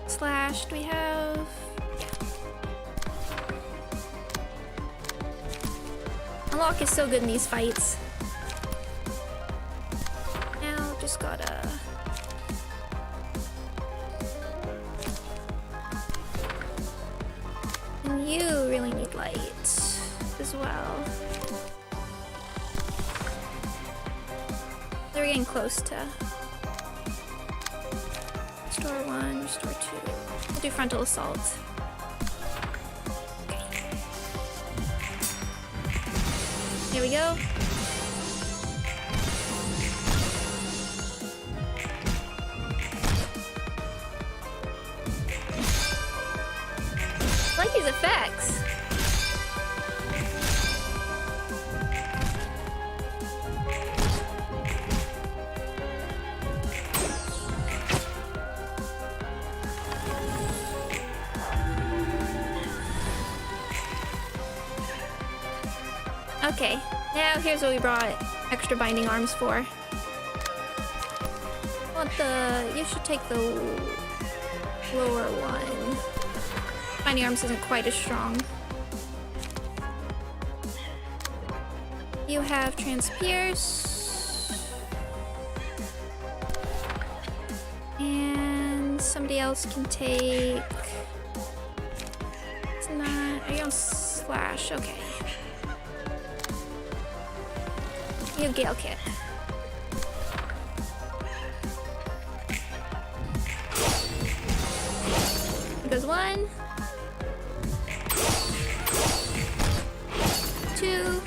Slash, do we have? Yeah. Unlock is so good in these fights. Now, just gotta... You really need light as well. We're getting close to restore 1, restore 2. We'll do frontal assault. Okay. Here we go. I like these effects. Okay, now here's what we brought extra binding arms for. You should take the lower one. Binding arms isn't quite as strong. You have Transpierce. And somebody else can take... It's not... Are you on Slash? Okay. You have Gale Kick. Here goes 1. 2.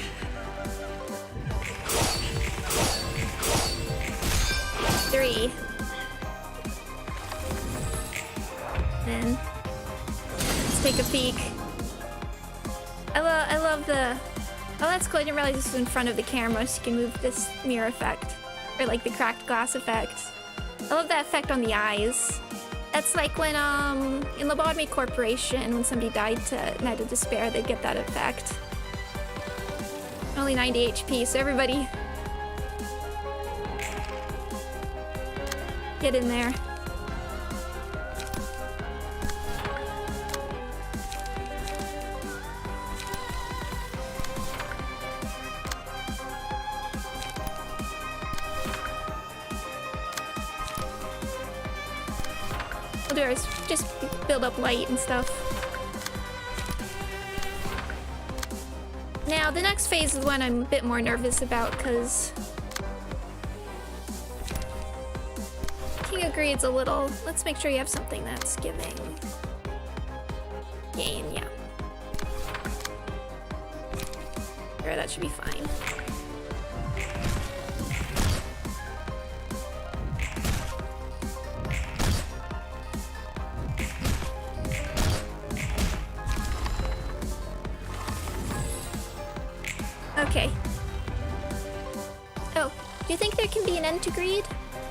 3. Then let's take a peek. I love the Oh, that's cool. I didn't realize this was in front of the camera, so you can move this mirror effect. Or like the cracked glass effect. I love that effect on the eyes. That's like when, in Lobotomy Corporation, when somebody died to Night of Despair, they'd get that effect. Only 90 HP, so everybody get in there. We'll do ours, just build up light and stuff. Now, the next phase is the one I'm a bit more nervous about, because King of Greed's a little... Let's make sure you have something that's giving gain, yeah. Sure, that should be fine. Okay. Oh, do you think there can be an end to greed?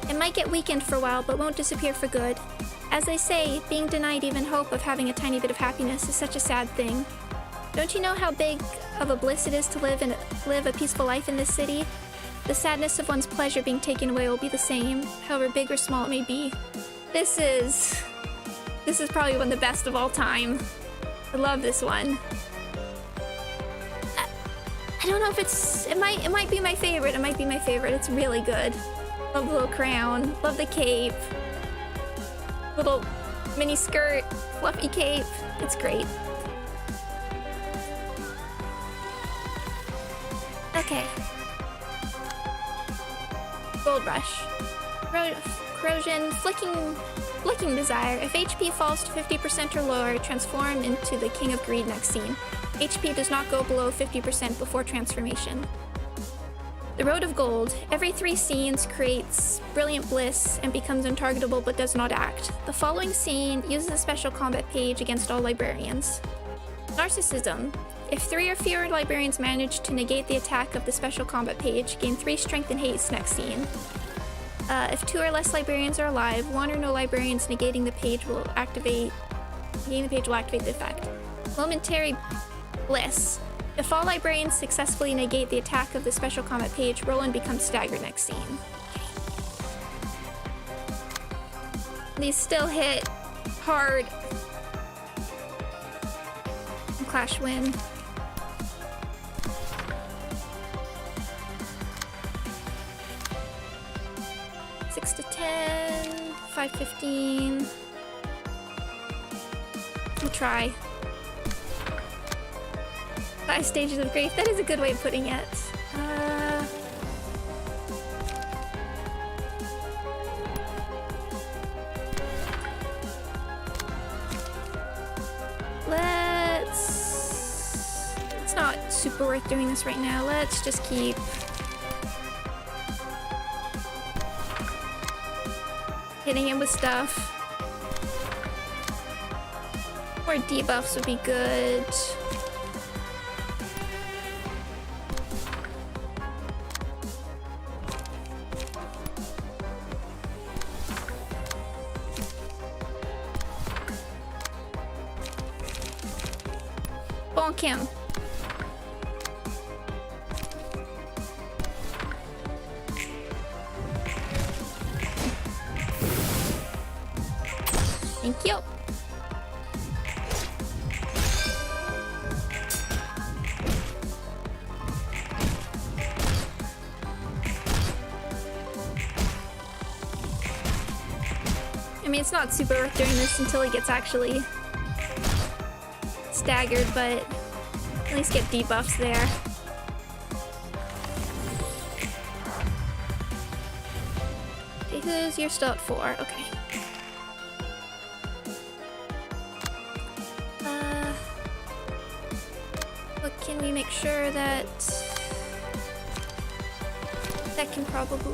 It might get weakened for a while, but won't disappear for good. As they say, being denied even hope of having a tiny bit of happiness is such a sad thing. Don't you know how big of a bliss it is to live a peaceful life in this city? The sadness of one's pleasure being taken away will be the same, however big or small it may be. This is probably one of the best of all time. I love this one. I don't know if it might be my favorite. It might be my favorite. It's really good. Love the little crown. Love the cape. Little mini skirt. Fluffy cape. It's great. Okay. Gold Rush. Corrosion. Flicking Desire. If HP falls to 50% or lower, transform into the King of Greed next scene. HP does not go below 50% before transformation. The Road of Gold. Every 3 scenes creates Brilliant Bliss and becomes untargetable but does not act. The following scene uses a special combat page against all librarians. Narcissism. If 3 or fewer librarians manage to negate the attack of the special combat page, gain 3 strength and haste next scene. If 2 or less librarians are alive, 1 or no librarians negating the page will activate the effect. Momentary Bliss. If all librarians successfully negate the attack of the special combat page, Roland becomes staggered next scene. These still hit hard. Clash win. Six to 10, 5-15. We'll try. 5 stages of grief. That is a good way of putting it. It's not super worth doing this right now. Let's just keep hitting him with stuff. More debuffs would be good. Bonk him. Thank you. I mean, it's not super worth doing this until he gets actually staggered, but at least get debuffs there. Okay, you're still at 4. Okay. But can we make sure that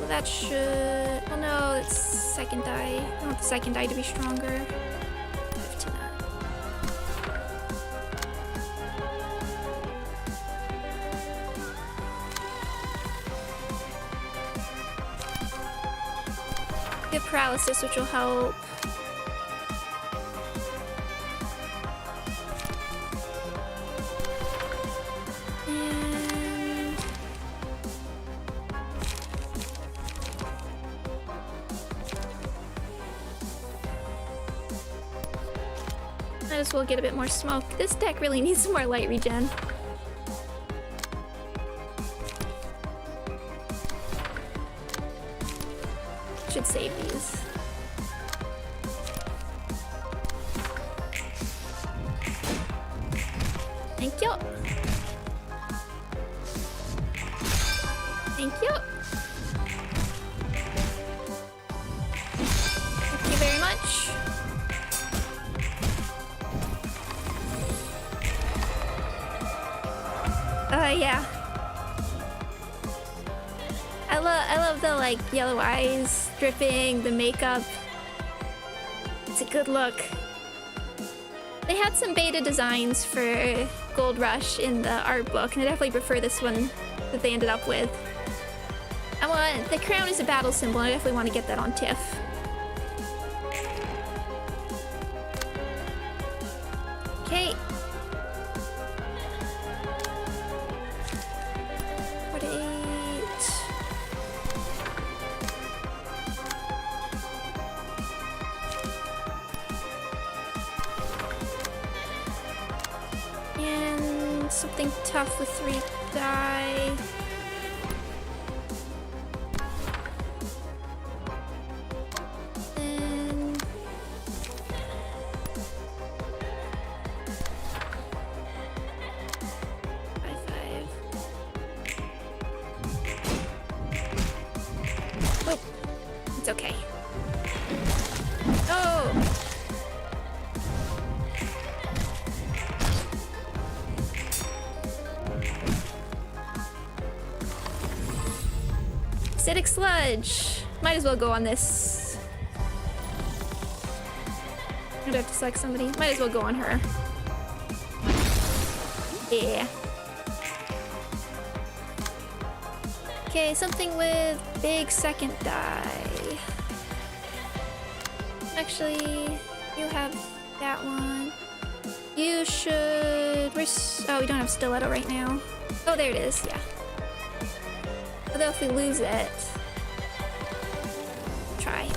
that should... Oh no, it's second die. I want the second die to be stronger. 5 to 9. get paralysis, which will help. And might as well get a bit more smoke. This deck really needs some more light regen. Should save these. Thank you. Thank you. Thank you very much. Yeah. I love the like yellow eyes dripping, the makeup. It's a good look. They had some beta designs for Gold Rush in the art book, and I definitely prefer this one that they ended up with. The crown is a battle symbol, and I definitely want to get that on Tiff. Okay. And something tough with 3 die. Then 5/5. Oh, it's okay. Oh. Acidic sludge. Might as well go on this. I'm gonna have to select somebody. Might as well go on her. Yeah. Okay, something with big second die. Actually, you have that one. You should... Oh, we don't have stiletto right now. Oh, there it is, yeah. Although if we lose it... Try.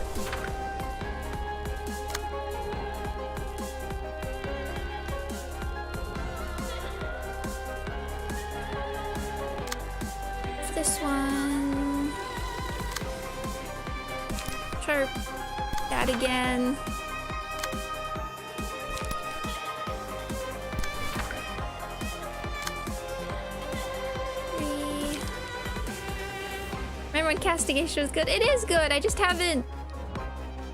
For this one... Try that again. Remember when castigation was good? It is good, I just haven't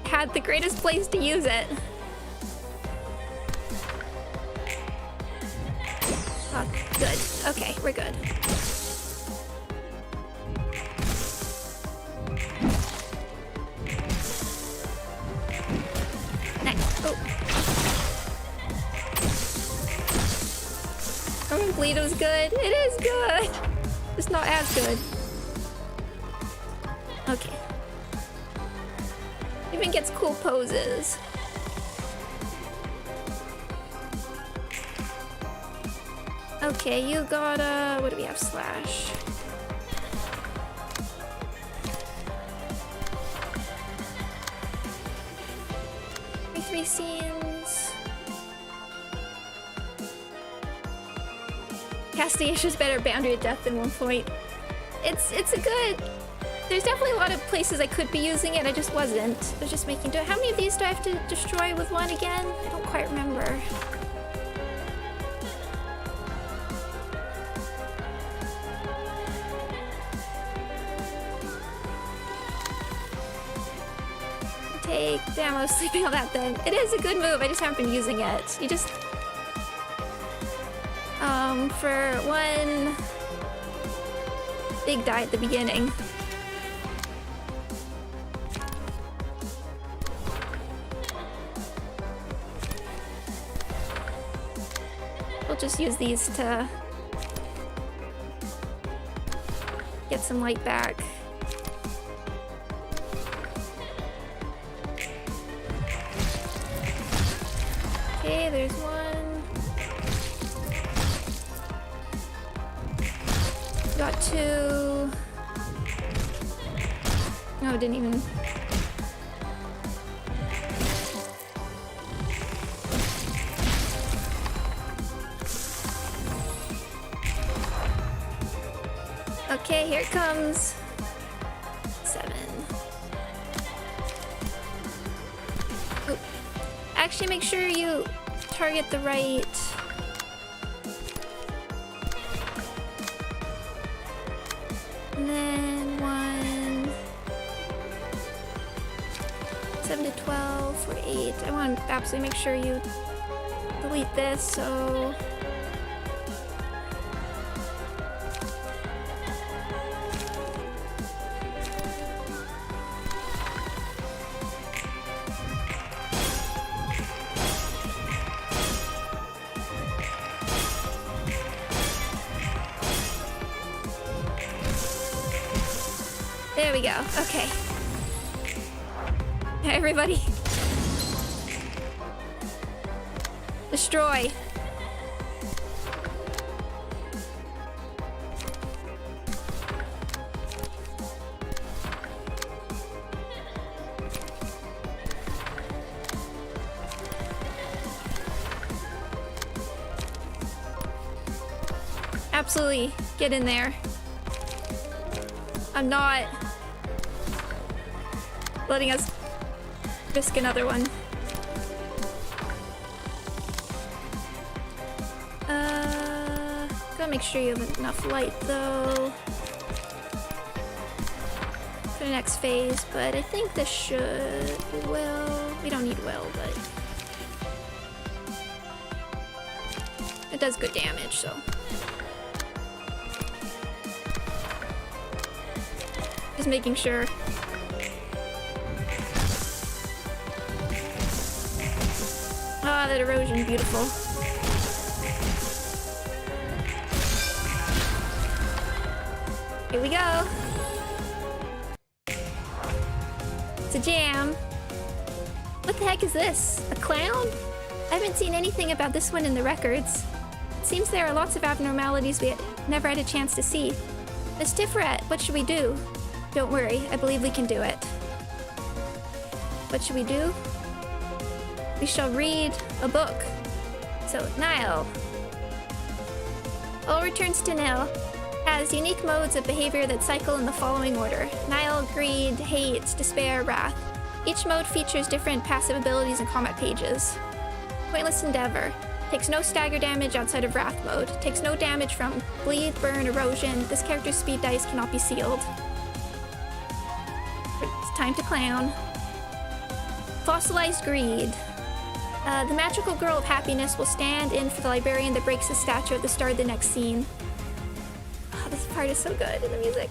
had the greatest place to use it. Oh, good. Okay, we're good. Nice. Oh. Remember bleed was good? It is good! Just not as good. Okay. Even gets cool poses. Okay, you got what do we have? Slash. Three scenes. Castigation's better boundary of death than 1 point. It's a good. There's definitely a lot of places I could be using it, I just wasn't. I was just making do. How many of these do I have to destroy with one again? I don't quite remember. Take damn, I was sleeping on that then. It is a good move, I just haven't been using it. You just for one big die at the beginning. We'll just use these to get some light back. Okay, there's one. Got two. No, didn't even. Okay, here it comes. 7. Oop. Actually, make sure you target the right. And then 1. 7 to 12 for 8. I want to absolutely make sure you delete this, so. There we go. Okay. Everybody. Destroy. Absolutely. Get in there. I'm not letting us risk another one. Gotta make sure you have enough light though for the next phase, but I think this should we don't need will, but it does good damage, so. Just making sure. Ah, that erosion, beautiful. Here we go. It's a jam. What the heck is this? A clown? I haven't seen anything about this one in the records. It seems there are lots of abnormalities we never had a chance to see. Miss Tiferet, what should we do? Don't worry, I believe we can do it. What should we do? We shall read a book. So, Nile. All returns to Nile has unique modes of behavior that cycle in the following order. Nile, greed, hate, despair, wrath. Each mode features different passive abilities and combat pages. Pointless Endeavor. Takes no stagger damage outside of Wrath mode. Takes no damage from bleed, burn, erosion. This character's speed dice cannot be sealed. It's time to clown. Fossilized Greed. The magical girl of happiness will stand in for the librarian that breaks the statue at the start of the next scene. Oh, this part is so good in the music.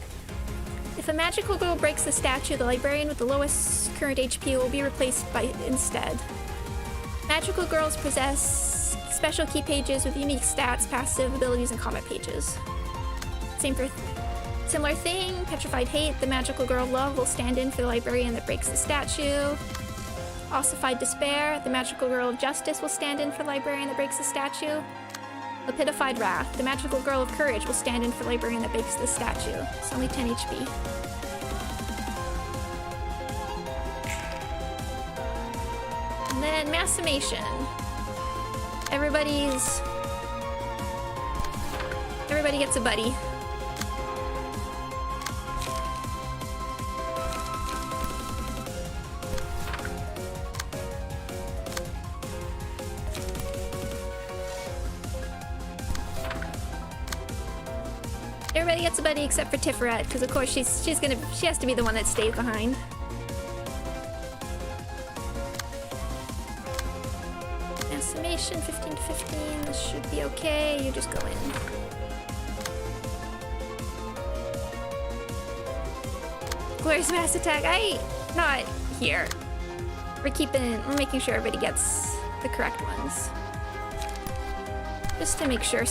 If a magical girl breaks the statue, the librarian with the lowest current HP will be replaced by instead. Magical girls possess special key pages with unique stats, passive abilities, and combat pages. Similar thing, Petrified Hate, the magical girl of love will stand in for the librarian that breaks the statue. Ossified Despair, the magical girl of justice will stand in for the librarian that breaks the statue. Lapidified Wrath, the magical girl of courage will stand in for the librarian that breaks the statue. It's only 10 HP. And then Mass Summation. Everybody gets a buddy. Everybody gets a buddy except for Tiferet, because of course she has to be the one that stays behind. Estimation 15 to 15. This should be okay. You just go in. Glorious Mass Attack. Not here. We're making sure everybody gets the correct ones. Just to make sure.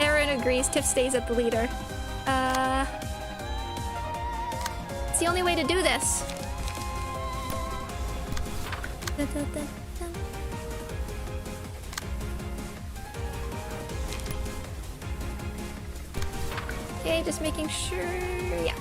Aaron agrees. Tiff stays at the leader. the only way to do this. Da, da, da, da. Okay, just making sure. Yeah.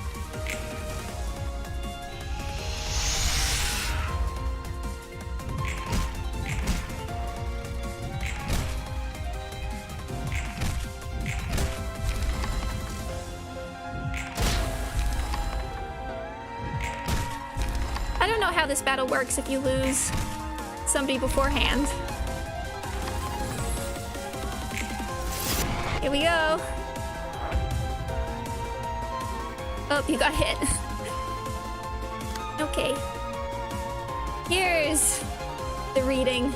I don't know how this battle works if you lose somebody beforehand. Here we go. Oh, you got hit. Okay. Here's the reading.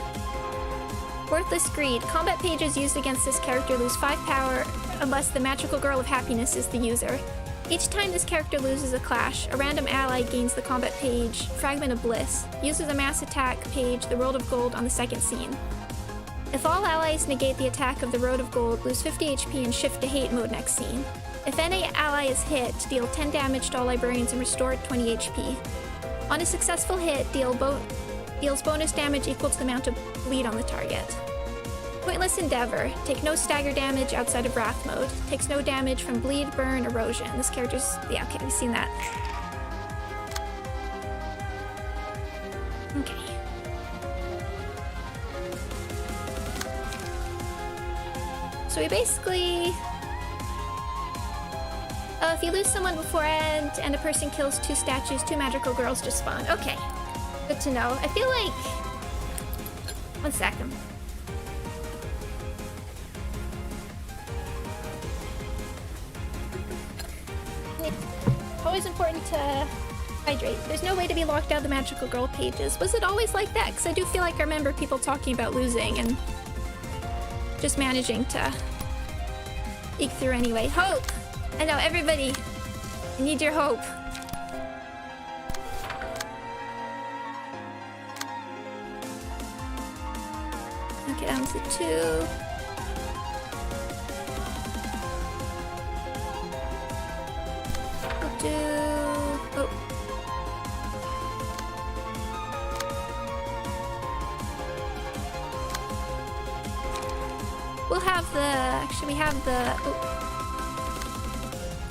Worthless Greed. Combat pages used against this character lose 5 power unless the magical girl of happiness is the user. Each time this character loses a clash, a random ally gains the combat page Fragment of Bliss, uses a mass attack page the Road of Gold on the second scene. If all allies negate the attack of the Road of Gold, lose 50 HP and shift to hate mode next scene. If any ally is hit, deal 10 damage to all librarians and restore 20 HP. On a successful hit, deals bonus damage equal to the amount of bleed on the target. Pointless Endeavor. Take no stagger damage outside of Wrath mode. Takes no damage from bleed, burn, erosion. This character's... yeah, okay, we've seen that. Okay. So we basically... if you lose someone beforehand and a person kills 2 statues, 2 magical girls just spawn. Okay. Good to know. I feel like... 1 second. Always important to hydrate. There's no way to be locked out of the magical girl pages. Was it always like that? Because I do feel like I remember people talking about losing and just managing to eke through anyway. Hope! I know, everybody, I need your hope. Okay, down to 2. We'll do... oh. We'll have the... actually, we have the... oh.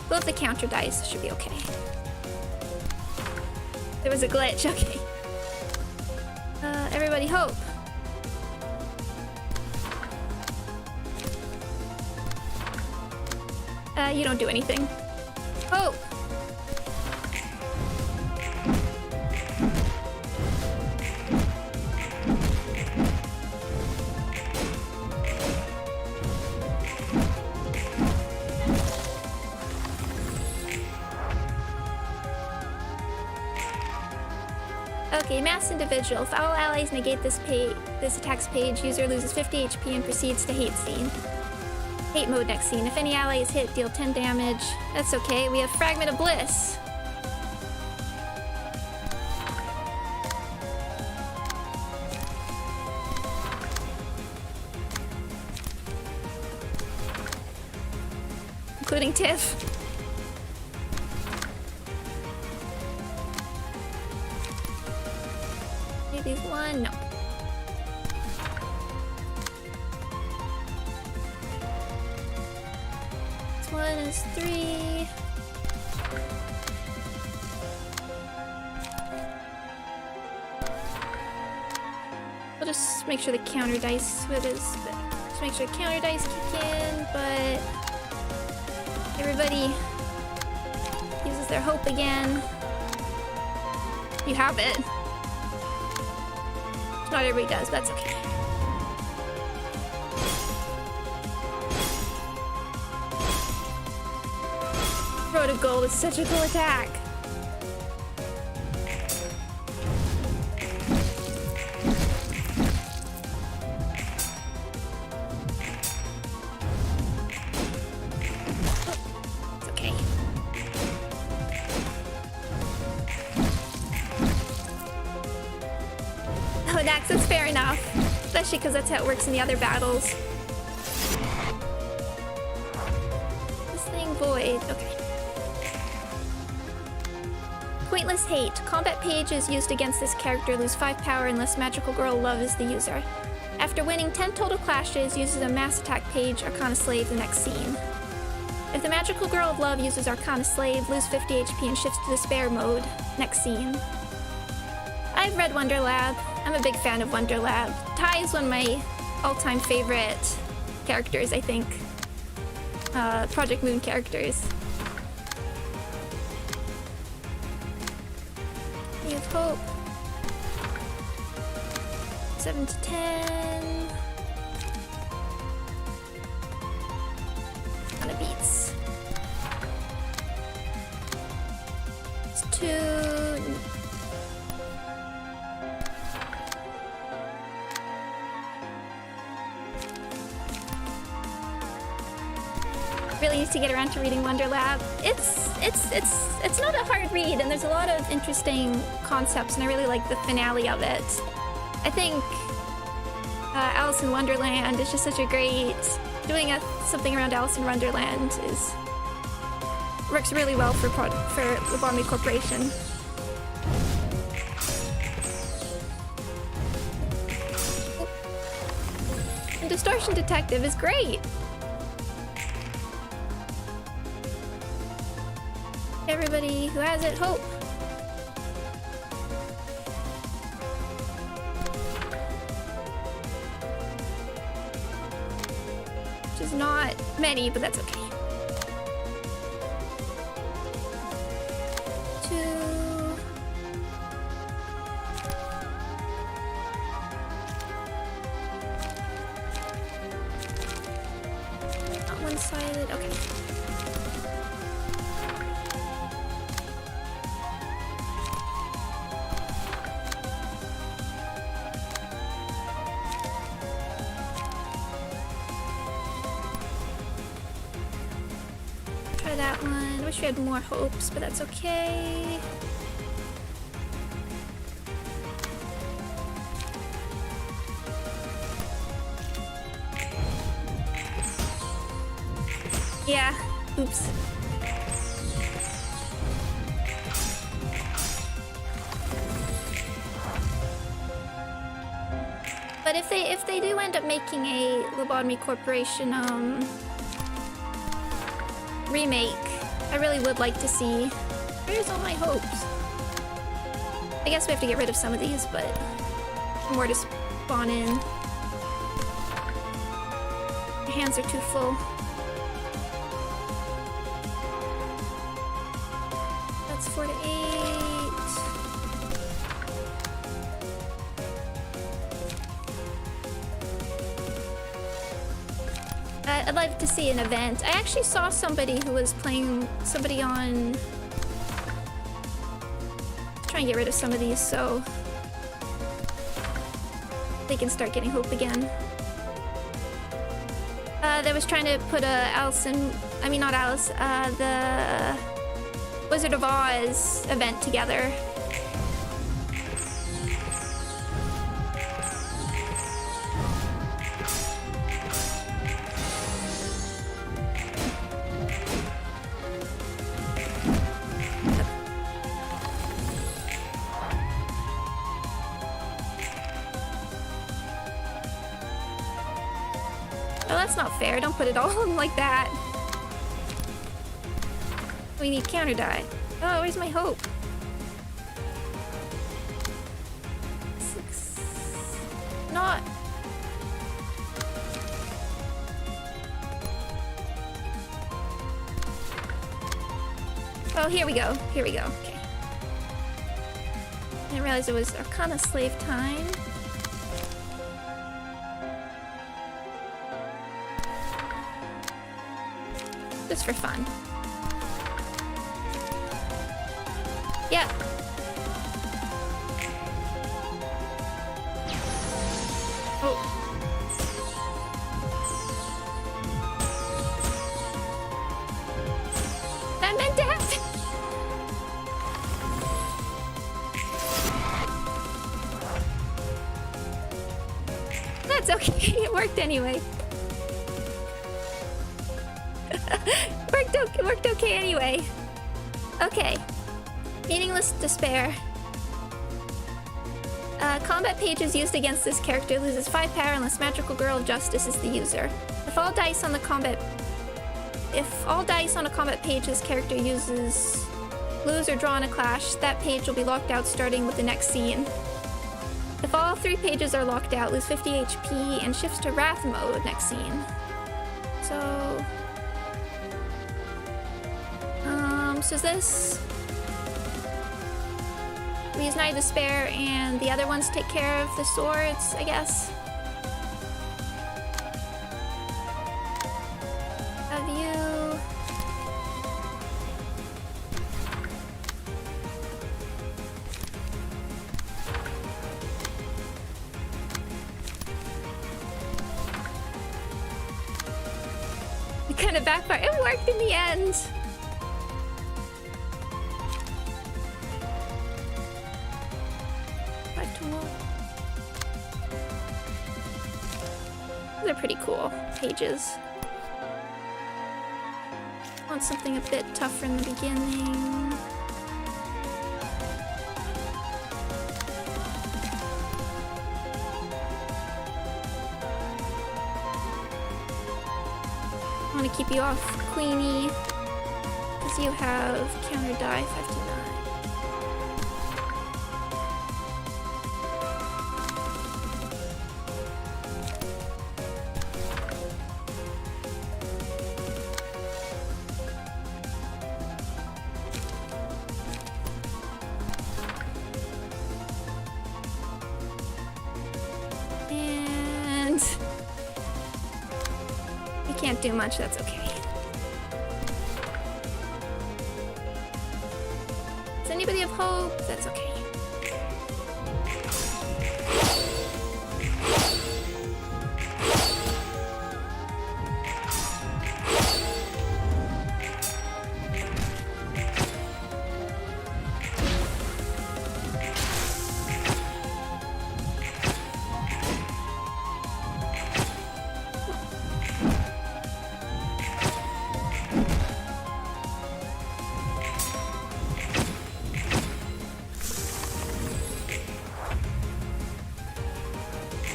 We'll have the counter dice, should be okay. There was a glitch, okay. Everybody hope. You don't do anything. Hope! Okay, Mass Individual. If all allies negate this attack's page, user loses 50 HP and proceeds to hate scene. Hate mode next scene. If any ally is hit, deal 10 damage. That's okay. We have Fragment of Bliss. Including Tiff. Maybe 1? No. This one is 3. We'll just make sure the counter dice just make sure the counter dice kick in, but everybody uses their hope again. You have it. Not everybody does, but that's okay. Road of Gold is such a cool attack. It's okay. Oh, Nax, that's fair enough. Especially because that's how it works in the other battles. This thing void. Okay. Pointless hate. Combat pages used against this character lose 5 power unless Magical Girl Love is the user. After winning 10 total clashes, uses a mass attack page, Arcana Slave, the next scene. If the Magical Girl of Love uses Arcana Slave, lose 50 HP and shifts to Despair mode, next scene. I've read Wonder Lab. I'm a big fan of Wonder Lab. Tai is one of my all-time favorite characters, I think. Project Moon characters. You have hope. 7 to 10. Kinda beats. It's 2. Really need to get around to reading Wonder Lab. It's not a hard read, and there's a lot of interesting concepts, and I really like the finale of it. I think Alice in Wonderland is just such a great... Doing something around Alice in Wonderland works really well for Lobotomy Corporation. And Distortion Detective is great! Everybody who has it, hope! Which is not many, but that's okay. 2. Not one-sided, okay. That one. Wish we had more hopes, but that's okay. Yeah. Oops. But if they do end up making a Lobotomy Corporation remake, I really would like to see. Where's all my hopes? I guess we have to get rid of some of these, but more to spawn in. My hands are too full. That's 4 to 8. I'd like to see an event. I actually saw somebody who was playing somebody on... Try and get rid of some of these so they can start getting hope again. They was trying to put I mean not Alice, the Wizard of Oz event together. That's not fair. Don't put it all on like that. We need counter die. Oh, where's my hope? 6. Not. Oh, here we go. Here we go. Okay. I didn't realize it was Arcana Slave time. Just for fun. Yeah. Oh. That meant to happen. That's okay. It worked anyway. Worked okay anyway. Okay. Meaningless despair. Combat pages used against this character loses 5 power unless Magical Girl of Justice is the user. If all dice on a combat page this character uses lose or draw in a clash, that page will be locked out starting with the next scene. If all 3 pages are locked out, lose 50 HP and shifts to Wrath mode next scene. So... so is this... we use Night of Despair and the other ones take care of the swords, I guess. Have you... it kind of backfired. It worked in the end! They're pretty cool pages. Want something a bit tougher in the beginning. I want to keep you off Queenie because you have counter die 5 to 9. Do much, that's okay. Does anybody have hope? That's okay.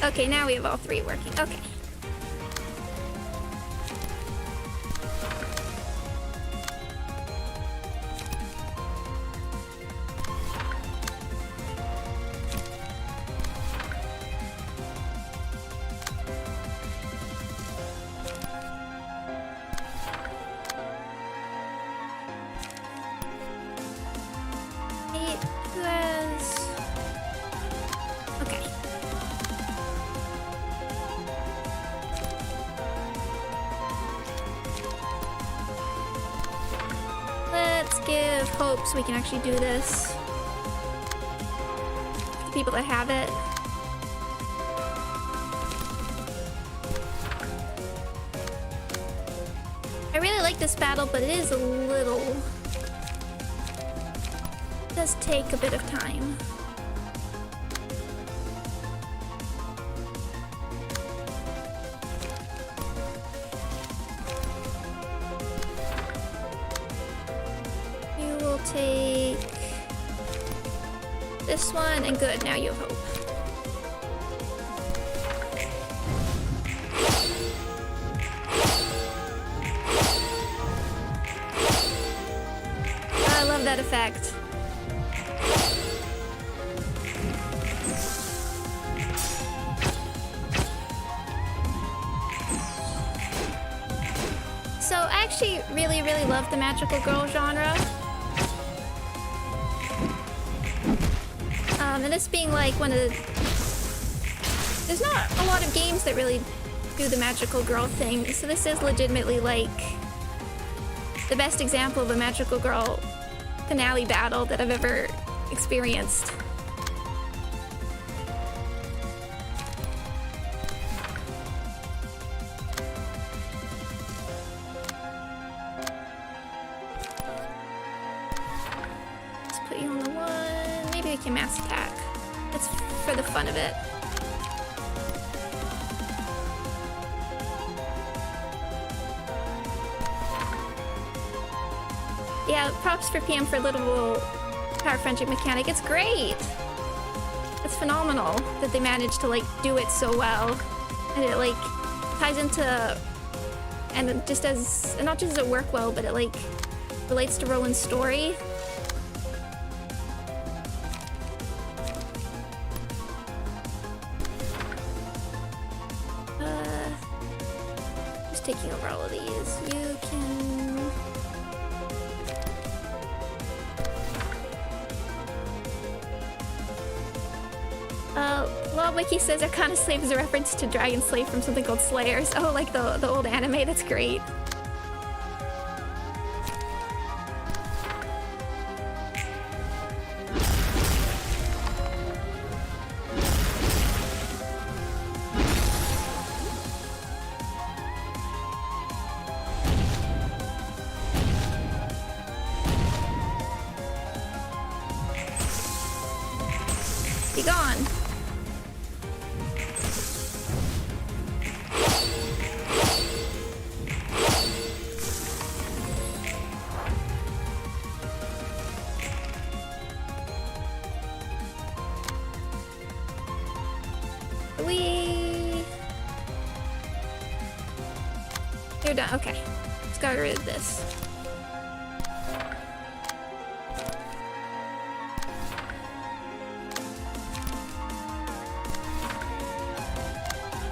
Okay, now we have all 3 working. Okay. So we can actually do this. The people that have it. I really like this battle, but it is a little... it does take a bit of time. Take this one, and good, now you have hope. I love that effect. So I actually really love the magical girl genre. And this being like one of the... there's not a lot of games that really do the magical girl thing, so this is legitimately like the best example of a magical girl finale battle that I've ever experienced. Let's put you on the 1. Maybe we can mass attack. It's for the fun of it. Yeah, props for PM for little power friendship mechanic. It's great. It's phenomenal that they managed to like do it so well, and it like ties into, and it just as, and not just does it work well, but it like relates to Roland's story. Just taking over all of these. You can. Well, Wiki says Arcana Slave is a reference to Dragon Slave from something called Slayers. Oh, like the old anime. That's great. Be gone. You're done. Okay. Let's get rid of this.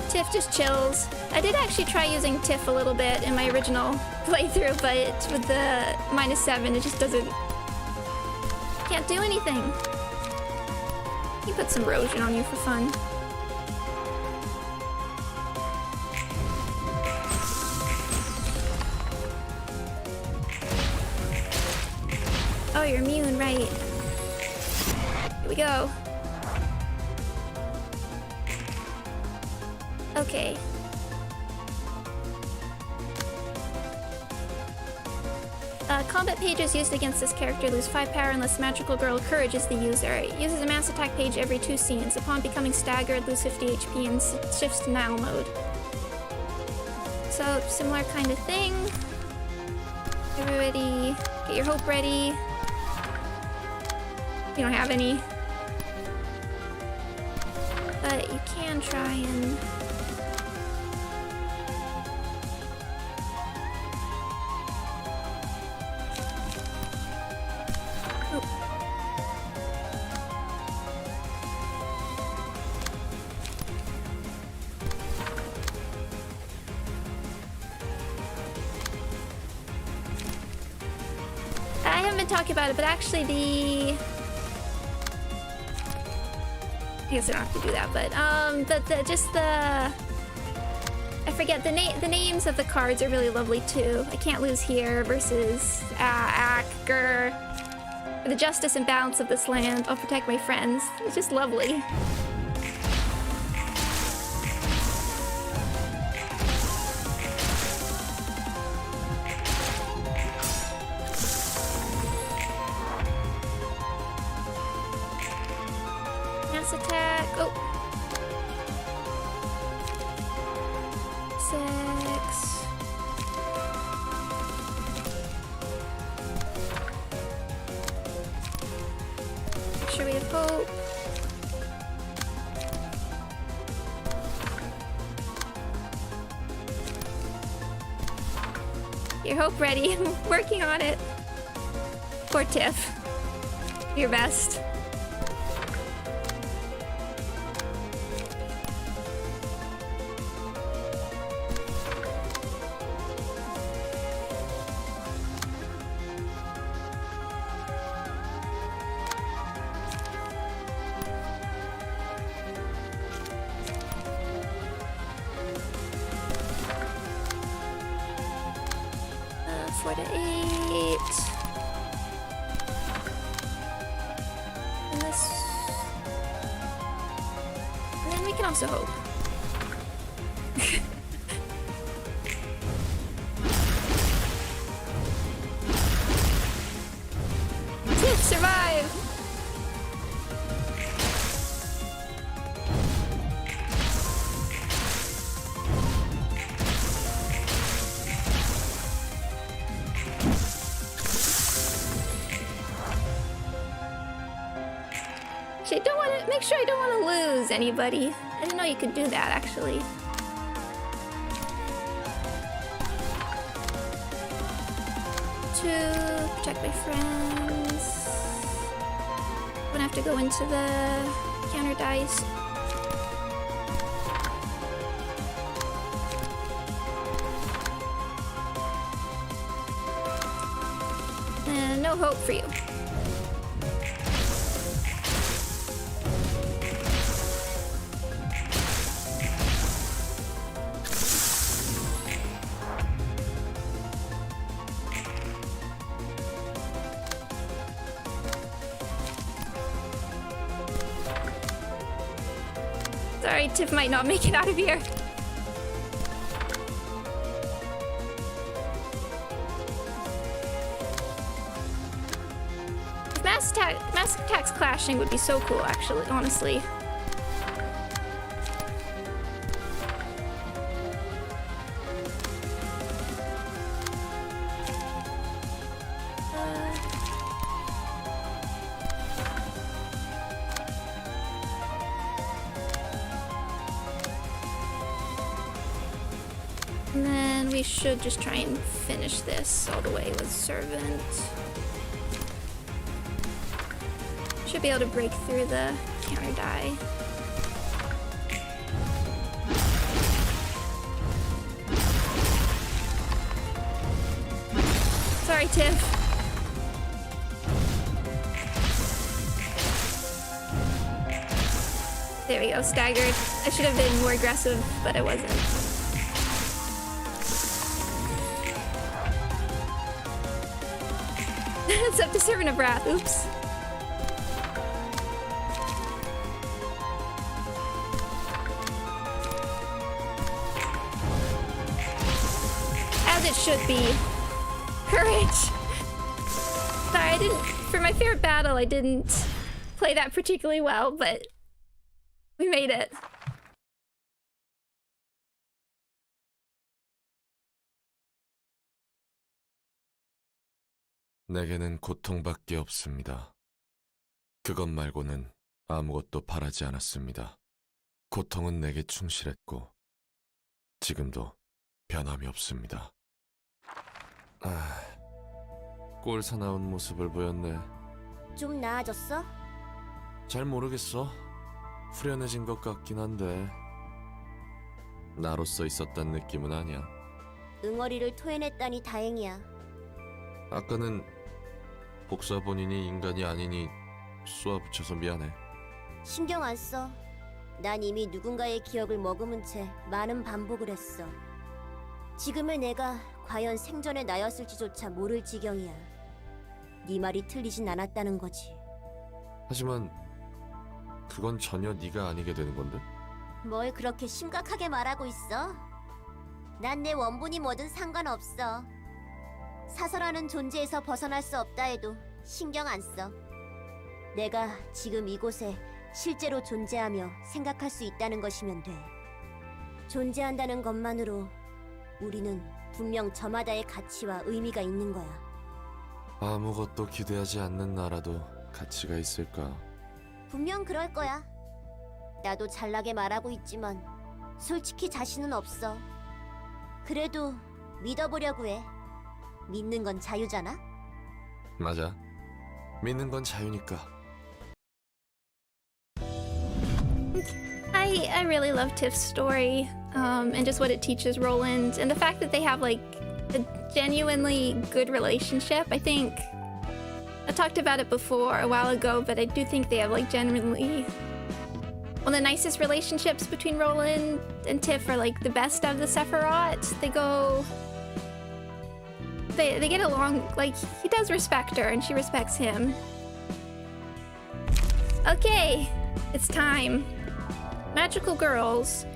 Tiff just chills. I did actually try using Tiff a little bit in my original playthrough, but with the -7, it just doesn't... Can't do anything. You put some Rosian on you for fun. Oh, you're immune, right. Here we go. Okay. Combat pages used against this character lose 5 power unless Magical Girl Courage is the user. It uses a mass attack page every 2 scenes. Upon becoming staggered, lose 50 HP and shifts to now mode. So, similar kind of thing. Everybody, get your hope ready. You don't have any. But you can try and... I haven't been talking about it, but actually I guess I don't have to do that, but I forget the names of the cards are really lovely too. I Can't Lose Here versus Acker. The justice and balance of this land. I'll protect my friends. It's just lovely. Attack. Oh. 6. Make sure we have hope. Your hope ready. I'm working on it. Poor Tiff. Your best. Also hope. Tiff, survive! Actually, I don't want to make sure I don't want to lose anybody. I didn't know you could do that actually. To protect my friends. I'm gonna have to go into the counter dice. And no hope for you. Sorry, Tiff might not make it out of here. Mass attacks clashing would be so cool, actually, honestly. And then we should just try and finish this all the way with Servant. Should be able to break through the counter die. Sorry, Tiff. There we go, staggered. I should have been more aggressive, but I wasn't. It's up to Servant of Wrath, oops. As it should be. Courage! Sorry, I didn't... For my favorite battle, I didn't play that particularly well, but we made it. 내게는 고통밖에 없습니다. 그것 말고는 아무것도 바라지 않았습니다. 고통은 내게 충실했고 지금도 변함이 없습니다. 꼴 사나운 모습을 보였네. 좀 나아졌어? 잘 모르겠어. 후련해진 것 같긴 한데 나로서 있었단 느낌은 아니야. 응어리를 토해냈다니 다행이야. 아까는 복사 본인이 인간이 아니니 쏘아붙여서 미안해. 신경 안 써. 난 이미 누군가의 기억을 머금은 채 많은 반복을 했어. 지금의 내가 과연 생전의 나였을지조차 모를 지경이야. 네 말이 틀리진 않았다는 거지. 하지만 그건 전혀 네가 아니게 되는 건데? 뭘 그렇게 심각하게 말하고 있어? 난 내 원본이 뭐든 상관없어. 사설하는 존재에서 벗어날 수 없다 해도 신경 안 써. 내가 지금 이곳에 실제로 존재하며 생각할 수 있다는 것이면 돼. 존재한다는 것만으로 우리는 분명 저마다의 가치와 의미가 있는 거야. 아무것도 기대하지 않는 나라도 가치가 있을까? 분명 그럴 거야. 나도 잘나게 말하고 있지만 솔직히 자신은 없어. 그래도 믿어보려고 해. 믿는 건 자유잖아? 맞아. 믿는 건 자유니까. I really love Tiff's story, and just what it teaches Roland, and the fact that they have like a genuinely good relationship. I think I talked about it before a while ago, but I do think they have like genuinely one of the nicest relationships between Roland and Tiff are like the best of the Sephiroth. They get along, like he does respect her and she respects him. Okay, it's time. Magical girls.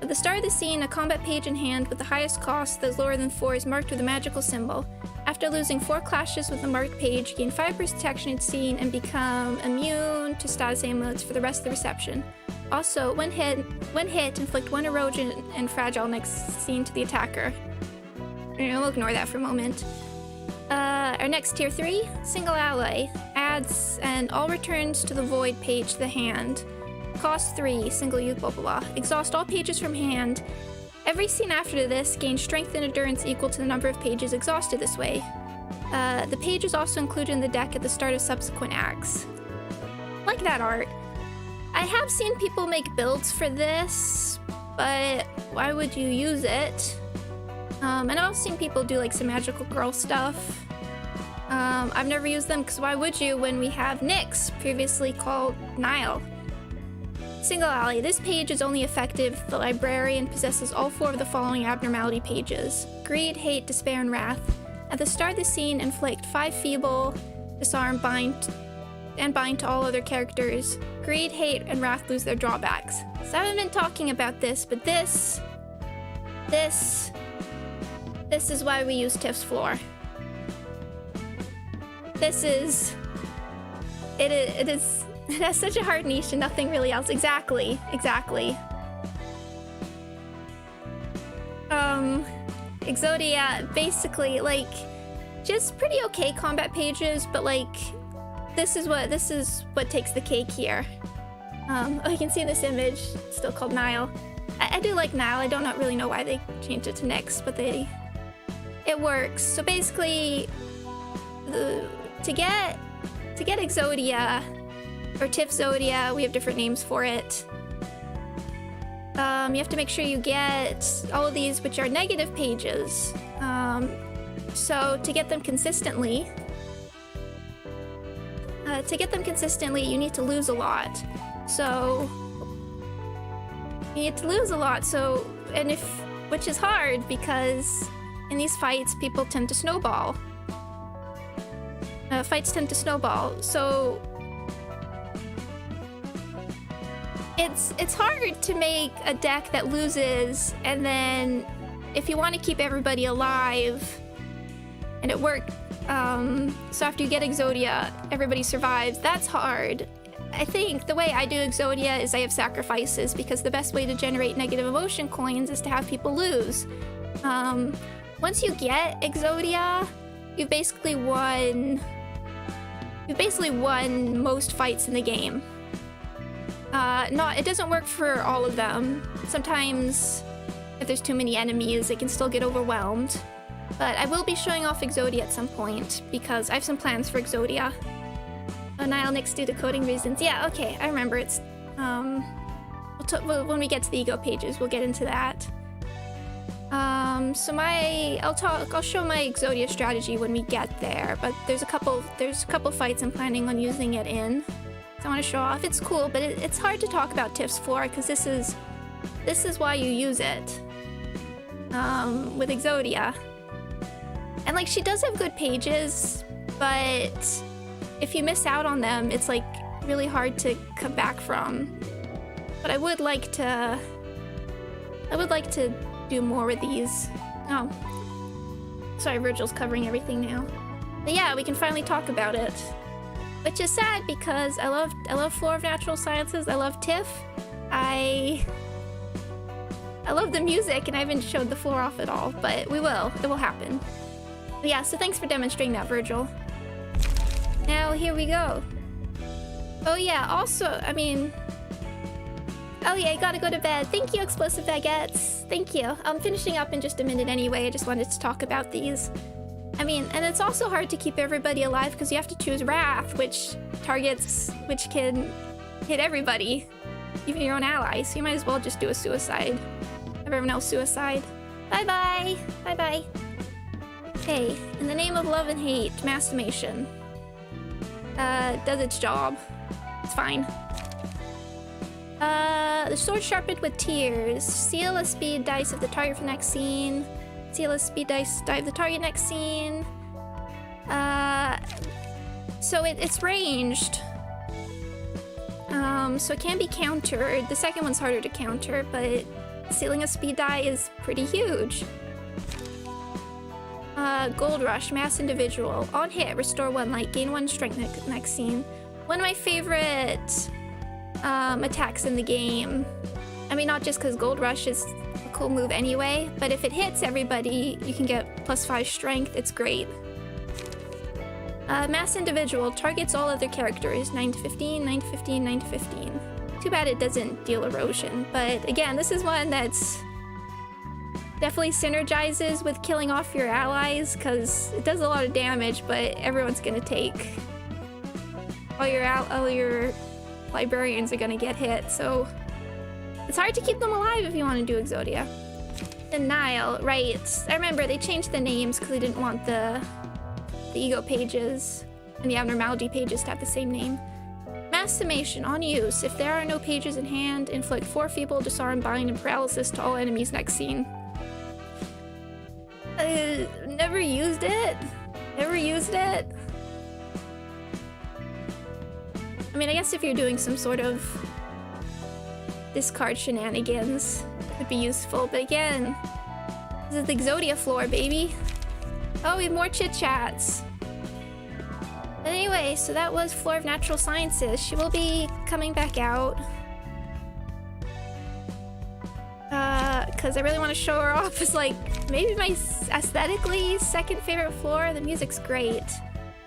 At the start of the scene, a combat page in hand with the highest cost that is lower than 4 is marked with a magical symbol. After losing 4 clashes with the marked page, gain 5 protection at scene and become immune to status amulets for the rest of the reception. Also, when hit, inflict 1 erosion and fragile next scene to the attacker. We'll ignore that for a moment. Our next tier 3, single ally. Adds and all returns to the void page to the hand. Cost 3, single use, blah blah blah. Exhaust all pages from hand. Every scene after this gains strength and endurance equal to the number of pages exhausted this way. The page is also included in the deck at the start of subsequent acts. Like that art. I have seen people make builds for this, but why would you use it? And I've also seen people do like some magical girl stuff. I've never used them because why would you when we have Nyx, previously called Nile. Single ally. This page is only effective if the librarian possesses all 4 of the following abnormality pages. Greed, hate, despair, and wrath. At the start of the scene, inflict 5 feeble, disarm, bind to all other characters. Greed, hate, and wrath lose their drawbacks. So I haven't been talking about this, but this is why we use Tiff's floor. It has such a hard niche and nothing really else. Exactly. Exodia, basically, like, just pretty okay combat pages, but like, this is what takes the cake here. Oh, you can see this image, still called Nile. I do like Nile. I don't really know why they changed it to Nyx, but it works. So basically, to get Exodia, or Tiff Zodia, we have different names for it. You have to make sure you get all of these, which are negative pages. So to get them consistently, you need to lose a lot. Which is hard because in these fights, people tend to snowball. Fights tend to snowball, so it's hard to make a deck that loses, and then if you want to keep everybody alive, and it worked. So after you get Exodia, everybody survives. That's hard. I think the way I do Exodia is I have sacrifices, because the best way to generate negative emotion coins is to have people lose. Once you get Exodia, you've basically won most fights in the game. It doesn't work for all of them. Sometimes if there's too many enemies, it can still get overwhelmed. But I will be showing off Exodia at some point, because I have some plans for Exodia. Nile Nyx due to coding reasons. Yeah, okay, I remember. It's when we get to the ego pages, we'll get into that. I'll show my Exodia strategy when we get there. But there's a couple fights I'm planning on using it in. So I want to show off. It's cool, but it's hard to talk about Tiff's floor because this is why you use it. With Exodia. And like, she does have good pages, but if you miss out on them, it's like really hard to come back from. But I would like to do more with these. Oh. Sorry, Virgil's covering everything now. But yeah, we can finally talk about it. Which is sad because I love Floor of Natural Sciences. I love Tiff. I love the music, and I haven't showed the floor off at all, but we will. It will happen. But yeah, so thanks for demonstrating that, Virgil. Now, here we go. Oh yeah, also, oh yeah, I gotta go to bed. Thank you, Explosive Baguettes. Thank you. I'm finishing up in just a minute anyway. I just wanted to talk about these. And it's also hard to keep everybody alive because you have to choose Wrath, which can hit everybody, even your own allies. So you might as well just do a suicide. Everyone else suicide. Bye-bye. Bye-bye. Okay, in the name of love and hate, Mastimation. Does its job. It's fine. The sword sharpened with tears. Seal a speed dice of the target for next scene. Seal a speed dice die of the target next scene. So it's ranged. So it can be countered. The second one's harder to counter, but sealing a speed die is pretty huge. Gold Rush, Mass Individual. On hit, restore 1 light, gain 1 strength next scene. One of my favorite attacks in the game. Not just because Gold Rush is a cool move anyway, but if it hits everybody, you can get +5 strength. It's great. Mass individual targets all other characters. 9 to 15, 9 to 15, 9 to 15. Too bad it doesn't deal erosion, but again, this is one that's definitely synergizes with killing off your allies, because it does a lot of damage, but everyone's gonna take... all your librarians are gonna get hit, so... it's hard to keep them alive if you want to do Exodia. Denial, right. I remember they changed the names because they didn't want the ego pages and the abnormality pages to have the same name. Mass summation on use. If there are no pages in hand, inflict 4 feeble, disarm, bind, and paralysis to all enemies next scene. Never used it. Never used it. I mean, I guess if you're doing some sort of discard shenanigans, it would be useful. But again, this is the Exodia floor, baby. Oh, we have more chit-chats. But anyway, so that was Floor of Natural Sciences. She will be coming back out. Because I really want to show her off as, like, maybe my aesthetically second favorite floor. The music's great.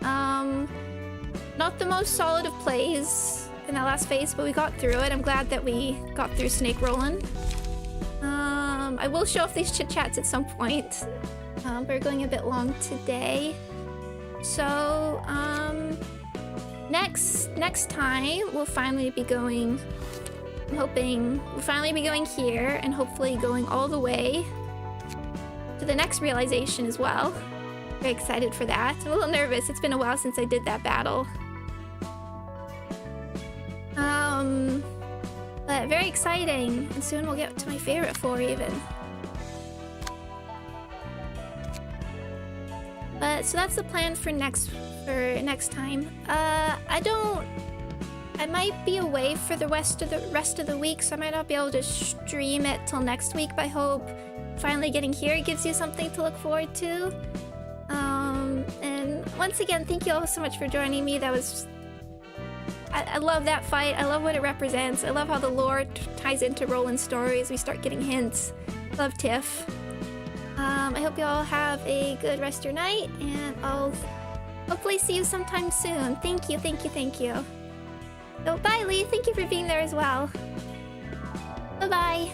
Not the most solid of plays in that last phase, but we got through it. I'm glad that we got through Snake Rollin'. I will show off these chit-chats at some point. We're going a bit long today. So, next time we'll finally be going... I'm hoping we'll finally be going here and hopefully going all the way to the next realization as well. Very excited for that. I'm a little nervous. It's been a while since I did that battle. But very exciting. And soon we'll get to my favorite floor even. But so that's the plan for next time. I might be away for the rest of the week, so I might not be able to stream it till next week, but I hope finally getting here gives you something to look forward to. And once again, thank you all so much for joining me. That was... I love that fight. I love what it represents. I love how the lore ties into Roland's stories. We start getting hints. Love Tiff. I hope you all have a good rest of your night, and I'll hopefully see you sometime soon. Thank you, thank you, thank you. Oh, bye, Lee. Thank you for being there as well. Bye-bye.